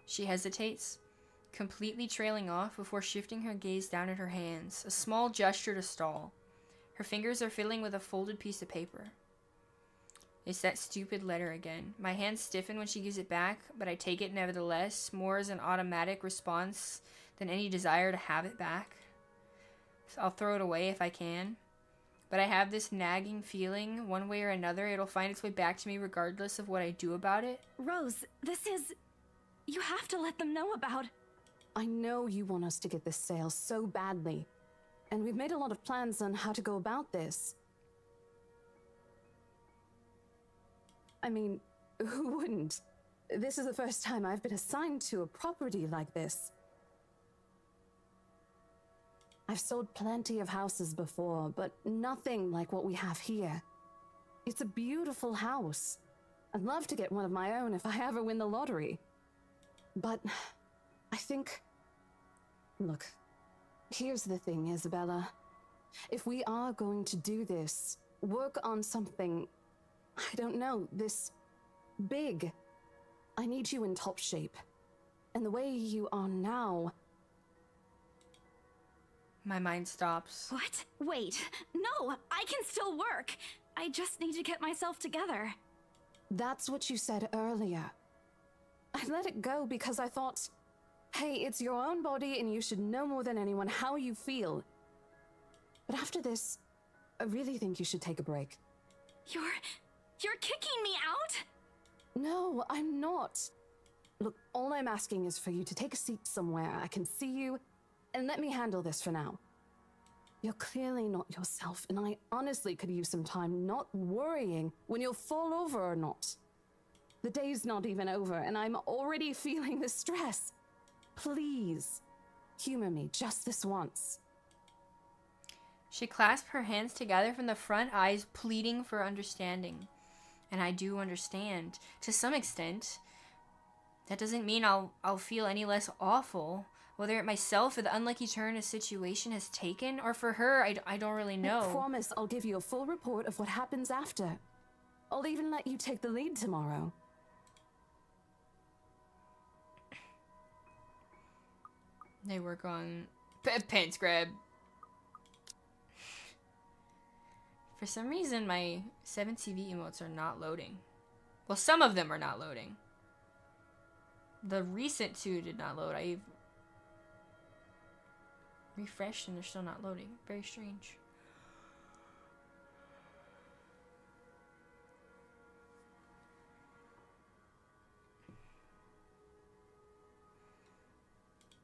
She hesitates, completely trailing off before shifting her gaze down at her hands, a small gesture to stall. Her fingers are fiddling with a folded piece of paper. It's that stupid letter again. My hands stiffen when she gives it back, but I take it nevertheless, more as an automatic response than any desire to have it back. So I'll throw it away if I can. But I have this nagging feeling, one way or another, it'll find its way back to me regardless of what I do about it. Rose, this is... You have to let them know about... I know you want us to get this sale so badly. And we've made a lot of plans on how to go about this. I mean, who wouldn't? This is the first time I've been assigned to a property like this. I've sold plenty of houses before, but nothing like what we have here. It's a beautiful house. I'd love to get one of my own if I ever win the lottery. But I think... Look, here's the thing, Isabella. If we are going to do this, work on something, I don't know, this big, I need you in top shape. And the way you are now... My mind stops. What? Wait. No, I can still work. I just need to get myself together. That's what you said earlier. I let it go because I thought, hey, it's your own body and you should know more than anyone how you feel. But after this, I really think you should take a break. You're kicking me out? No, I'm not. Look, all I'm asking is for you to take a seat somewhere I can see you, and let me handle this for now. You're clearly not yourself, and I honestly could use some time not worrying when you'll fall over or not. The day's not even over, and I'm already feeling the stress. Please, humor me just this once. She clasped her hands together from the front, eyes pleading for understanding. And I do understand, to some extent. That doesn't mean I'll feel any less awful, whether it myself or the unlucky turn a situation has taken, or for her, I don't really know. I promise I'll give you a full report of what happens after. I'll even let you take the lead tomorrow. They work on pants grab. For some reason, my 7TV emotes are not loading. Well, some of them are not loading. The recent two did not load. I've refreshed and they're still not loading. Very strange.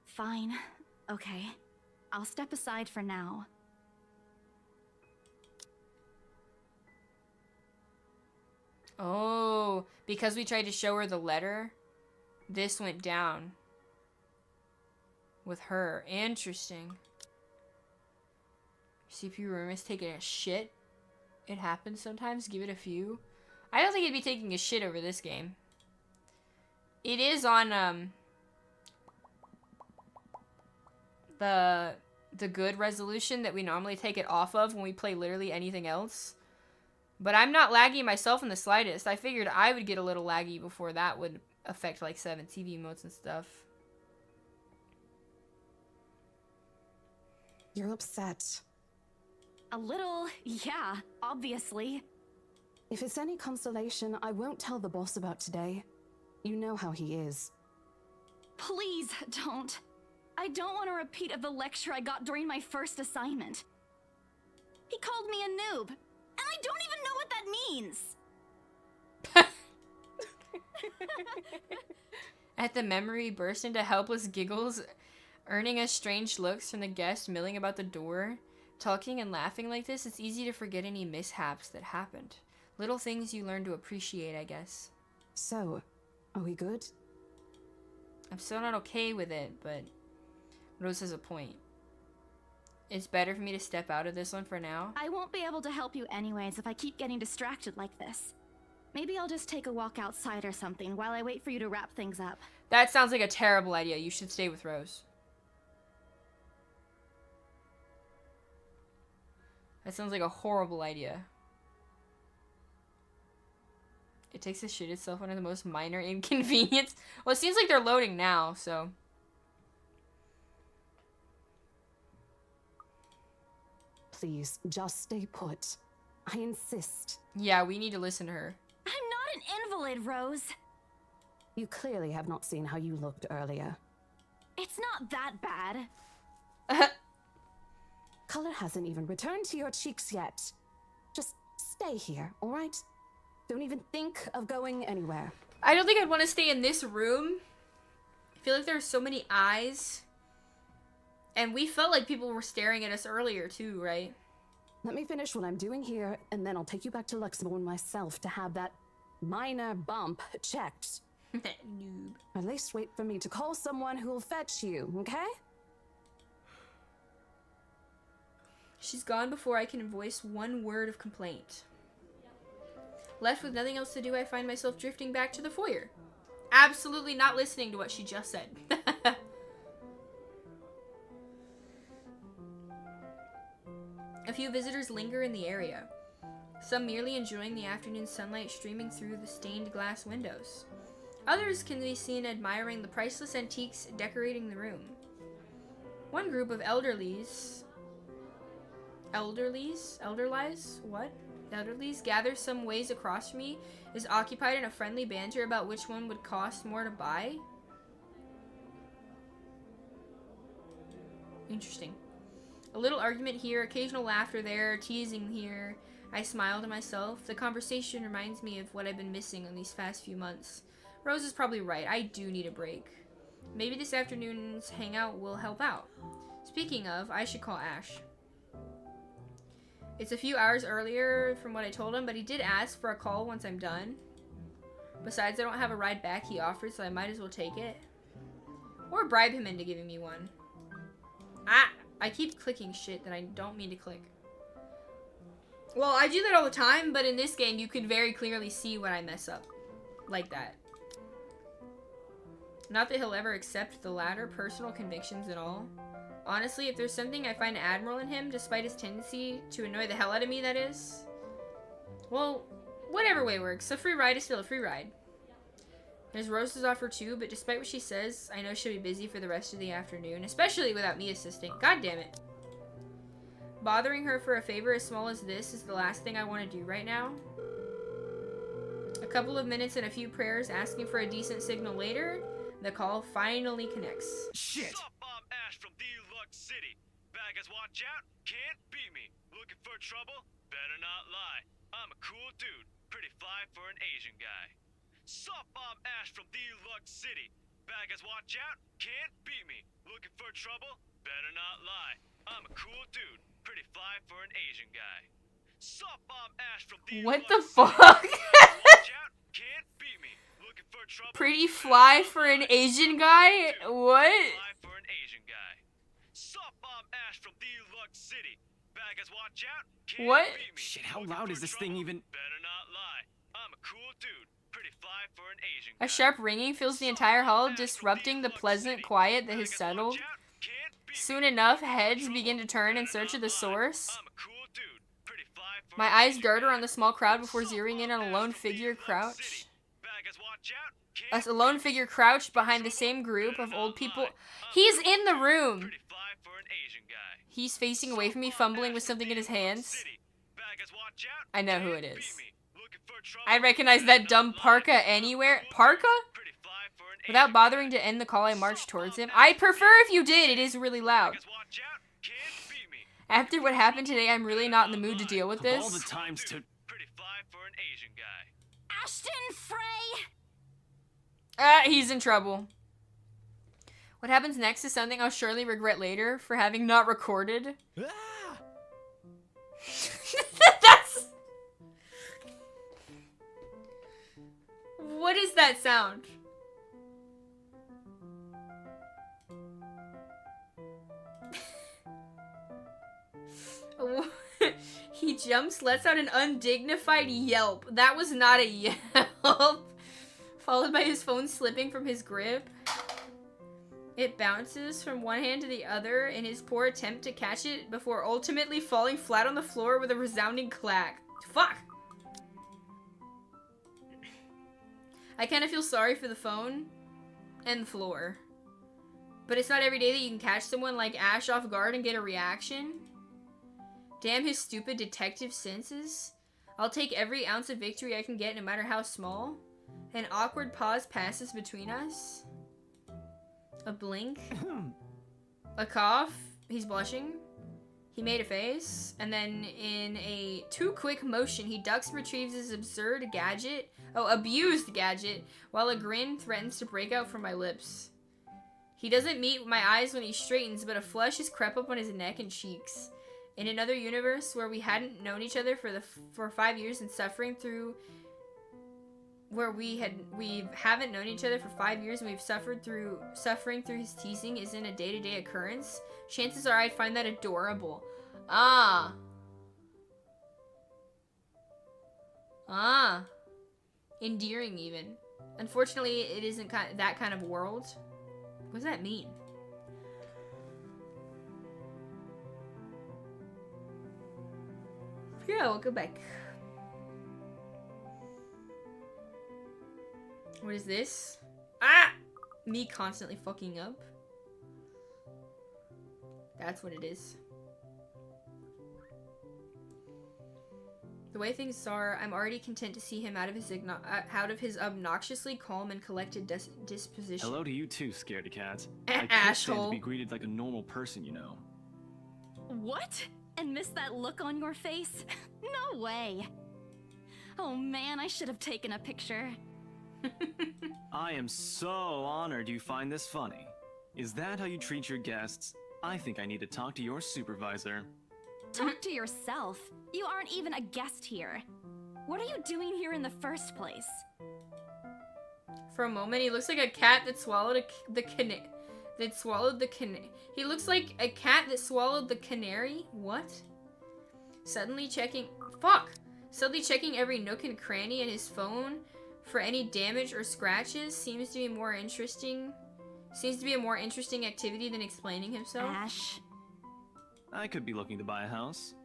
Fine. Okay. I'll step aside for now. Oh, because we tried to show her the letter, this went down with her. Interesting. CPU room is taking a shit. It happens sometimes. Give it a few. I don't think it'd be taking a shit over this game. It is on the good resolution that we normally take it off of when we play literally anything else. But I'm not laggy myself in the slightest. I figured I would get a little laggy before that would affect like 7TV emotes and stuff. You're upset. A little, yeah, obviously. If it's any consolation, I won't tell the boss about today. You know how he is. Please don't. I don't want a repeat of the lecture I got during my first assignment. He called me a noob, and I don't even know what that means. At the memory, burst into helpless giggles, earning us strange looks from the guests milling about the door. Talking and laughing like this, it's easy to forget any mishaps that happened. Little things you learn to appreciate, I guess. So, are we good? I'm still not okay with it, but Rose has a point. It's better for me to step out of this one for now. I won't be able to help you anyways if I keep getting distracted like this. Maybe I'll just take a walk outside or something while I wait for you to wrap things up. That sounds like a terrible idea. You should stay with Rose. That sounds like a horrible idea. It takes to shoot itself under the most minor inconvenience. Well, it seems like they're loading now, so. Please, just stay put. I insist. Yeah, we need to listen to her. I'm not an invalid, Rose. You clearly have not seen how you looked earlier. It's not that bad. Color hasn't even returned to your cheeks yet. Just stay here, all right? Don't even think of going anywhere. I don't think I'd want to stay in this room. I feel like there's so many eyes. And we felt like people were staring at us earlier too, right? Let me finish what I'm doing here, and then I'll take you back to Luxembourg myself to have that minor bump checked. Noob. At least wait for me to call someone who'll fetch you, okay? She's gone before I can voice one word of complaint. Left with nothing else to do, I find myself drifting back to the foyer. Absolutely not listening to what she just said. A few visitors linger in the area, some merely enjoying the afternoon sunlight streaming through the stained glass windows. Others can be seen admiring the priceless antiques decorating the room. One group of elderlies gather some ways across from me, is occupied in a friendly banter about which one would cost more to buy. Interesting. A little argument here, occasional laughter there, teasing here. I smile to myself. The conversation reminds me of what I've been missing in these past few months. Rose is probably right. I do need a break. Maybe this afternoon's hangout will help out. Speaking of, I should call Ash. It's a few hours earlier from what I told him, but he did ask for a call once I'm done. Besides, I don't have a ride back he offered, so I might as well take it. Or bribe him into giving me one. I keep clicking shit that I don't mean to click. Well, I do that all the time, but in this game, you can very clearly see when I mess up. Like that. Not that he'll ever accept the latter personal convictions at all. Honestly, if there's something I find admirable in him, despite his tendency to annoy the hell out of me, that is. Well, whatever way works. A free ride is still a free ride. There's Rose's offer too, but despite what she says, I know she'll be busy for the rest of the afternoon, especially without me assisting. God damn it. Bothering her for a favor as small as this is the last thing I want to do right now. A couple of minutes and a few prayers asking for a decent signal later, the call finally connects. Shit! What's up, I'm Ash from Deluxe City. Baggers, watch out, can't beat me. Looking for trouble? Better not lie. I'm a cool dude, pretty fly for an Asian guy. Sup, I'm Ash from Deluxe City. Baggers, watch out, can't beat me. Looking for trouble? Better not lie. I'm a cool dude, pretty fly for an Asian guy. Sup, I'm Ash from Deluxe What the City. fuck? Watch out, can't beat me. Looking for trouble? Pretty fly for an Asian guy? What? Fly for an Asian guy. Sup, I'm Ash from Deluxe City. Baggers, watch out, can't What? beat me. Shit, how loud is this thing even? Better not lie. I'm a cool dude. Pretty fly for an Asian A sharp ringing fills the entire hall, disrupting the pleasant quiet that has settled. Soon enough, heads begin to turn in search of the source. My eyes dart around the small crowd before zeroing in on a lone figure crouched. A lone figure crouched behind the same group of old people. He's in the room! He's facing away from me, fumbling with something in his hands. I know who it is. I recognize that dumb parka anywhere. Parka? Without bothering to end the call, I marched towards him. I prefer if you did. It is really loud. After what happened today, I'm really not in the mood to deal with Of all this. the times to pretty fly for an Asian guy. Ashton Frey! He's in trouble. What happens next is something I'll surely regret later for having not recorded. That's... What is that sound? He jumps, lets out an undignified yelp. That was not a yelp. Followed by his phone slipping from his grip. It bounces from one hand to the other in his poor attempt to catch it before ultimately falling flat on the floor with a resounding clack. Fuck! I kind of feel sorry for the phone and the floor. But it's not every day that you can catch someone like Ash off guard and get a reaction. Damn his stupid detective senses. I'll take every ounce of victory I can get, no matter how small. An awkward pause passes between us. A blink. A cough. He's blushing. He made a face. And then in a too quick motion, he ducks and retrieves his absurd gadget. Oh, abused gadget. While a grin threatens to break out from my lips. He doesn't meet my eyes when he straightens, but a flush has crept up on his neck and cheeks. In another universe where we hadn't known each other for 5 years and suffering through... Where we haven't known each other for 5 years and we've suffering through his teasing isn't a day-to-day occurrence, chances are I'd find that adorable. Endearing even. Unfortunately, it isn't that kind of world. What does that mean? Yeah, we'll go back. What is this? Ah! Me constantly fucking up. That's what it is. The way things are, I'm already content to see him out of his obnoxiously calm and collected disposition. Hello to you too, scaredy cat. I can't stand to be greeted like a normal person, you know. What? And miss that look on your face? No way. Oh man, I should have taken a picture. I am so honored you find this funny. Is that how you treat your guests? I think I need to talk to your supervisor. Talk to yourself. You aren't even a guest here. What are you doing here in the first place? For a moment, he looks like a cat that swallowed the canary. He looks like a cat that swallowed the canary. What? Suddenly checking every nook and cranny in his phone for any damage or scratches seems to be a more interesting activity than explaining himself. Ash. I could be looking to buy a house.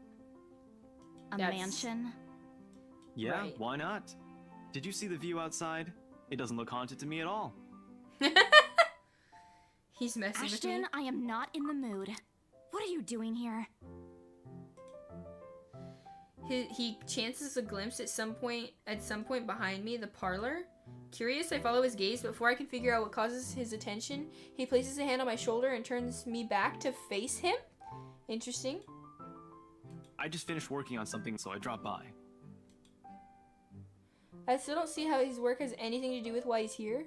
A mansion? Yeah, Right. Why not? Did you see the view outside? It doesn't look haunted to me at all. He's messing Ashton, with me. I am not in the mood. What are you doing here? He chances a glimpse at some point behind me, the parlor. Curious, I follow his gaze, but before I can figure out what causes his attention, he places a hand on my shoulder and turns me back to face him. Interesting. I just finished working on something, so I dropped by. I still don't see how his work has anything to do with why he's here.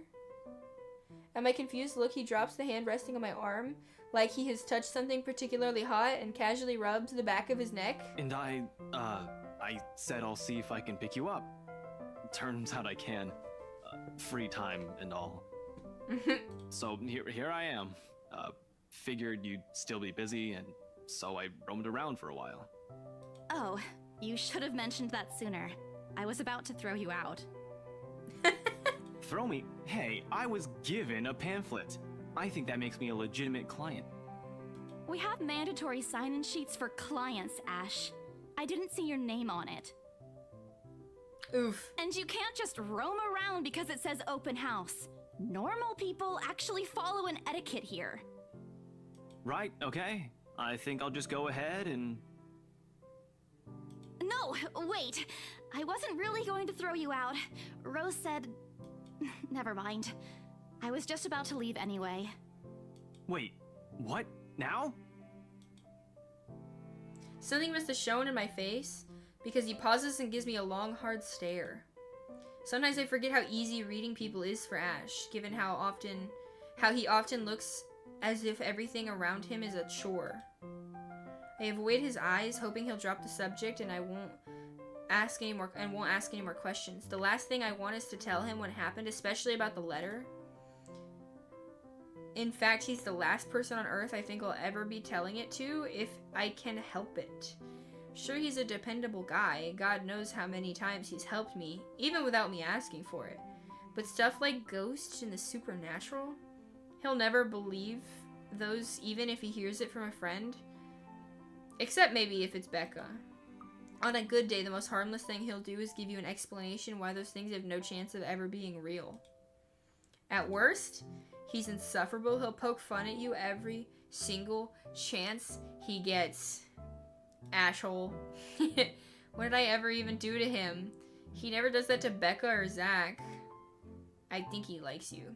At my confused look, he drops the hand resting on my arm, like he has touched something particularly hot, and casually rubs the back of his neck. And I said I'll see if I can pick you up. Turns out I can. Free time and all. So here I am. Figured you'd still be busy, and so I roamed around for a while. Oh, you should have mentioned that sooner. I was about to throw you out. Throw me? Hey, I was given a pamphlet. I think that makes me a legitimate client. We have mandatory sign-in sheets for clients, Ash. I didn't see your name on it. Oof. And you can't just roam around because it says open house. Normal people actually follow an etiquette here. Right, okay. I think I'll just go ahead and... No, wait. I wasn't really going to throw you out. Rose said... Never mind. I was just about to leave anyway. Wait, what? Now? Something must have shown in my face, because he pauses and gives me a long, hard stare. Sometimes I forget how easy reading people is for Ash, given how he often looks as if everything around him is a chore. I avoid his eyes, hoping he'll drop the subject and I won't ask any more questions. The last thing I want is to tell him what happened, especially about the letter. In fact, he's the last person on Earth I think I'll ever be telling it to, if I can help it. Sure, he's a dependable guy. God knows how many times he's helped me, even without me asking for it. But stuff like ghosts and the supernatural? He'll never believe those, even if he hears it from a friend. Except maybe if it's Becca. On a good day, the most harmless thing he'll do is give you an explanation why those things have no chance of ever being real. At worst, he's insufferable. He'll poke fun at you every single chance he gets. Asshole. What did I ever even do to him? He never does that to Becca or Zach. I think he likes you.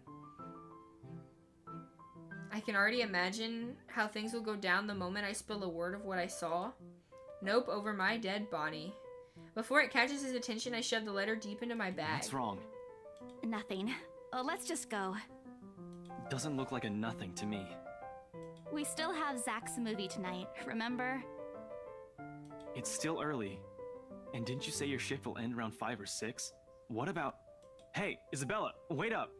I can already imagine how things will go down the moment I spill a word of what I saw. Nope, over my dead body. Before it catches his attention, I shove the letter deep into my bag. What's wrong? Nothing. Let's just go. Doesn't look like a nothing to me. We still have Zach's movie tonight, remember? It's still early. And didn't you say your shift will end around 5 or 6? What about... Hey, Isabella, wait up!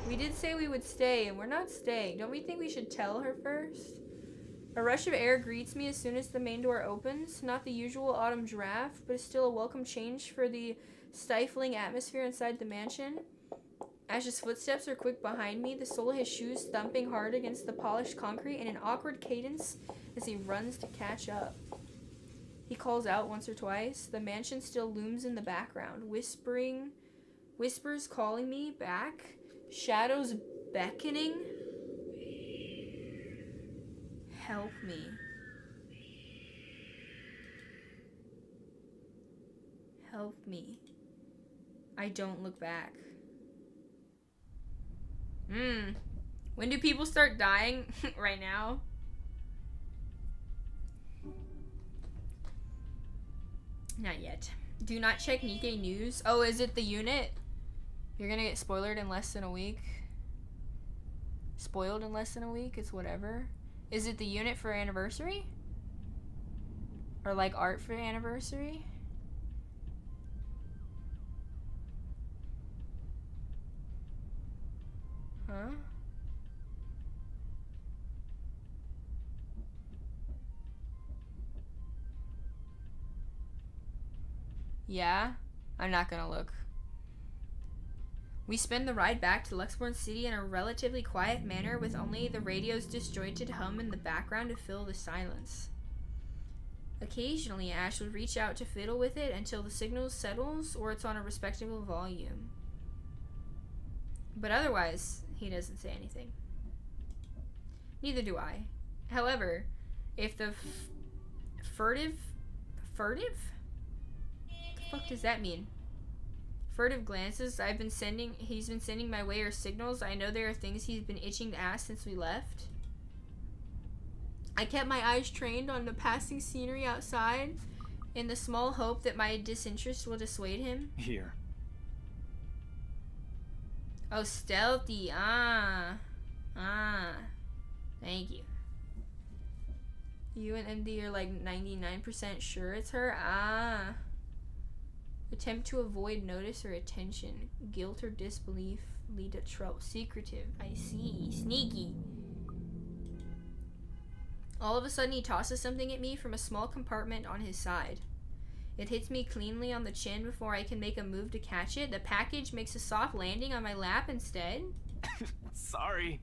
We did say we would stay, and we're not staying. Don't we think we should tell her first? A rush of air greets me as soon as the main door opens. Not the usual autumn draft, but still a welcome change for the stifling atmosphere inside the mansion. Ash's footsteps are quick behind me, the sole of his shoes thumping hard against the polished concrete in an awkward cadence as he runs to catch up. He calls out once or twice. The mansion still looms in the background, whispers calling me back, shadows beckoning. Help me. Help me. I don't look back. When do people start dying? Right now? Not yet. Do not check Nikkei News. Oh, is it the unit? You're gonna get spoiled in less than a week. Spoiled in less than a week? It's whatever. Is it the unit for anniversary? Or like art for anniversary? Huh? Yeah? I'm not gonna look. We spend the ride back to Luxborn City in a relatively quiet manner with only the radio's disjointed hum in the background to fill the silence. Occasionally, Ash would reach out to fiddle with it until the signal settles or it's on a respectable volume. But otherwise, he doesn't say anything. Neither do I. However, if the furtive? What the fuck does that mean? Furtive glances he's been sending my way are signals. I know there are things he's been itching to ask since we left. I kept my eyes trained on the passing scenery outside in the small hope that my disinterest will dissuade him. Here. Oh, stealthy. Thank you. You and MD are like 99% sure it's her? Attempt to avoid notice or attention. Guilt or disbelief lead to trouble. Secretive. I see. Sneaky. All of a sudden, he tosses something at me from a small compartment on his side. It hits me cleanly on the chin before I can make a move to catch it. The package makes a soft landing on my lap instead. Sorry.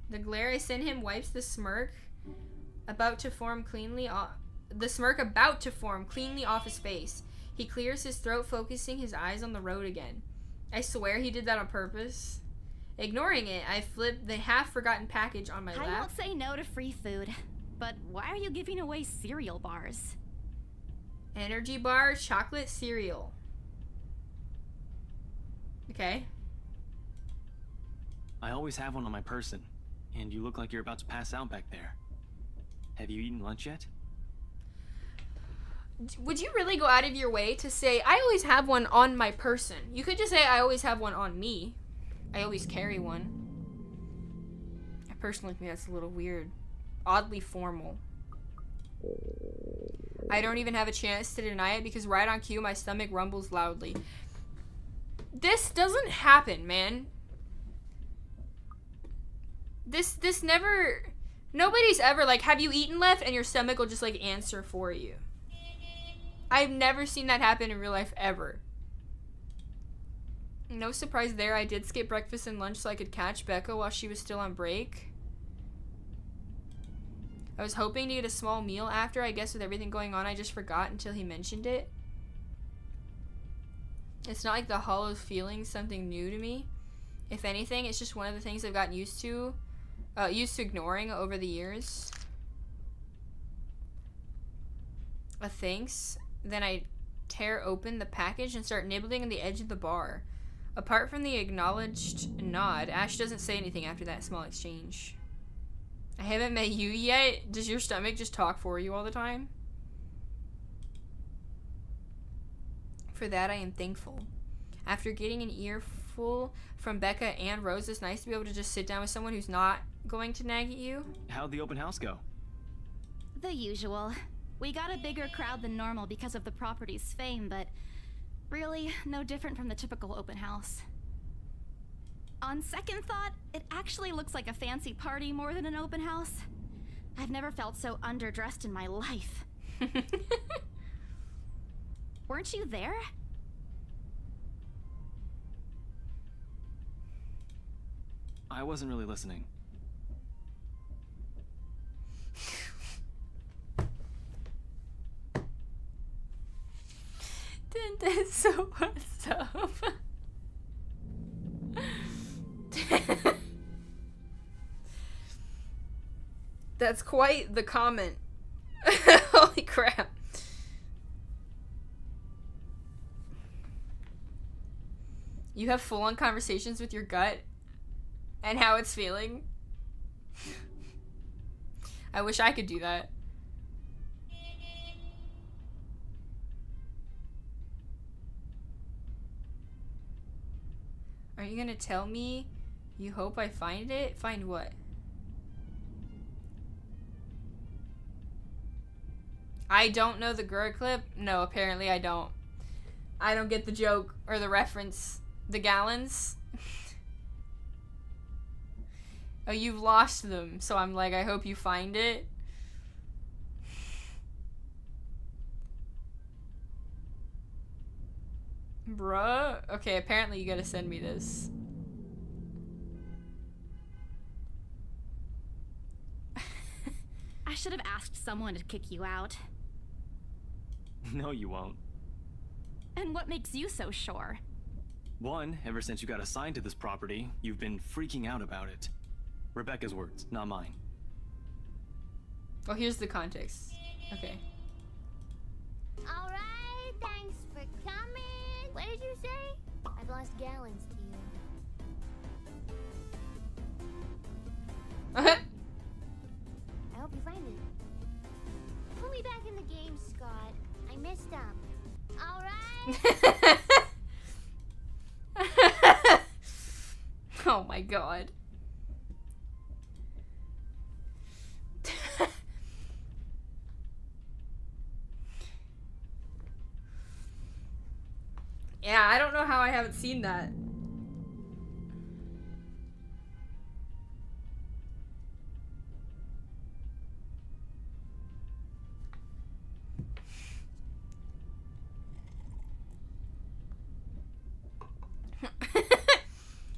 The glare I send him wipes the smirk about to form cleanly off his face. He clears his throat, focusing his eyes on the road again. I swear he did that on purpose. Ignoring it, I flip the half-forgotten package on my lap. I won't say no to free food, but why are you giving away cereal bars? Energy bar, chocolate cereal. Okay. I always have one on my person. And you look like you're about to pass out back there. Have you eaten lunch yet? Would you really go out of your way to say, I always have one on my person? You could just say, I always have one on me. I always carry one. I personally think that's a little weird. Oddly formal. I don't even have a chance to deny it because right on cue, my stomach rumbles loudly. This doesn't happen, man. This never... Nobody's ever like, have you eaten left? And your stomach will just like answer for you. I've never seen that happen in real life ever. No surprise there, I did skip breakfast and lunch so I could catch Becca while she was still on break. I was hoping to get a small meal after, I guess with everything going on I just forgot until he mentioned it. It's not like the hollow feeling's something new to me. If anything, it's just one of the things I've gotten used to ignoring over the years. A thanks. Then I tear open the package and start nibbling on the edge of the bar. Apart from the acknowledged nod, Ash doesn't say anything after that small exchange. I haven't met you yet. Does your stomach just talk for you all the time? For that, I am thankful. After getting an earful from Becca and Rose, it's nice to be able to just sit down with someone who's not going to nag at you. How'd the open house go? The usual. We got a bigger crowd than normal because of the property's fame, but really, no different from the typical open house. On second thought, it actually looks like a fancy party more than an open house. I've never felt so underdressed in my life. Weren't you there? I wasn't really listening. That's so what's up. That's quite the comment. Holy crap. You have full-on conversations with your gut and how it's feeling. I wish I could do that. Are you gonna tell me you hope I find it? Find what? I don't know the Gura clip? No, apparently I don't. I don't get the joke or the reference. The gallons? Oh, you've lost them, so I'm like, I hope you find it. Bruh. Okay, apparently you gotta send me this. I should have asked someone to kick you out. No, you won't. And what makes you so sure? One, ever since you got assigned to this property, you've been freaking out about it. Rebecca's words, not mine. Oh, here's the context. Okay. Alright, thanks for coming. What did you say? I've lost gallons to you. I hope you find it. Put me back in the game, Scott. I messed up. Alright. Oh my god. Yeah, I don't know how I haven't seen that.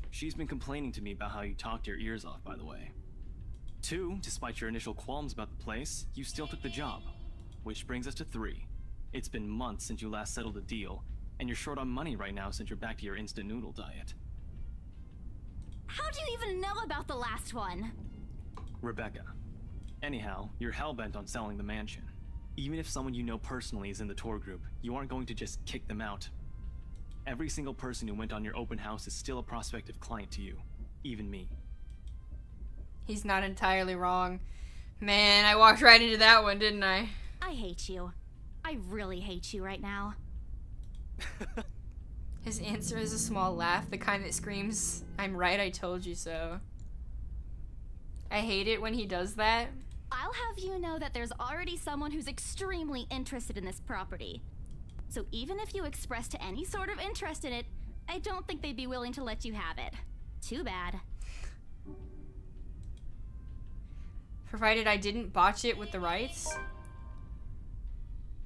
She's been complaining to me about how you talked your ears off, by the way. Two, despite your initial qualms about the place, you still took the job. Which brings us to three. It's been months since you last settled a deal, and you're short on money right now since you're back to your instant noodle diet. How do you even know about the last one? Rebecca. Anyhow, you're hellbent on selling the mansion. Even if someone you know personally is in the tour group, you aren't going to just kick them out. Every single person who went on your open house is still a prospective client to you. Even me. He's not entirely wrong. Man, I walked right into that one, didn't I? I hate you. I really hate you right now. His answer is a small laugh, the kind that screams, "I'm right, I told you so." I hate it when he does that. I'll have you know that there's already someone who's extremely interested in this property. So even if you expressed any sort of interest in it, I don't think they'd be willing to let you have it. Too bad. Provided I didn't botch it with the rights.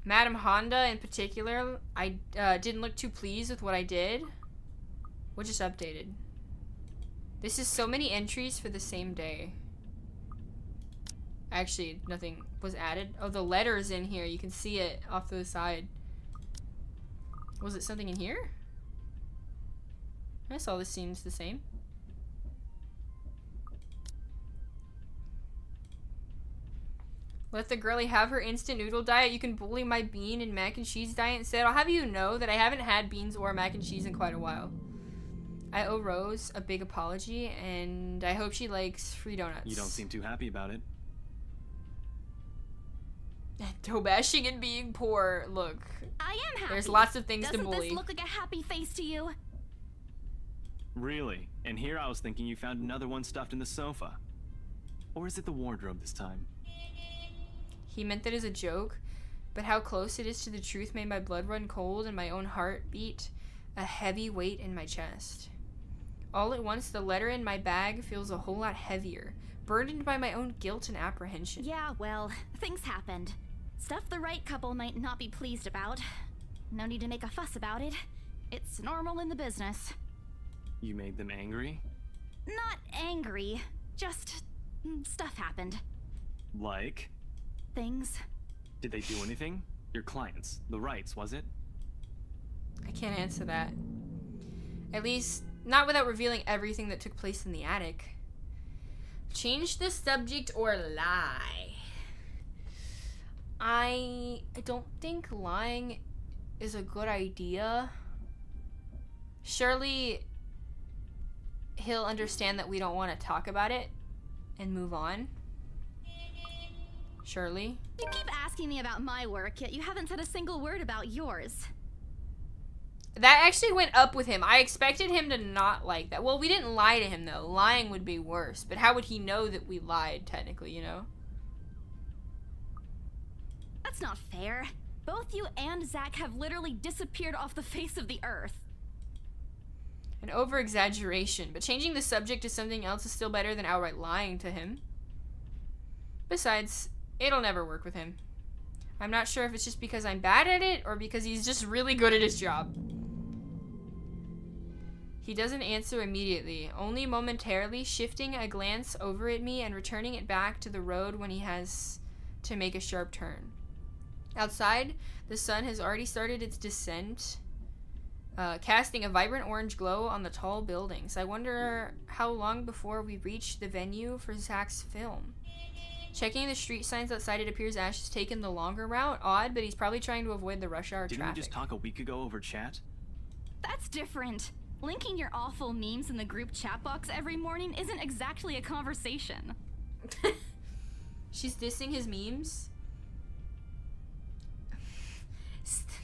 Madam Honda in particular, I didn't look too pleased with what I did. What just updated? This is so many entries for the same day. Actually, nothing was added. Oh, the letter's in here. You can see it off to the side. Was it something in here? I guess all this seems the same. Let the girlie have her instant noodle diet. You can bully my bean and mac and cheese diet instead. I'll have you know that I haven't had beans or mac and cheese in quite a while. I owe Rose a big apology, and I hope she likes free donuts. You don't seem too happy about it. Toe bashing and being poor. Look, I am happy. There's lots of things Doesn't to bully. This look like a happy face to you? Really? And here I was thinking you found another one stuffed in the sofa. Or is it the wardrobe this time? He meant that as a joke, but how close it is to the truth made my blood run cold and my own heart beat a heavy weight in my chest. All at once, the letter in my bag feels a whole lot heavier, burdened by my own guilt and apprehension. Yeah, well, things happened. Stuff the right couple might not be pleased about. No need to make a fuss about it. It's normal in the business. You made them angry? Not angry, just stuff happened. Like? Things. Did they do anything? Your clients, the rights, was it? I can't answer that. At least, not without revealing everything that took place in the attic. Change the subject or lie. I don't think lying is a good idea. Surely he'll understand that we don't want to talk about it and move on. Surely. You keep asking me about my work, yet you haven't said a single word about yours. That actually went up with him. I expected him to not like that. Well, we didn't lie to him, though. Lying would be worse. But how would he know that we lied, technically, you know? That's not fair. Both you and Zach have literally disappeared off the face of the earth. An over-exaggeration, but changing the subject to something else is still better than outright lying to him. Besides, it'll never work with him. I'm not sure if it's just because I'm bad at it or because he's just really good at his job. He doesn't answer immediately, only momentarily shifting a glance over at me and returning it back to the road when he has to make a sharp turn. Outside, the sun has already started its descent, casting a vibrant orange glow on the tall buildings. I wonder how long before we reach the venue for Zach's film. Checking the street signs outside, it appears Ash has taken the longer route. Odd, but he's probably trying to avoid the rush hour Didn't traffic. we just talk a week ago over chat? That's different. Linking your awful memes in the group chat box every morning isn't exactly a conversation. She's dissing his memes?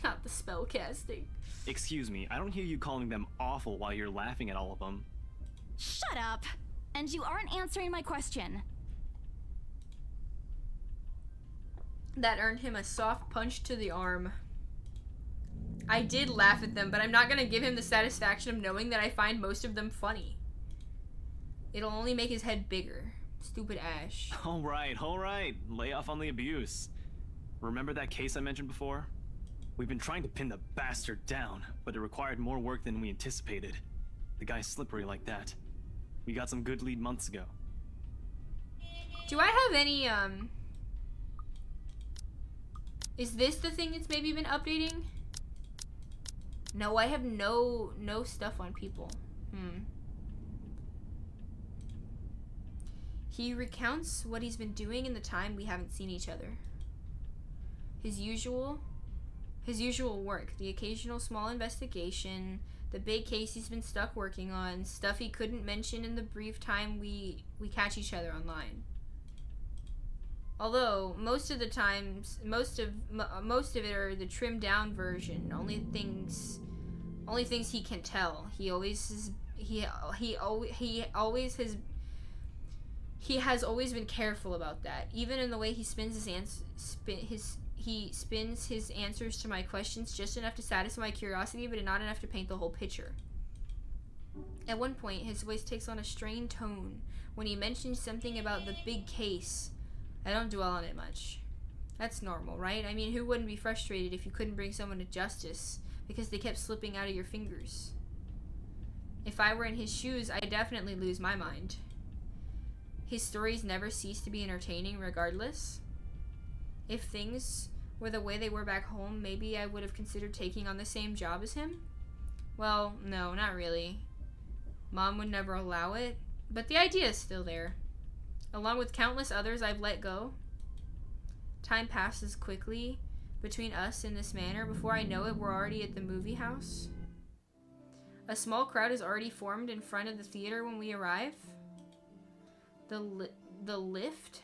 Not the spell casting. Excuse me, I don't hear you calling them awful while you're laughing at all of them. Shut up! And you aren't answering my question. That earned him a soft punch to the arm. I did laugh at them, but I'm not gonna give him the satisfaction of knowing that I find most of them funny. It'll only make his head bigger. Stupid Ash. Alright. Lay off on the abuse. Remember that case I mentioned before? We've been trying to pin the bastard down, but it required more work than we anticipated. The guy's slippery like that. We got some good lead months ago. Do I have any, Is this the thing that's maybe been updating? No, I have no stuff on people. He recounts what he's been doing in the time we haven't seen each other. His usual work, the occasional small investigation, the big case he's been stuck working on, stuff he couldn't mention in the brief time we catch each other online. Although most of the times, most of it are the trimmed down version. Only things he can tell. He has always been careful about that. Even in the way he spins he spins his answers to my questions just enough to satisfy my curiosity, but not enough to paint the whole picture. At one point, his voice takes on a strained tone when he mentions something about the big case. I don't dwell on it much. That's normal, right? I mean, who wouldn't be frustrated if you couldn't bring someone to justice because they kept slipping out of your fingers? If I were in his shoes, I'd definitely lose my mind. His stories never cease to be entertaining regardless. If things were the way they were back home, maybe I would have considered taking on the same job as him. Well, no, not really. Mom would never allow it, but the idea is still there. Along with countless others I've let go. Time passes quickly between us in this manner. Before I know it, we're already at the movie house. A small crowd is already formed in front of the theater when we arrive. The Lift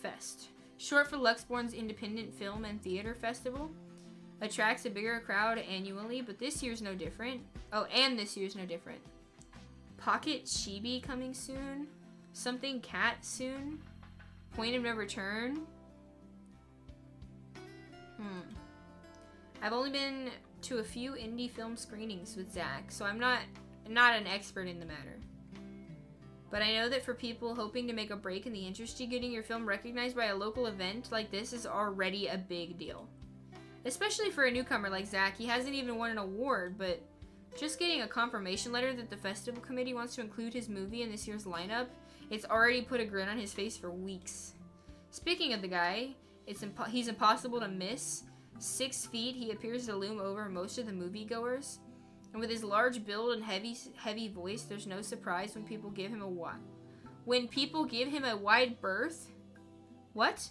Fest, short for Luxborn's Independent Film and Theater Festival, attracts a bigger crowd annually, but this year's no different. Oh, and this year's no different. Pocket Chibi coming soon. Something Cat soon. Point of No Return. I've only been to a few indie film screenings with Zach, so I'm not an expert in the matter. But I know that for people hoping to make a break in the industry, getting your film recognized by a local event like this is already a big deal. Especially for a newcomer like Zach. He hasn't even won an award, but just getting a confirmation letter that the festival committee wants to include his movie in this year's lineup, it's already put a grin on his face for weeks. Speaking of the guy, he's impossible to miss. 6 feet, he appears to loom over most of the moviegoers. And with his large build and heavy voice, there's no surprise when people give him a wide berth. What?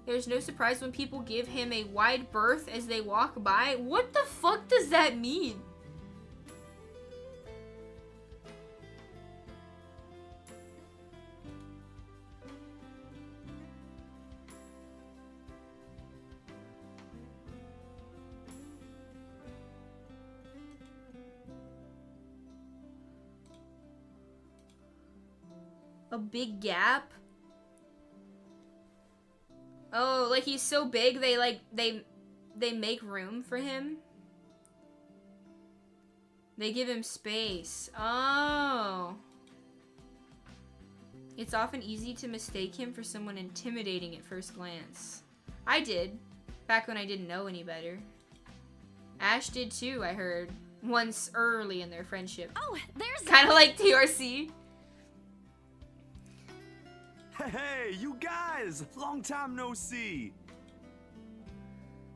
There's no surprise when people give him a wide berth as they walk by. What the fuck does that mean? A big gap? Oh, like he's so big they make room for him? They give him space. Oh. It's often easy to mistake him for someone intimidating at first glance. I did, back when I didn't know any better. Ash did too, I heard. Once early in their friendship. Oh, there's kind of like TRC. Hey, you guys! Long time no see!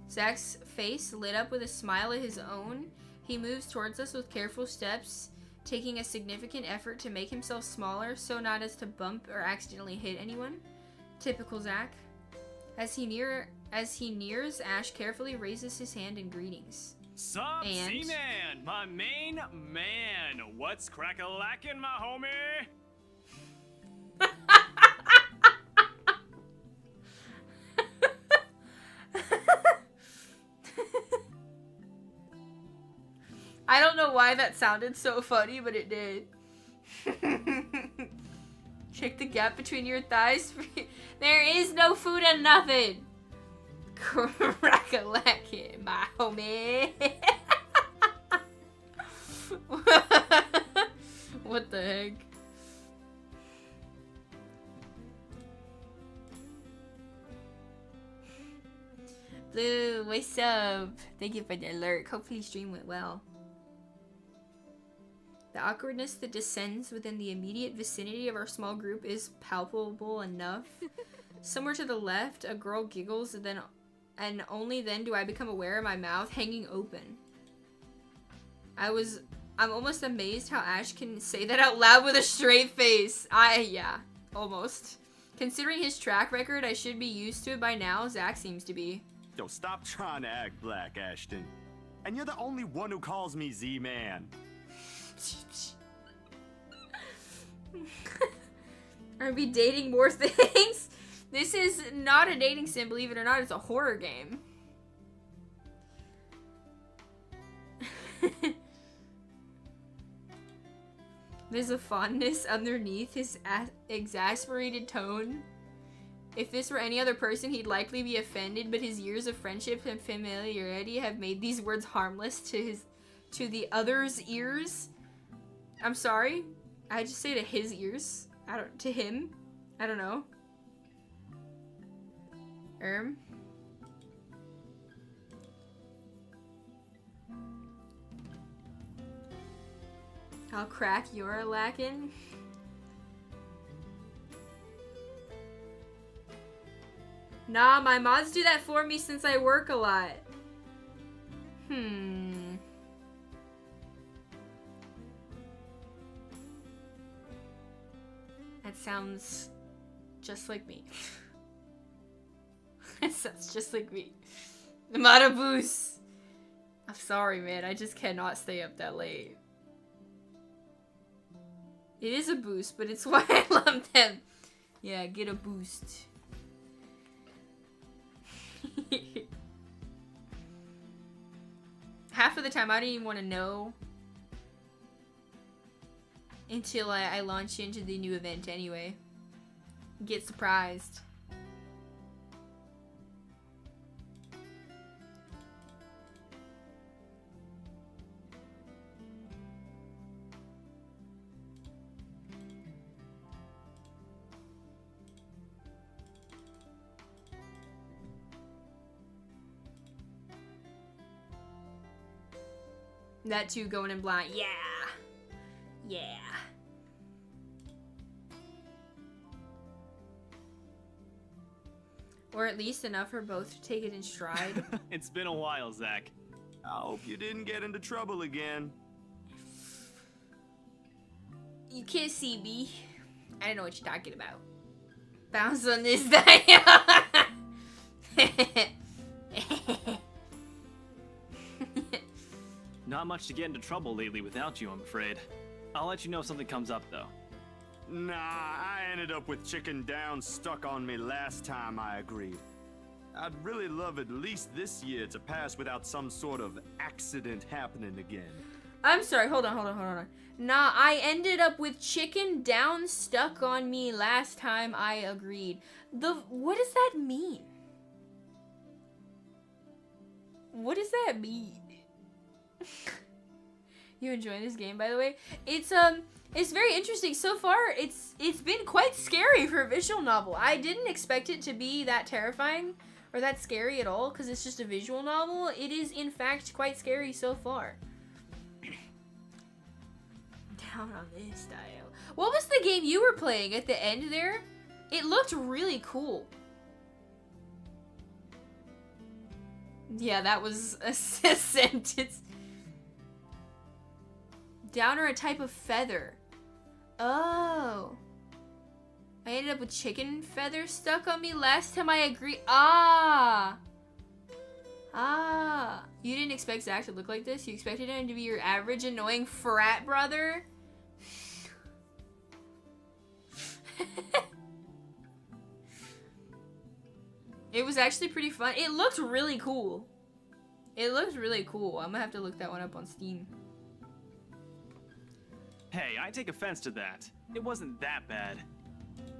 Zach's face lit up with a smile of his own. He moves towards us with careful steps, taking a significant effort to make himself smaller so not as to bump or accidentally hit anyone. Typical Zach. As he nears, Ash carefully raises his hand in greetings. Sup, C-Man, my main man. What's crack-a-lackin', my homie? I don't know why that sounded so funny, but it did. Check the gap between your thighs. There is no food and nothing. Crack-a-lackin', my homie. What the heck? Blue, what's up? Thank you for the alert. Hopefully stream went well. The awkwardness that descends within the immediate vicinity of our small group is palpable enough. Somewhere to the left, a girl giggles, and only then do I become aware of my mouth hanging open. I'm almost amazed how Ash can say that out loud with a straight face. Yeah, almost. Considering his track record, I should be used to it by now. Zach seems to be. Yo, stop trying to act black, Ashton. And you're the only one who calls me Z-Man. Are we dating more things? This is not a dating sim, believe it or not. It's a horror game. There's a fondness underneath his exasperated tone. If this were any other person, he'd likely be offended, but his years of friendship and familiarity have made these words harmless to the other's ears. I'm sorry. I just say to his ears. To him. I don't know. I'll crack your lacking. Nah, my mods do that for me since I work a lot. That sounds just like me. That sounds just like me. I'm out of boost. I'm sorry, man. I just cannot stay up that late. It is a boost, but it's why I love them. Yeah, get a boost. Half of the time, I don't even want to know until I launch into the new event anyway. Get surprised. That too, going in blind. Yeah. Yeah. Or at least enough for both to take it in stride. It's been a while, Zach. I hope you didn't get into trouble again. You can't see me. I don't know what you're talking about. Bounce on this dial. Not much to get into trouble lately without you, I'm afraid. I'll let you know if something comes up, though. Nah, I ended up with chicken down stuck on me last time I agreed. I'd really love at least this year to pass without some sort of accident happening again. I'm sorry, hold on. Nah, I ended up with chicken down stuck on me last time I agreed. What does that mean? What does that mean? You enjoying this game, by the way? It's very interesting. So far, it's been quite scary for a visual novel. I didn't expect it to be that terrifying or that scary at all, because it's just a visual novel. It is, in fact, quite scary so far. Down on this dial. What was the game you were playing at the end there? It looked really cool. Yeah, that was a sentence. Down are a type of feather. Oh. I ended up with chicken feathers stuck on me last time I agreed. Ah. You didn't expect Zach to look like this? You expected him to be your average annoying frat brother? It was actually pretty fun. It looked really cool. I'm gonna have to look that one up on Steam. Hey, I take offense to that. It wasn't that bad.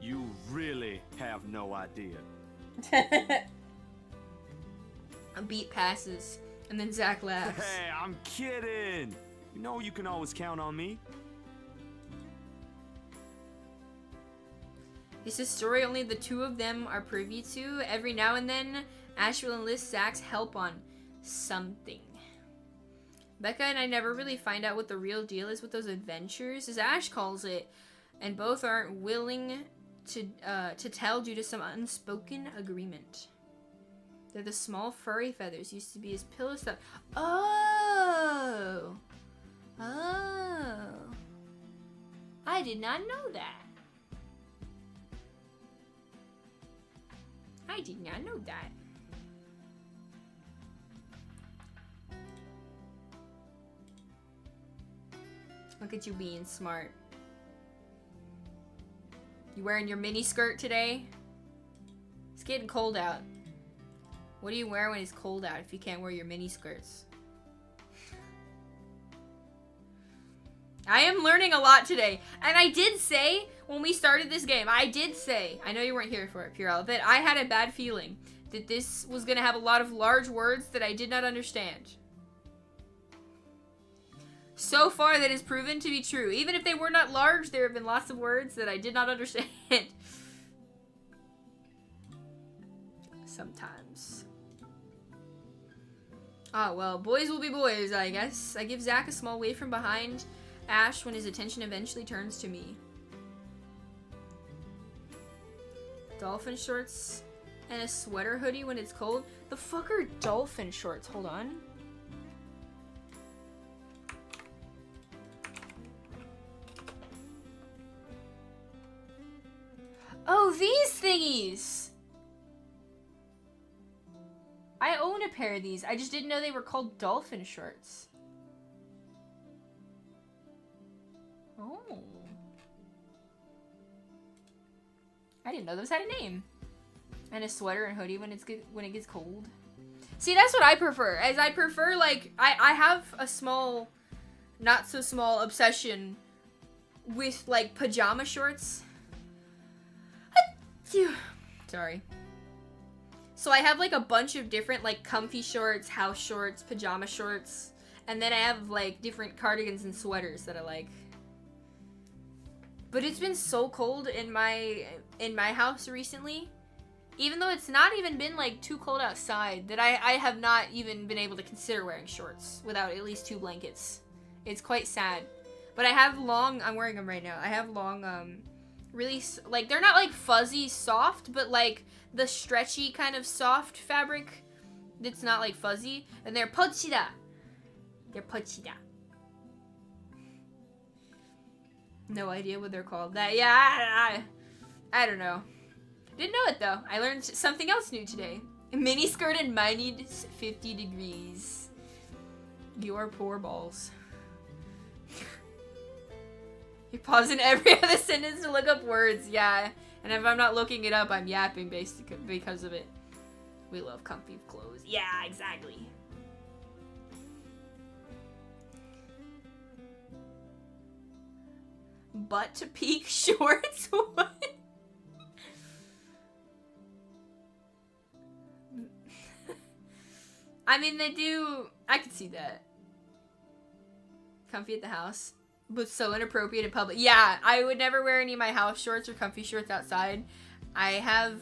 You really have no idea. A beat passes, and then Zach laughs. Hey, I'm kidding. You know you can always count on me. This is a story only the two of them are privy to. Every now and then, Ash will enlist Zach's help on something. Becca and I never really find out what the real deal is with those adventures, as Ash calls it, and both aren't willing to tell due to some unspoken agreement. They're the small furry feathers used to be his pillow stuff. Oh! I did not know that. I did not know that. Look at you being smart. You wearing your mini skirt today? It's getting cold out. What do you wear when it's cold out if you can't wear your mini skirts? I am learning a lot today. And I did say, when we started this game, I did say, I know you weren't here for it, Purell, that I had a bad feeling that this was going to have a lot of large words that I did not understand. So far, that is proven to be true. Even if they were not large, there have been lots of words that I did not understand. Sometimes. Ah, well, boys will be boys, I guess. I give Zach a small wave from behind Ash when his attention eventually turns to me. Dolphin shorts and a sweater hoodie when it's cold? The fuck are dolphin shorts? Hold on. Oh, these thingies! I own a pair of these. I just didn't know they were called dolphin shorts. Oh. I didn't know those had a name. And a sweater and hoodie when it gets cold. See, that's what I prefer. As I prefer, like, I have a small, not so small obsession with, like, pajama shorts. Sorry. So I have, like, a bunch of different, like, comfy shorts, house shorts, pajama shorts. And then I have, like, different cardigans and sweaters that I like. But it's been so cold in my house recently. Even though it's not even been, like, too cold outside, that I have not even been able to consider wearing shorts without at least 2 blankets. It's quite sad. But I have long, I'm wearing them right now. I have long, really, like, they're not, like, fuzzy soft, but, like, the stretchy kind of soft fabric that's not, like, fuzzy. And they're pochida. They're pochida. No idea what they're called. That, yeah, I don't know. Didn't know it, though. I learned something else new today. A mini skirt and minus 50 degrees. Your poor balls. You're pausing every other sentence to look up words, yeah. And if I'm not looking it up, I'm yapping basically because of it. We love comfy clothes. Yeah, exactly. Butt to peak shorts? What? I mean, they do... I could see that. Comfy at the house. But so inappropriate in public. Yeah, I would never wear any of my house shorts or comfy shorts outside. I have...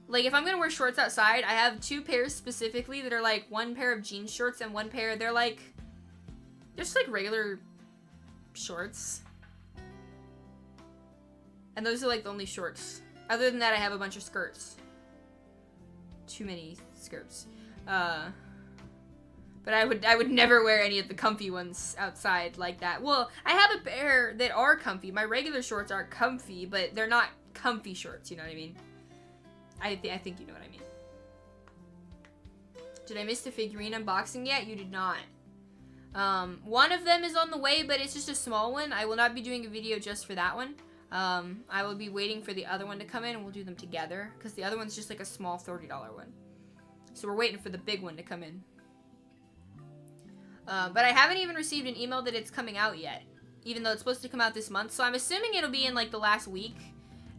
Like, if I'm gonna wear shorts outside, I have 2 pairs specifically that are, like, 1 pair of jean shorts and 1 pair... They're, like... They're just, like, regular shorts. And those are, like, the only shorts. Other than that, I have a bunch of skirts. Too many skirts. But I would never wear any of the comfy ones outside like that. Well, I have a pair that are comfy. My regular shorts are comfy, but they're not comfy shorts, you know what I mean? I think you know what I mean. Did I miss the figurine unboxing yet? You did not. One of them is on the way, but it's just a small one. I will not be doing a video just for that one. I will be waiting for the other one to come in and we'll do them together. Because the other one's just like a small $30 one. So we're waiting for the big one to come in. But I haven't even received an email that it's coming out yet. Even though it's supposed to come out this month. So I'm assuming it'll be in like the last week.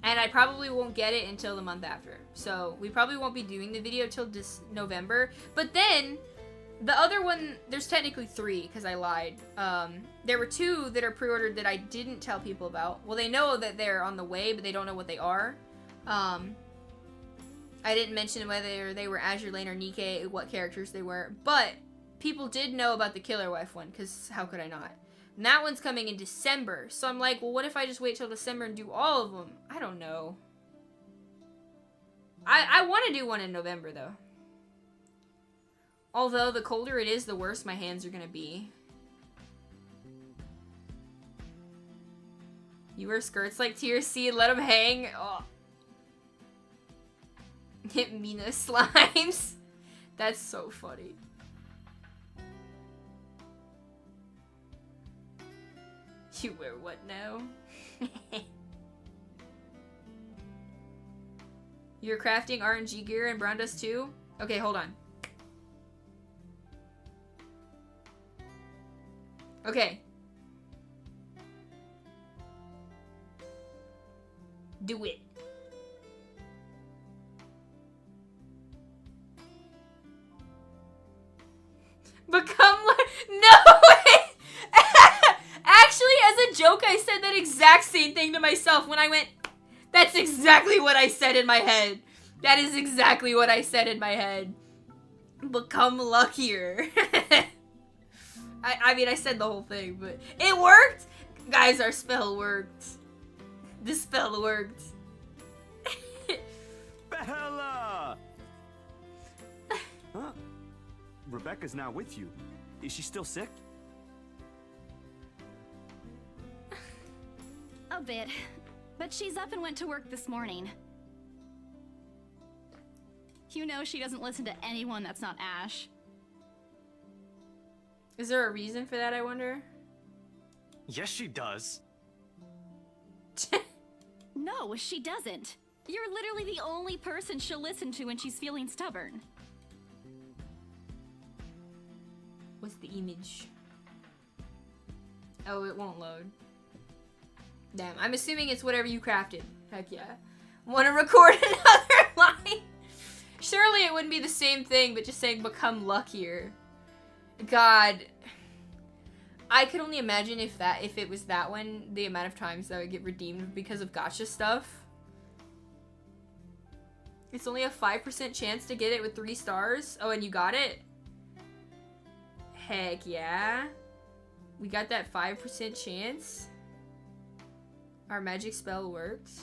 And I probably won't get it until the month after. So we probably won't be doing the video till November. But then, the other one, there's technically 3 because I lied. There were 2 that are pre-ordered that I didn't tell people about. Well, they know that they're on the way, but they don't know what they are. I didn't mention whether they were Azure Lane or Nikke, what characters they were. But people did know about the Killer Wife one, because how could I not? And that one's coming in December. So I'm like, well, what if I just wait till December and do all of them? I don't know. I want to do one in November, though. Although, the colder it is, the worse my hands are going to be. You wear skirts like TRC and let them hang? Oh. Hit Mina slimes. That's so funny. You wear what now? You're crafting RNG gear and Brown does too? Okay, hold on. Okay. Do it. Become like no way. Actually, as a joke, I said that exact same thing to myself when I went. That's exactly what I said in my head. That is exactly what I said in my head. Become luckier. I mean, I said the whole thing, but it worked. Guys, our spell worked. The spell worked. Bella! Huh? Rebecca's not with you. Is she still sick? A bit. But she's up and went to work this morning. You know she doesn't listen to anyone that's not Ash. Is there a reason for that, I wonder? Yes, she does. No, she doesn't. You're literally the only person she'll listen to when she's feeling stubborn. What's the image? Oh, it won't load. Damn, I'm assuming it's whatever you crafted. Heck yeah. Want to record another line? Surely it wouldn't be the same thing, but just saying become luckier. God. I could only imagine if it was that one, the amount of times that would get redeemed because of gacha stuff. It's only a 5% chance to get it with 3 stars. Oh, and you got it? Heck yeah. We got that 5% chance. Our magic spell works.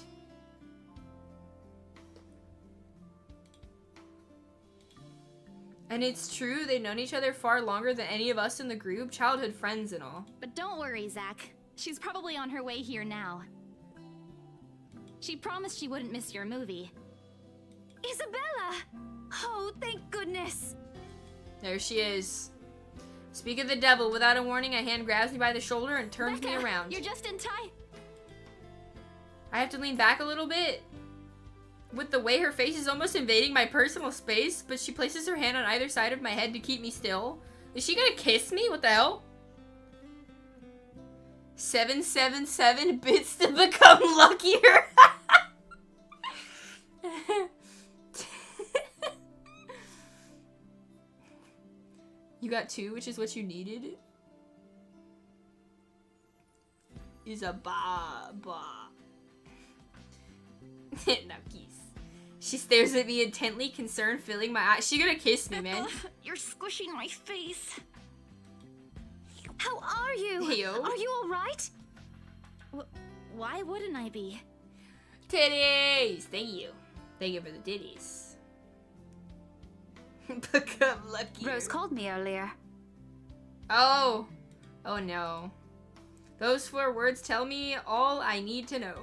And it's true, they've known each other far longer than any of us in the group, childhood friends and all. But don't worry, Zach. She's probably on her way here now. She promised she wouldn't miss your movie. Isabella! Oh, thank goodness! There she is. Speak of the devil, without a warning, a hand grabs me by the shoulder and turns Becca, me around. You're just in time. I have to lean back a little bit. With the way her face is almost invading my personal space, but she places her hand on either side of my head to keep me still. Is she gonna kiss me? What the hell? 777 bits to become luckier. You got 2, which is what you needed. Is a ba. No kiss. She stares at me intently, concerned, filling my eyes. She gonna kiss me, man. You're squishing my face. How are you? Heyo. Are you alright? Why wouldn't I be? Titties! Thank you. Thank you for the titties. Become lucky. Rose called me earlier. Oh. Oh no. Those 4 words tell me all I need to know.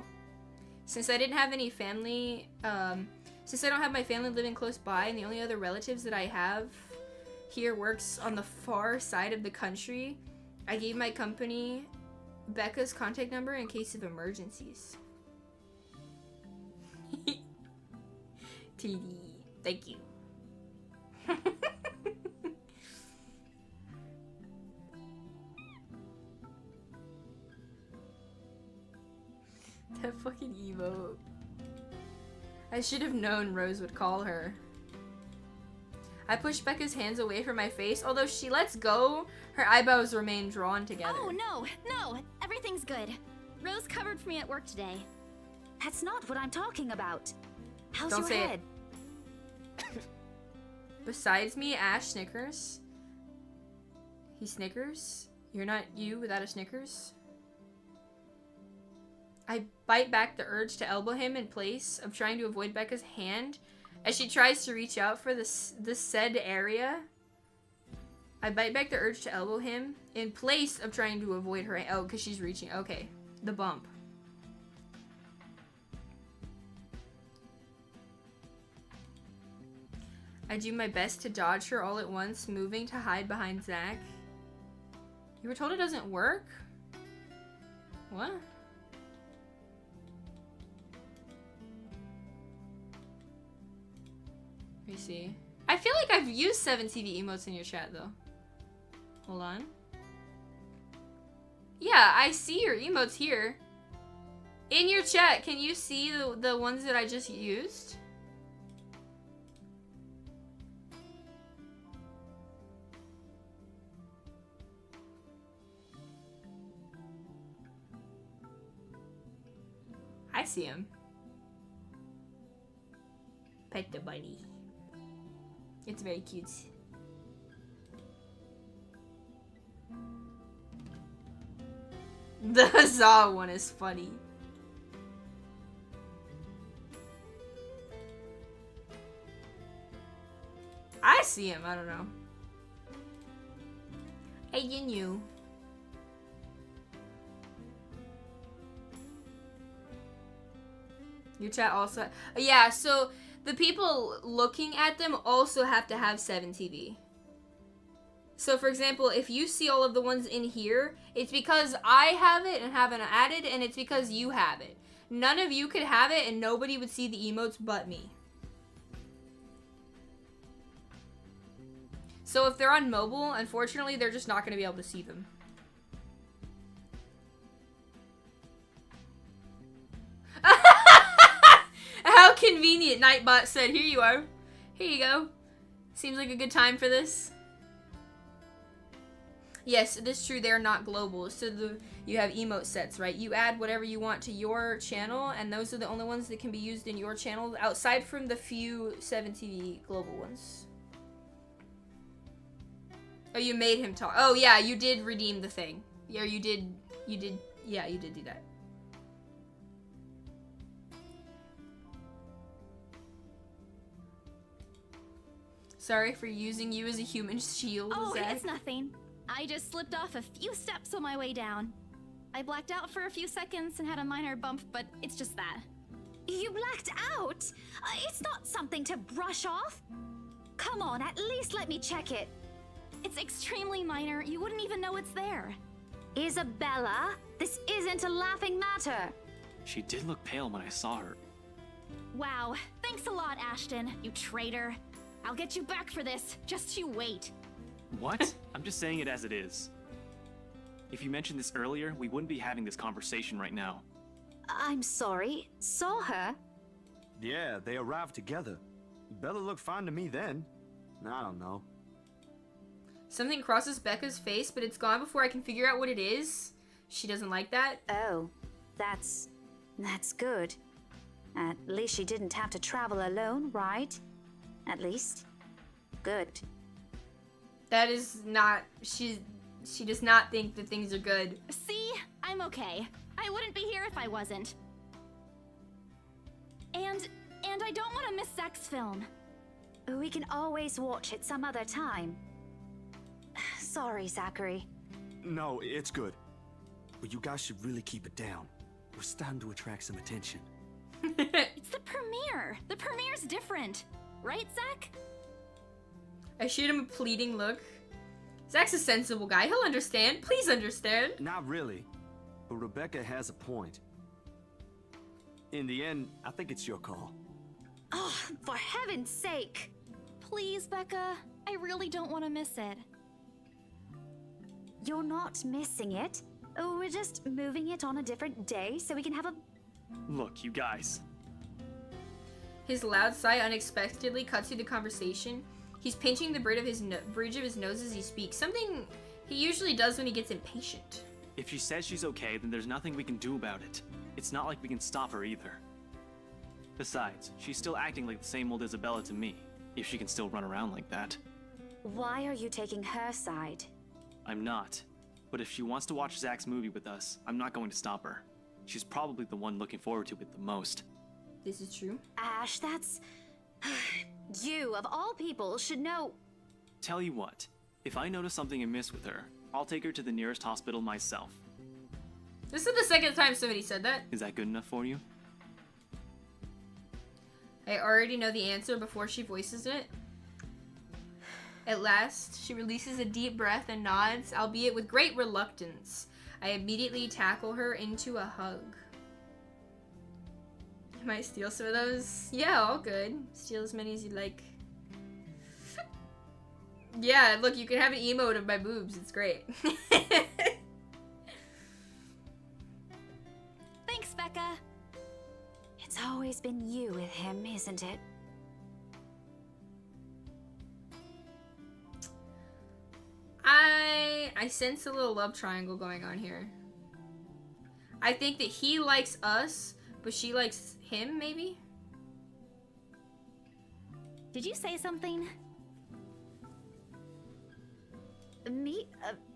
Since I didn't have any family, since I don't have my family living close by, and the only other relatives that I have here works on the far side of the country, I gave my company Becca's contact number in case of emergencies. TD. Thank you. That fucking emote. I should have known Rose would call her. I push Becca's hands away from my face. Although she lets go, her eyebrows remain drawn together. Oh, no. Everything's good. Rose covered for me at work today. That's not what I'm talking about. How's Don't your say head? Besides me, Ash snickers. He snickers? You're not you without a Snickers? I bite back the urge to elbow him in place of trying to avoid Becca's hand as she tries to reach out for this said area. I bite back the urge to elbow him in place of trying to avoid her. Oh, because she's reaching. Okay. The bump. I do my best to dodge her all at once, moving to hide behind Zach. You were told it doesn't work? What? Let me see. I feel like I've used 7TV emotes in your chat though. Hold on. Yeah, I see your emotes here. In your chat, can you see the ones that I just used? I see him. Pet the bunny. It's very cute. The Huzzah one is funny. I see him, I don't know. Hey, you knew. Your chat also... Yeah, so the people looking at them also have to have 7TV. So for example, if you see all of the ones in here, it's because I have it and haven't added, and it's because you have it. None of you could have it and nobody would see the emotes but me. So if they're on mobile, unfortunately, they're just not going to be able to see them. How convenient, Nightbot said. Here you are. Here you go. Seems like a good time for this. Yes, it is true. They're not global. So you have emote sets, right? You add whatever you want to your channel, and those are the only ones that can be used in your channel, outside from the few 7TV global ones. Oh, you made him talk. Oh, yeah, you did redeem the thing. Yeah, you did, yeah, you did do that. Sorry for using you as a human shield, Oh, Zach. it's nothing. I just slipped off a few steps on my way down. I blacked out for a few seconds and had a minor bump, but it's just that. You blacked out? It's not something to brush off. Come on, at least let me check it. It's extremely minor. You wouldn't even know it's there. Isabella, this isn't a laughing matter. She did look pale when I saw her. Wow. Thanks a lot, Ashton, you traitor. I'll get you back for this. Just you wait. What? I'm just saying it as it is. If you mentioned this earlier, we wouldn't be having this conversation right now. I'm sorry. Saw her? Yeah, they arrived together. Bella looked fine to me then. I don't know. Something crosses Becca's face, but it's gone before I can figure out what it is. She doesn't like that. Oh, that's good. At least she didn't have to travel alone, right? At least. Good. That is not... She does not think that things are good. See? I'm okay. I wouldn't be here if I wasn't. And I don't want to miss Zach's film. We can always watch it some other time. Sorry, Zachary. No, it's good. But you guys should really keep it down. We're starting to attract some attention. It's the premiere. The premiere's different. Right, Zach? I shoot him a pleading look. Zach's a sensible guy. He'll understand. Please understand. Not really. But Rebecca has a point. In the end, I think it's your call. Oh, for heaven's sake. Please, Becca. I really don't want to miss it. You're not missing it. We're just moving it on a different day so we can have a... Look, you guys. His loud sigh unexpectedly cuts through the conversation. He's pinching the bridge of his nose as he speaks, something he usually does when he gets impatient. If she says she's okay, then there's nothing we can do about it. It's not like we can stop her either. Besides, she's still acting like the same old Isabella to me, if she can still run around like that. Why are you taking her side? I'm not. But if she wants to watch Zach's movie with us, I'm not going to stop her. She's probably the one looking forward to it the most. This is true. Ash, that's... You, of all people, should know... Tell you what, if I notice something amiss with her, I'll take her to the nearest hospital myself. This is the second time somebody said that. Is that good enough for you? I already know the answer before she voices it. At last, she releases a deep breath and nods, albeit with great reluctance. I immediately tackle her into a hug. Might steal some of those. Yeah, all good. Steal as many as you like. Yeah, look, you can have an emote of my boobs. It's great. Thanks, Becca. It's always been you with him, isn't it? I sense a little love triangle going on here. I think that he likes us, but she likes him, maybe? Did you say something? Me?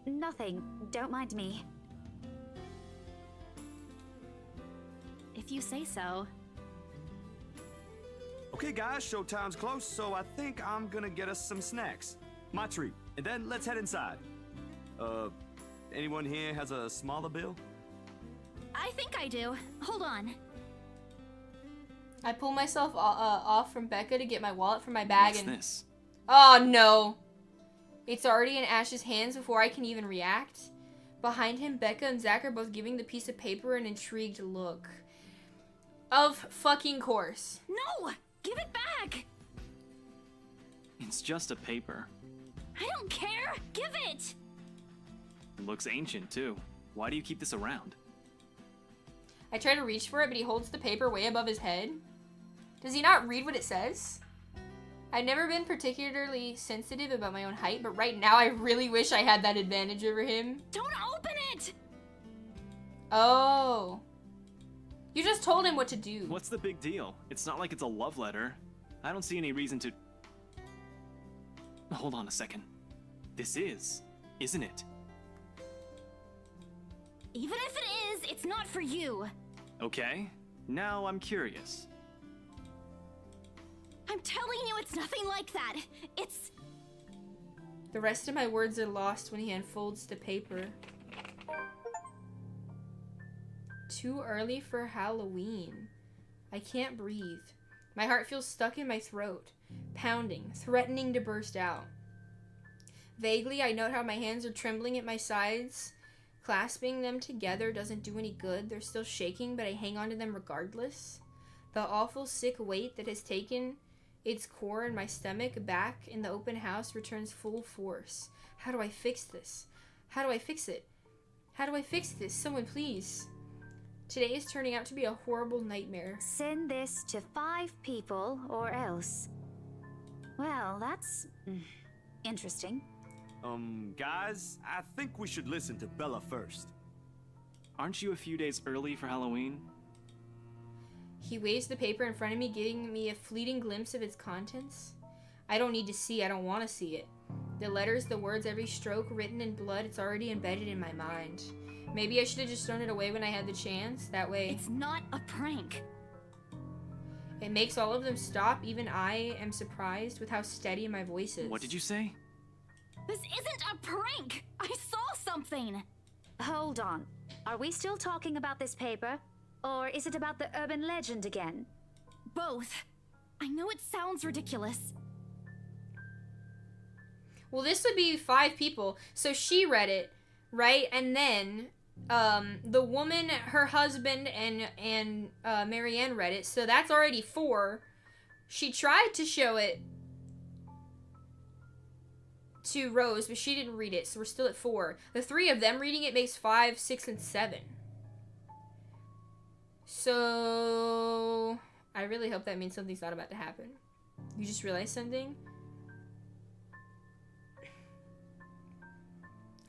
Nothing. Don't mind me. If you say so. Okay, guys, showtime's close, so I think I'm gonna get us some snacks. My treat. And then let's head inside. Anyone here has a smaller bill? I think I do. Hold on. I pull myself off from Becca to get my wallet from my bag. What's and this? Oh no! It's already in Ash's hands before I can even react. Behind him, Becca and Zach are both giving the piece of paper an intrigued look. Of fucking course. No! Give it back! It's just a paper. I don't care! Give it! It looks ancient, too. Why do you keep this around? I try to reach for it, but he holds the paper way above his head. Does he not read what it says? I've never been particularly sensitive about my own height, but right now I really wish I had that advantage over him. Don't open it! Oh. You just told him what to do. What's the big deal? It's not like it's a love letter. I don't see any reason to... Hold on a second. This is, isn't it? Even if it is, it's not for you. Okay. Now I'm curious. I'm telling you it's nothing like that. It's... The rest of my words are lost when he unfolds the paper. Too early for Halloween. I can't breathe. My heart feels stuck in my throat, pounding, threatening to burst out. Vaguely, I note how my hands are trembling at my sides. Clasping them together doesn't do any good. They're still shaking, but I hang on to them regardless. The awful, sick weight that has taken its core in my stomach back in the open house returns full force. How do I fix this? How do I fix it? How do I fix this? Someone please. Today is turning out to be a horrible nightmare. Send this to 5 people or else. Well, that's interesting. Guys, I think we should listen to Bella first. Aren't you a few days early for Halloween? He waves the paper in front of me, giving me a fleeting glimpse of its contents. I don't need to see, I don't want to see it. The letters, the words, every stroke written in blood, it's already embedded in my mind. Maybe I should have just thrown it away when I had the chance, that way... It's not a prank. It makes all of them stop, even I am surprised with how steady my voice is. What did you say? This isn't a prank! I saw something! Hold on. Are we still talking about this paper? Or is it about the urban legend again? Both. I know it sounds ridiculous. Well, this would be 5 people. So she read it, right? And then the woman, her husband, and Marianne read it. So that's already 4. She tried to show it to Rose, but she didn't read it. So we're still at 4. The 3 of them reading it makes 5, 6, and 7. So I really hope that means something's not about to happen. You just realized something?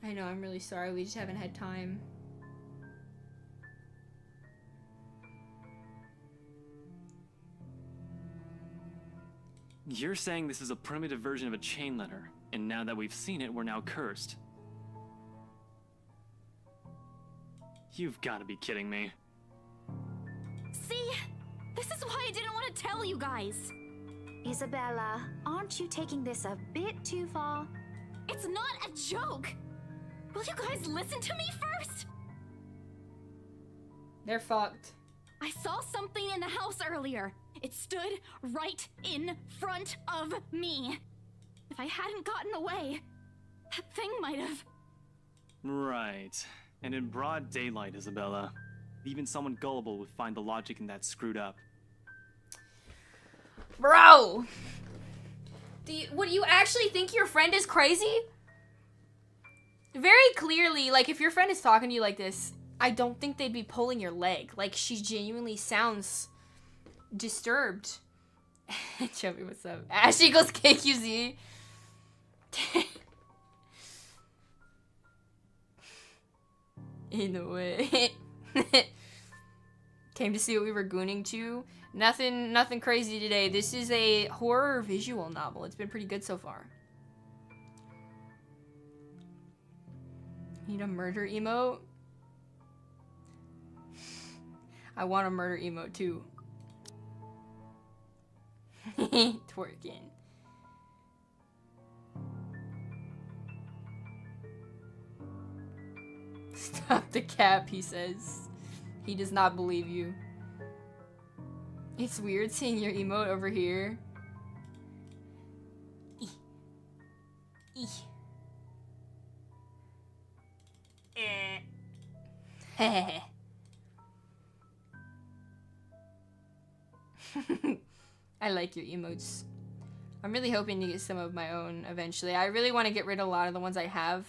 I know, I'm really sorry. We just haven't had time. You're saying this is a primitive version of a chain letter, and now that we've seen it, we're now cursed. You've got to be kidding me. See? This is why I didn't want to tell you guys. Isabella, aren't you taking this a bit too far? It's not a joke! Will you guys listen to me first? They're fucked. I saw something in the house earlier. It stood right in front of me. If I hadn't gotten away, that thing might have... Right. And in broad daylight, Isabella. Even someone gullible would find the logic in that screwed up. Bro! Would you actually think your friend is crazy? Very clearly, like, if your friend is talking to you like this, I don't think they'd be pulling your leg. Like, she genuinely sounds disturbed. Chubby, what's up? Ash equals KQZ. In a way. Came to see what we were gooning to. Nothing crazy today. This is a horror visual novel. It's been pretty good so far. Need a murder emote? I want a murder emote too. Twerking. Stop the cap, he says. He does not believe you. It's weird seeing your emote over here. I like your emotes. I'm really hoping to get some of my own eventually. I really want to get rid of a lot of the ones I have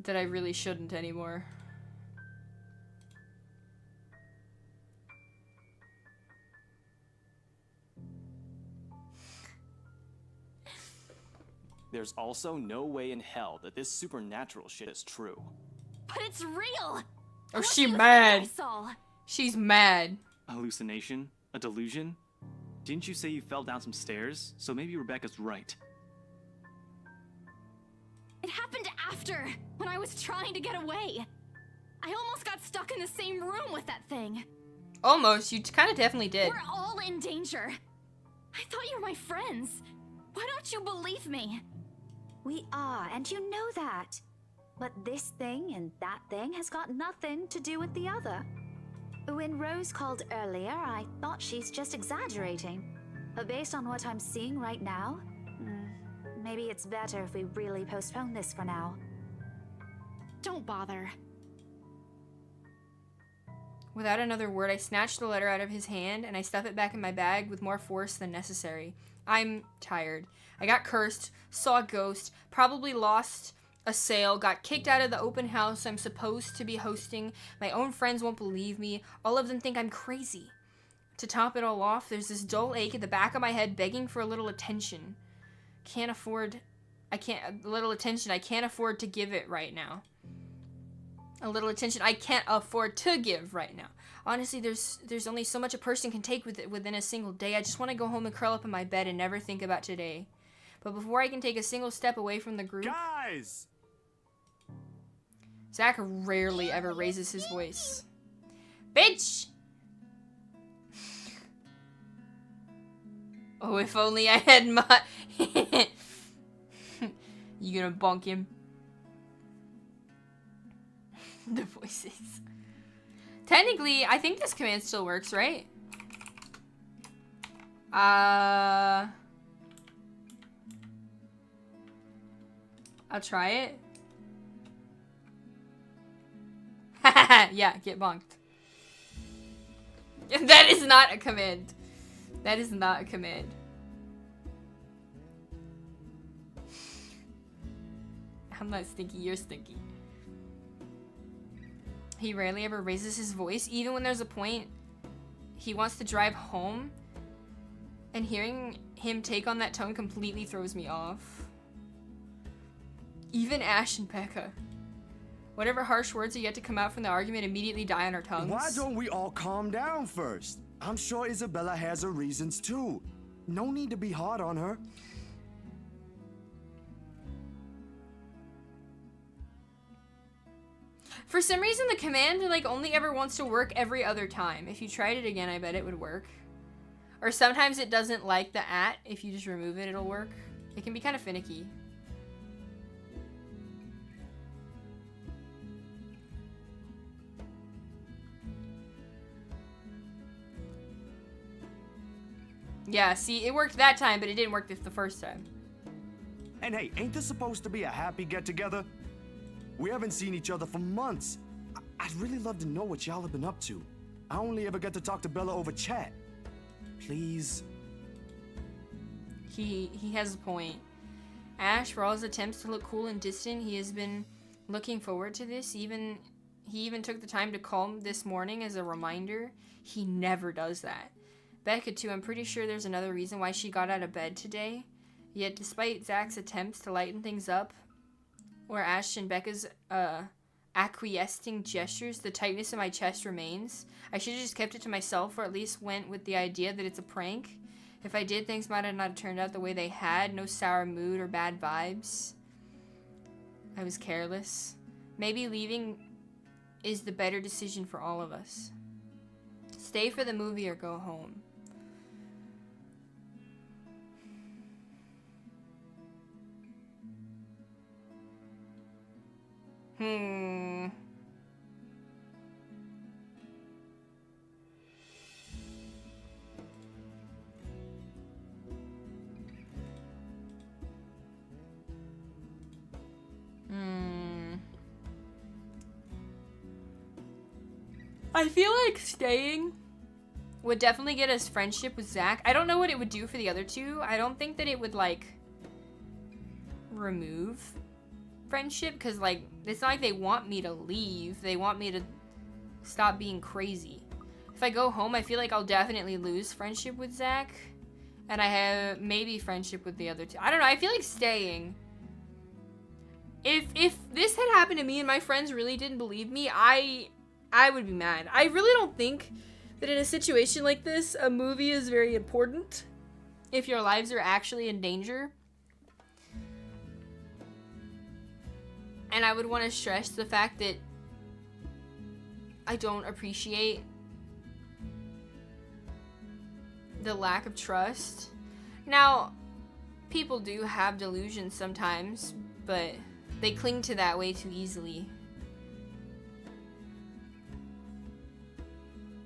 that I really shouldn't anymore. There's also no way in hell that this supernatural shit is true. But it's real! Oh, she mad. I saw. She's mad. A hallucination? A delusion? Didn't you say you fell down some stairs? So maybe Rebecca's right. It happened after, when I was trying to get away. I almost got stuck in the same room with that thing. Almost. You kind of definitely did. We're all in danger. I thought you were my friends. Why don't you believe me? We are, and you know that. But this thing and that thing has got nothing to do with the other. When Rose called earlier, I thought she's just exaggerating. But based on what I'm seeing right now, maybe it's better if we really postpone this for now. Don't bother. Without another word, I snatched the letter out of his hand and I stuffed it back in my bag with more force than necessary. I'm tired. I got cursed, saw a ghost, probably lost a sale, got kicked out of the open house I'm supposed to be hosting. My own friends won't believe me. All of them think I'm crazy. To top it all off, there's this dull ache at the back of my head begging for a little attention. A little attention I can't afford to give it right now. A little attention I can't afford to give right now. Honestly, there's only so much a person can take within a single day. I just want to go home and curl up in my bed and never think about today. But before I can take a single step away from the group... Guys! Zach rarely ever raises his voice. Bitch! Oh, if only I had my... You gonna bonk him? The voices. Technically, I think this command still works, right? I'll try it. Yeah, get bonked. That is not a command. That is not a command. I'm not stinky, you're stinky. He rarely ever raises his voice, even when there's a point he wants to drive home. And hearing him take on that tone completely throws me off. Even Ash and Becca. Whatever harsh words are yet to come out from the argument immediately die on our tongues. Why don't we all calm down first? I'm sure Isabella has her reasons too. No need to be hard on her. For some reason, the command only ever wants to work every other time. If you tried it again, I bet it would work. Or sometimes it doesn't like the @ if you just remove it, it'll work. It can be kind of finicky. Yeah, see, it worked that time, but it didn't work the first time. And hey, ain't this supposed to be a happy get-together? We haven't seen each other for months. I'd really love to know what y'all have been up to. I only ever get to talk to Bella over chat. Please. He has a point. Ash, for all his attempts to look cool and distant, he has been looking forward to this. He even took the time to call him this morning as a reminder. He never does that. Becca, too, I'm pretty sure there's another reason why she got out of bed today. Yet, despite Zach's attempts to lighten things up, or Ash and Becca's acquiescing gestures, the tightness in my chest remains. I should have just kept it to myself, or at least went with the idea that it's a prank. If I did, things might have not turned out the way they had. No sour mood or bad vibes. I was careless. Maybe leaving is the better decision for all of us. Stay for the movie or go home. I feel like staying would definitely get us friendship with Zach. I don't know what it would do for the other two. I don't think that it would, like, remove friendship, because, like, it's not like they want me to leave. They want me to stop being crazy. If I go home, I feel like I'll definitely lose friendship with Zach, and I have maybe friendship with the other two. I don't know. I feel like staying. If this had happened to me and my friends really didn't believe me, I would be mad. I really don't think that in a situation like this, a movie is very important if your lives are actually in danger. And I would want to stress the fact that I don't appreciate the lack of trust. Now, people do have delusions sometimes, but they cling to that way too easily.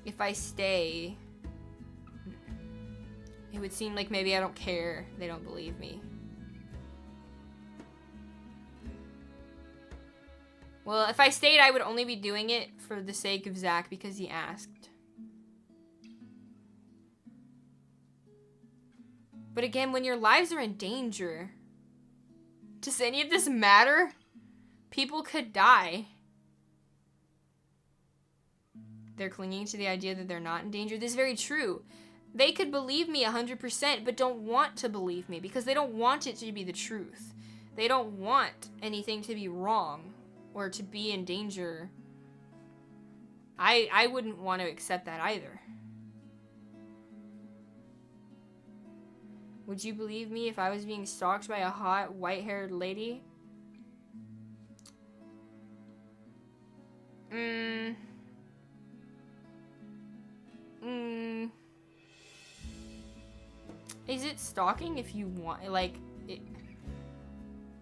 If I stay, it would seem like maybe I don't care. They don't believe me. Well, if I stayed, I would only be doing it for the sake of Zach because he asked. But again, when your lives are in danger, does any of this matter? People could die. They're clinging to the idea that they're not in danger. This is very true. They could believe me 100%, but don't want to believe me because they don't want it to be the truth. They don't want anything to be wrong or to be in danger. I wouldn't want to accept that either. Would you believe me if I was being stalked by a hot, white-haired lady? Is it stalking if you want, like,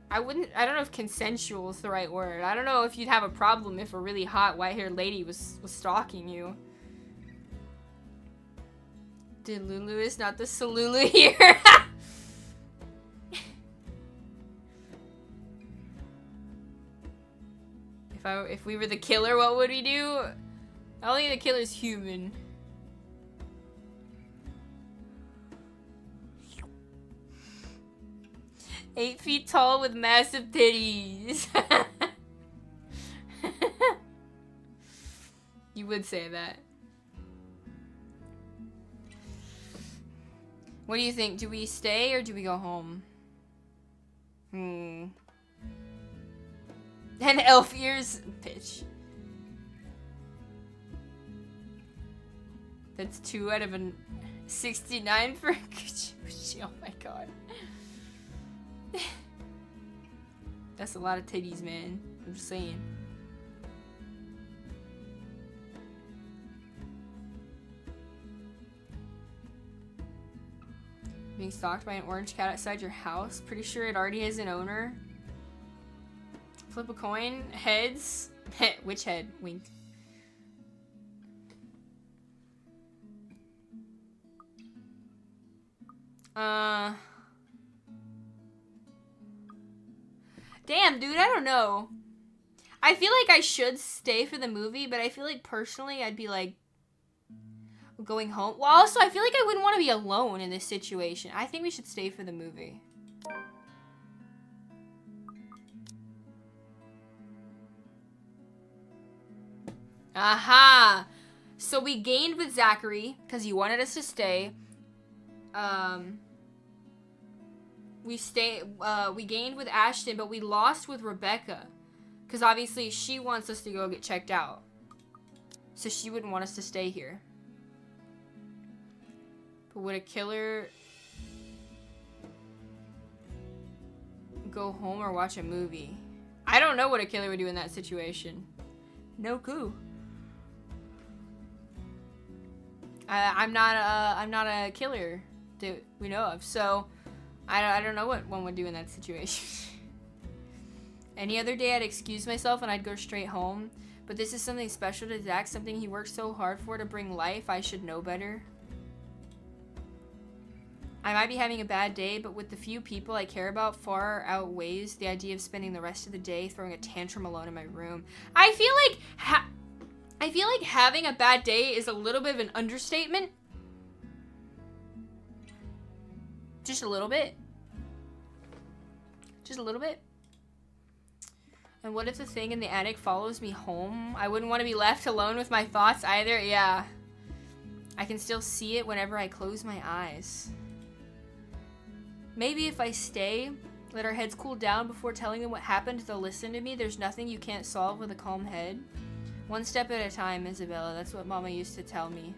I don't know if consensual is the right word. I don't know if you'd have a problem if a really hot white-haired lady was stalking you. Delulu is not the Salulu here. If we were the killer, what would we do? I don't think the killer's human. "8 feet tall with massive titties." You would say that. What do you think? Do we stay or do we go home? And elf ears. Bitch. That's 2 out of 69 for Gucci. Oh my god. That's a lot of titties, man. I'm just saying. Being stalked by an orange cat outside your house? Pretty sure it already has an owner. Flip a coin. Heads. Which head? Wink. Damn, dude, I don't know. I feel like I should stay for the movie, but I feel like personally I'd be like going home. Well, also I feel like I wouldn't want to be alone in this situation. I think we should stay for the movie. Aha! So we gained with Zachary because he wanted us to stay. We gained with Ashton, but we lost with Rebecca. Because obviously she wants us to go get checked out. So she wouldn't want us to stay here. But would a killer go home or watch a movie? I don't know what a killer would do in that situation. No clue. I'm not a killer that we know of, so I don't know what one would do in that situation. Any other day I'd excuse myself and I'd go straight home, but this is something special to Zach, something he worked so hard for to bring life. I should know better. I might be having a bad day, but with the few people I care about far outweighs the idea of spending the rest of the day throwing a tantrum alone in my room. I feel like having a bad day is a little bit of an understatement. Just a little bit. Just a little bit. And what if the thing in the attic follows me home? I wouldn't want to be left alone with my thoughts either. Yeah. I can still see it whenever I close my eyes. Maybe if I stay, let our heads cool down before telling them what happened, they'll listen to me. There's nothing you can't solve with a calm head. One step at a time, Isabella. That's what Mama used to tell me.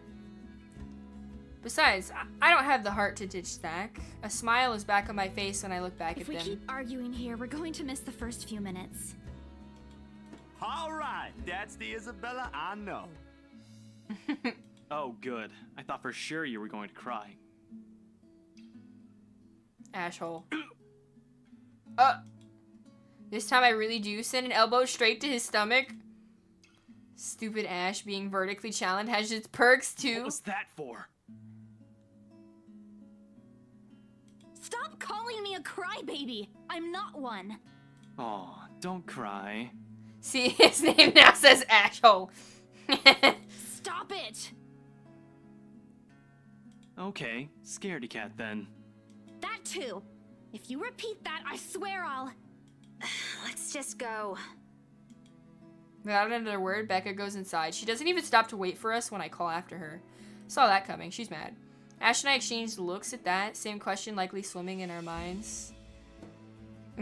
Besides, I don't have the heart to ditch Zach. A smile is back on my face when I look back at them. If we keep arguing here, we're going to miss the first few minutes. All right, that's the Isabella I know. Oh, good. I thought for sure you were going to cry. Asshole. This time I really do send an elbow straight to his stomach. Stupid Ash being vertically challenged has its perks too. What was that for? Stop calling me a crybaby. I'm not one. Oh, don't cry. See, his name now says Asshole. Stop it. Okay, scaredy cat then. That too. If you repeat that, I swear I'll... Let's just go. Without another word, Becca goes inside. She doesn't even stop to wait for us when I call after her. Saw that coming. She's mad. Ash and I exchanged looks at that. Same question likely swimming in our minds.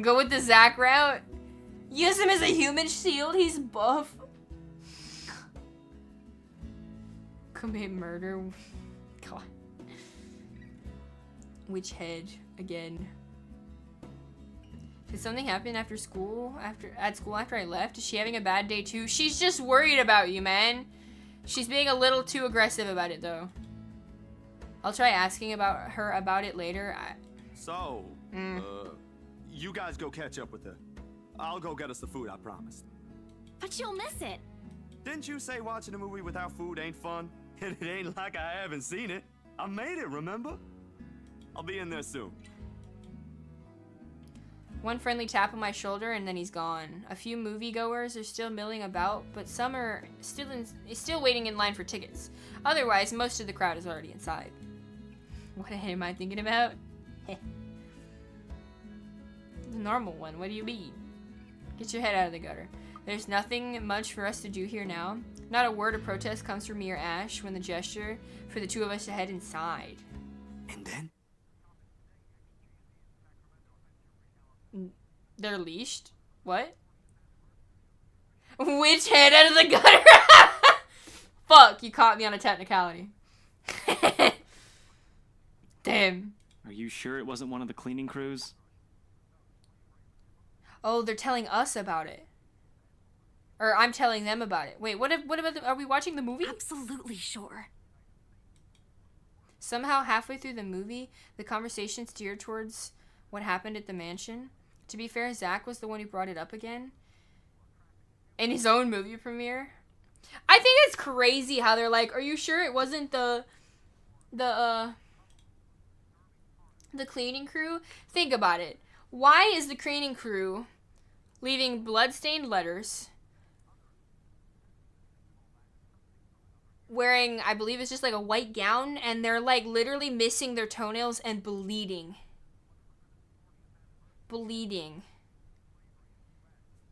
Go with the Zach route. Use him as a human shield. He's buff. Commit murder. God. Witch head again. Did something happen after school? At school after I left? Is she having a bad day too? She's just worried about you, man. She's being a little too aggressive about it though. I'll try asking her about it later. You guys go catch up with her. I'll go get us the food I promised. But you'll miss it. Didn't you say watching a movie without food ain't fun? And it ain't like I haven't seen it. I made it, remember? I'll be in there soon. One friendly tap on my shoulder and then he's gone. A few moviegoers are still milling about, but some are still waiting in line for tickets. Otherwise, most of the crowd is already inside. What am I thinking about? The normal one. What do you mean? Get your head out of the gutter. There's nothing much for us to do here now. Not a word of protest comes from me or Ash when the gesture for the two of us to head inside. And then? They're leashed? What? Which head out of the gutter? Fuck, you caught me on a technicality. Damn. Are you sure it wasn't one of the cleaning crews? Oh, they're telling us about it. Or I'm telling them about it. Wait, what about are we watching the movie? Absolutely sure. Somehow halfway through the movie, the conversation steered towards what happened at the mansion. To be fair, Zach was the one who brought it up again. In his own movie premiere. I think it's crazy how they're like, are you sure it wasn't the cleaning crew? Think about it. Why is the cleaning crew leaving bloodstained letters wearing, I believe it's just like a white gown, and they're like literally missing their toenails and bleeding. Bleeding.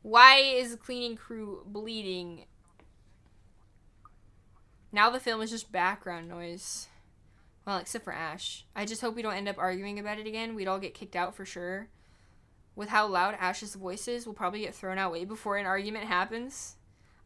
Why is the cleaning crew bleeding? Now the film is just background noise. Well, except for Ash. I just hope we don't end up arguing about it again. We'd all get kicked out for sure. With how loud Ash's voice is, we'll probably get thrown out way before an argument happens.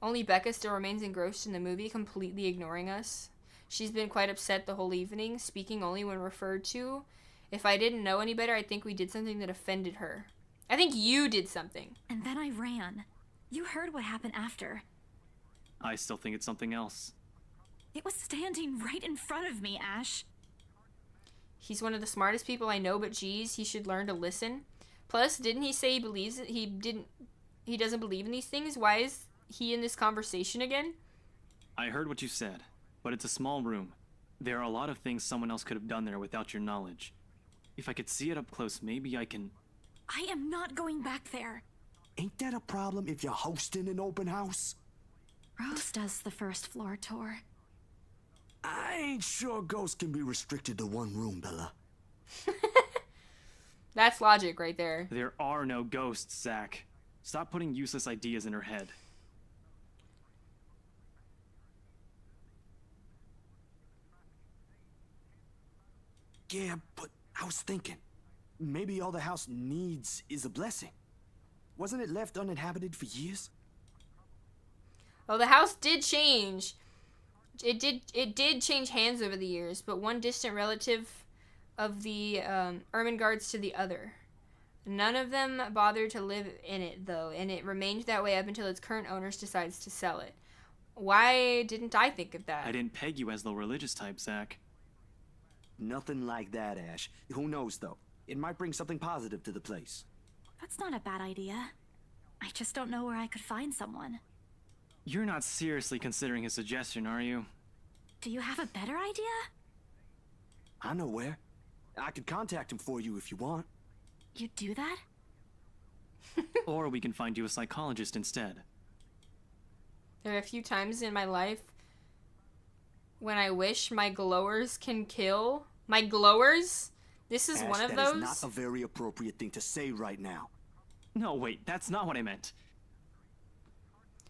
Only Becca still remains engrossed in the movie, completely ignoring us. She's been quite upset the whole evening, speaking only when referred to. If I didn't know any better, I think we did something that offended her. I think you did something. And then I ran. You heard what happened after. I still think it's something else. It was standing right in front of me, Ash. He's one of the smartest people I know, but geez, he should learn to listen. Plus, didn't he say he doesn't believe in these things? Why is he in this conversation again? I heard what you said, but it's a small room. There are a lot of things someone else could have done there without your knowledge. If I could see it up close, maybe I can... I am not going back there. Ain't that a problem if you're hosting an open house? Rose does the first floor tour. I ain't sure ghosts can be restricted to one room, Bella. That's logic right there. There are no ghosts, Zach. Stop putting useless ideas in her head. Yeah, but I was thinking, maybe all the house needs is a blessing. Wasn't it left uninhabited for years? Well, the house did change. It did change hands over the years, but one distant relative of the Ermengardes to the other. None of them bothered to live in it, though, and it remained that way up until its current owners decides to sell it. Why didn't I think of that? I didn't peg you as the religious type, Zach. Nothing like that, Ash. Who knows, though? It might bring something positive to the place. That's not a bad idea. I just don't know where I could find someone. You're not seriously considering a suggestion, are you? Do you have a better idea? I know where. I could contact him for you if you want. You do that? Or we can find you a psychologist instead. There are a few times in my life when I wish my glowers can kill. My glowers? This is Ash, one of that those? is not a very appropriate thing to say right now. No, wait, that's not what I meant.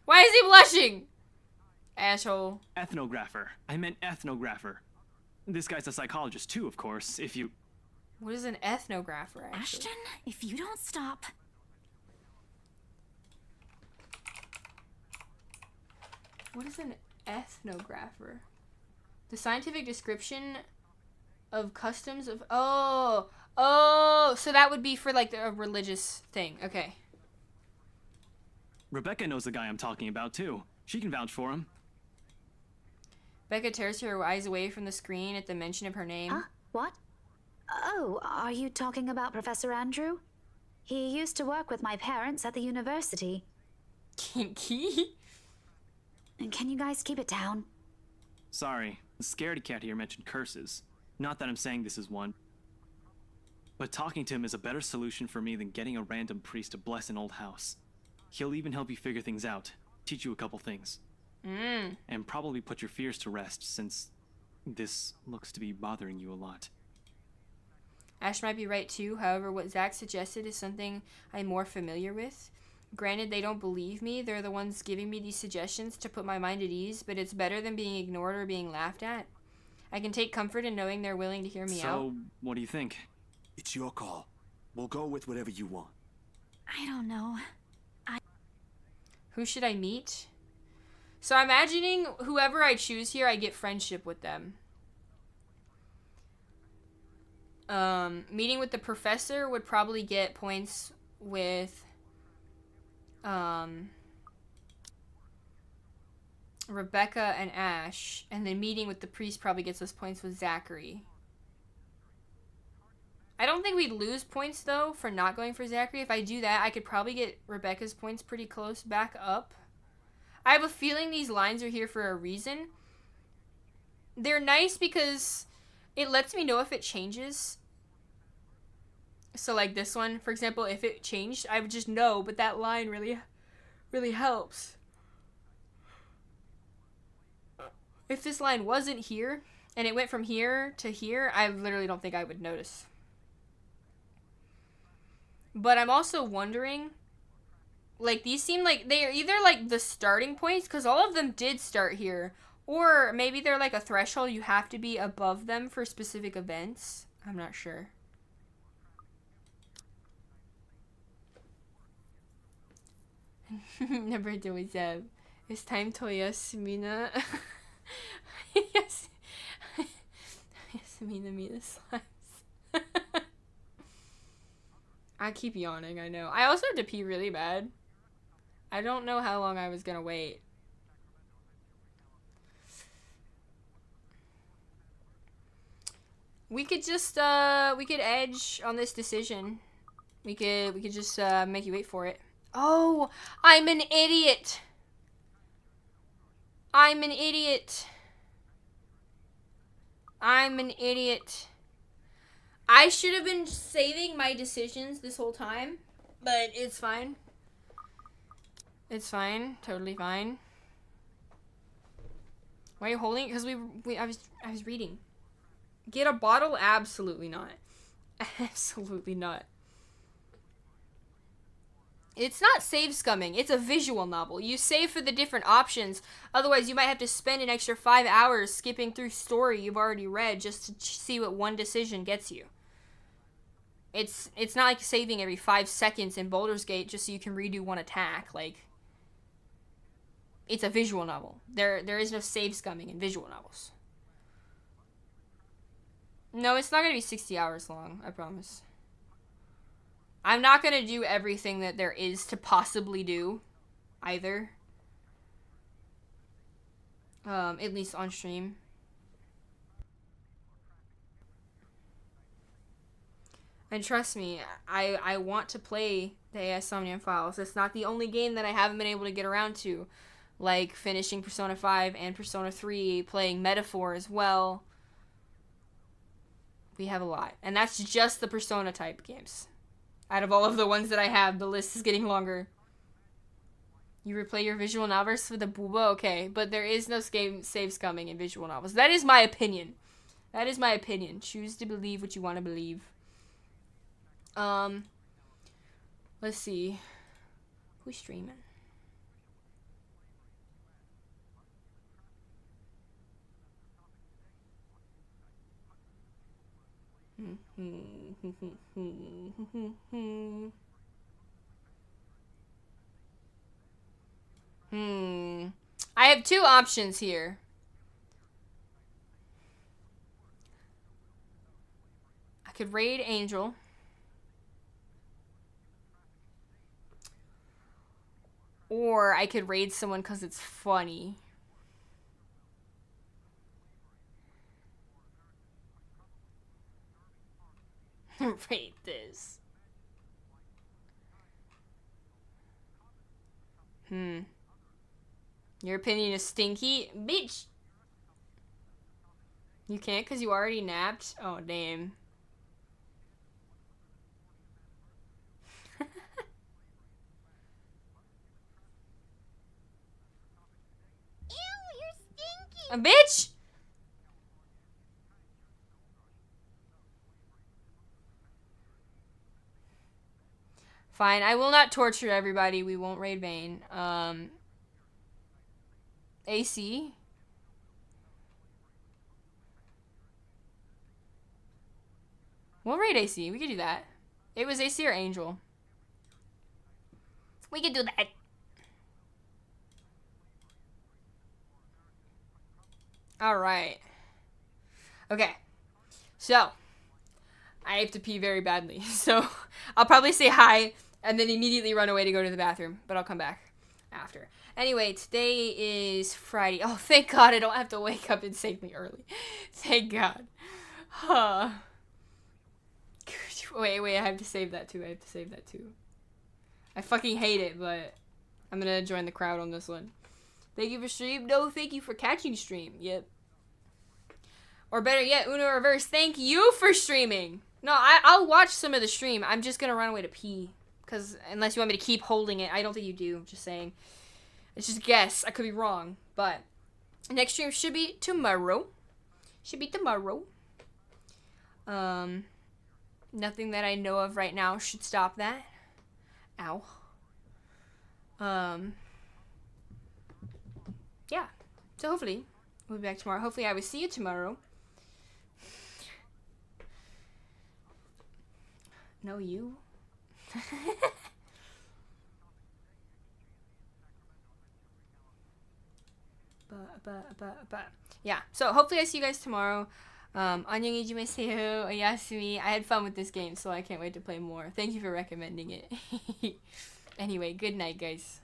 Why is he blushing? Asshole. Ethnographer. I meant ethnographer. This guy's a psychologist too, of course, if you... What is an ethnographer, actually? Ashton, if you don't stop... What is an ethnographer? The scientific description of customs of... Oh, so that would be for, like, a religious thing. Okay. Rebecca knows the guy I'm talking about too. She can vouch for him. Becca tears her eyes away from the screen at the mention of her name. What? Oh, are you talking about Professor Andrew? He used to work with my parents at the university. Kinky? And can you guys keep it down? Sorry, the scaredy cat here mentioned curses. Not that I'm saying this is one. But talking to him is a better solution for me than getting a random priest to bless an old house. He'll even help you figure things out, teach you a couple things. And probably put your fears to rest, since this looks to be bothering you a lot. Ash might be right too, however what Zach suggested is something I'm more familiar with. Granted, they don't believe me, they're the ones giving me these suggestions to put my mind at ease, but it's better than being ignored or being laughed at. I can take comfort in knowing they're willing to hear me out. So, what do you think? It's your call. We'll go with whatever you want. I don't know. Who should I meet? So I'm imagining whoever I choose here, I get friendship with them. Meeting with the professor would probably get points with Rebecca and Ash, and then meeting with the priest probably gets us points with Zachary. I don't think we'd lose points though for not going for Zachary. If I do that, I could probably get Rebecca's points pretty close back up. I have a feeling these lines are here for a reason. They're nice because it lets me know if it changes. So like this one, for example, if it changed, I would just know, but that line really helps. If this line wasn't here, and it went from here to here, I literally don't think I would notice. But I'm also wondering, like, these seem like they are either, like, the starting points, because all of them did start here, or maybe they're, like, a threshold. You have to be above them for specific events. I'm not sure. Number 2 is it's time to Yasmina. Yes. Yasmina me the slimes. I keep yawning, I know. I also had to pee really bad. I don't know how long I was gonna wait. We could just, we could edge on this decision. We could just, make you wait for it. Oh, I'm an idiot. I'm an idiot. I'm an idiot. I should have been saving my decisions this whole time, but it's fine. It's fine. Totally fine. Why are you holding it? Because I was reading. Get a bottle? Absolutely not. Absolutely not. It's not save scumming. It's a visual novel. You save for the different options. Otherwise, you might have to spend an extra 5 hours skipping through story you've already read just to see what one decision gets you. It's not like saving every 5 seconds in Baldur's Gate just so you can redo one attack. Like, it's a visual novel. There is no save scumming in visual novels. No, it's not going to be 60 hours long, I promise. I'm not going to do everything that there is to possibly do, either. At least on stream. And trust me, I want to play the AS Somnium Files. It's not the only game that I haven't been able to get around to. Like finishing Persona 5 and Persona 3, playing Metaphor as well. We have a lot. And that's just the Persona type games. Out of all of the ones that I have, the list is getting longer. You replay your visual novels with a booba? Okay, but there is no save scumming in visual novels. That is my opinion. That is my opinion. Choose to believe what you want to believe. Let's see. Who's streaming? I have 2 options here. I could raid Angel. Or I could raid someone because it's funny. Rate this. Your opinion is stinky? Bitch! You can't because you already napped? Oh, damn. Ew, you're stinky! A bitch! Fine, I will not torture everybody. We won't raid Vayne. AC? We'll raid AC. We could do that. It was AC or Angel. We could do that. Alright. Okay. So, I have to pee very badly. So, I'll probably say hi and then immediately run away to go to the bathroom. But I'll come back after. Anyway, today is Friday. Oh, thank God I don't have to wake up insanely early. Thank God. Huh. Wait, I have to save that too. I fucking hate it, but I'm gonna join the crowd on this one. Thank you for stream. No, thank you for catching stream. Yep. Or better yet, Uno Reverse, thank you for streaming. No, I'll watch some of the stream. I'm just gonna run away to pee. Because unless you want me to keep holding it, I don't think you do. Just saying. It's just a guess. I could be wrong. But Next stream should be tomorrow. Nothing that I know of right now should stop that. Ow. Yeah. So hopefully we'll be back tomorrow. Hopefully I will see you tomorrow. No, you. Yeah. So hopefully I see you guys tomorrow. 안녕히 주무세요. Oyasumi. I had fun with this game, so I can't wait to play more. Thank you for recommending it. Anyway, good night, guys.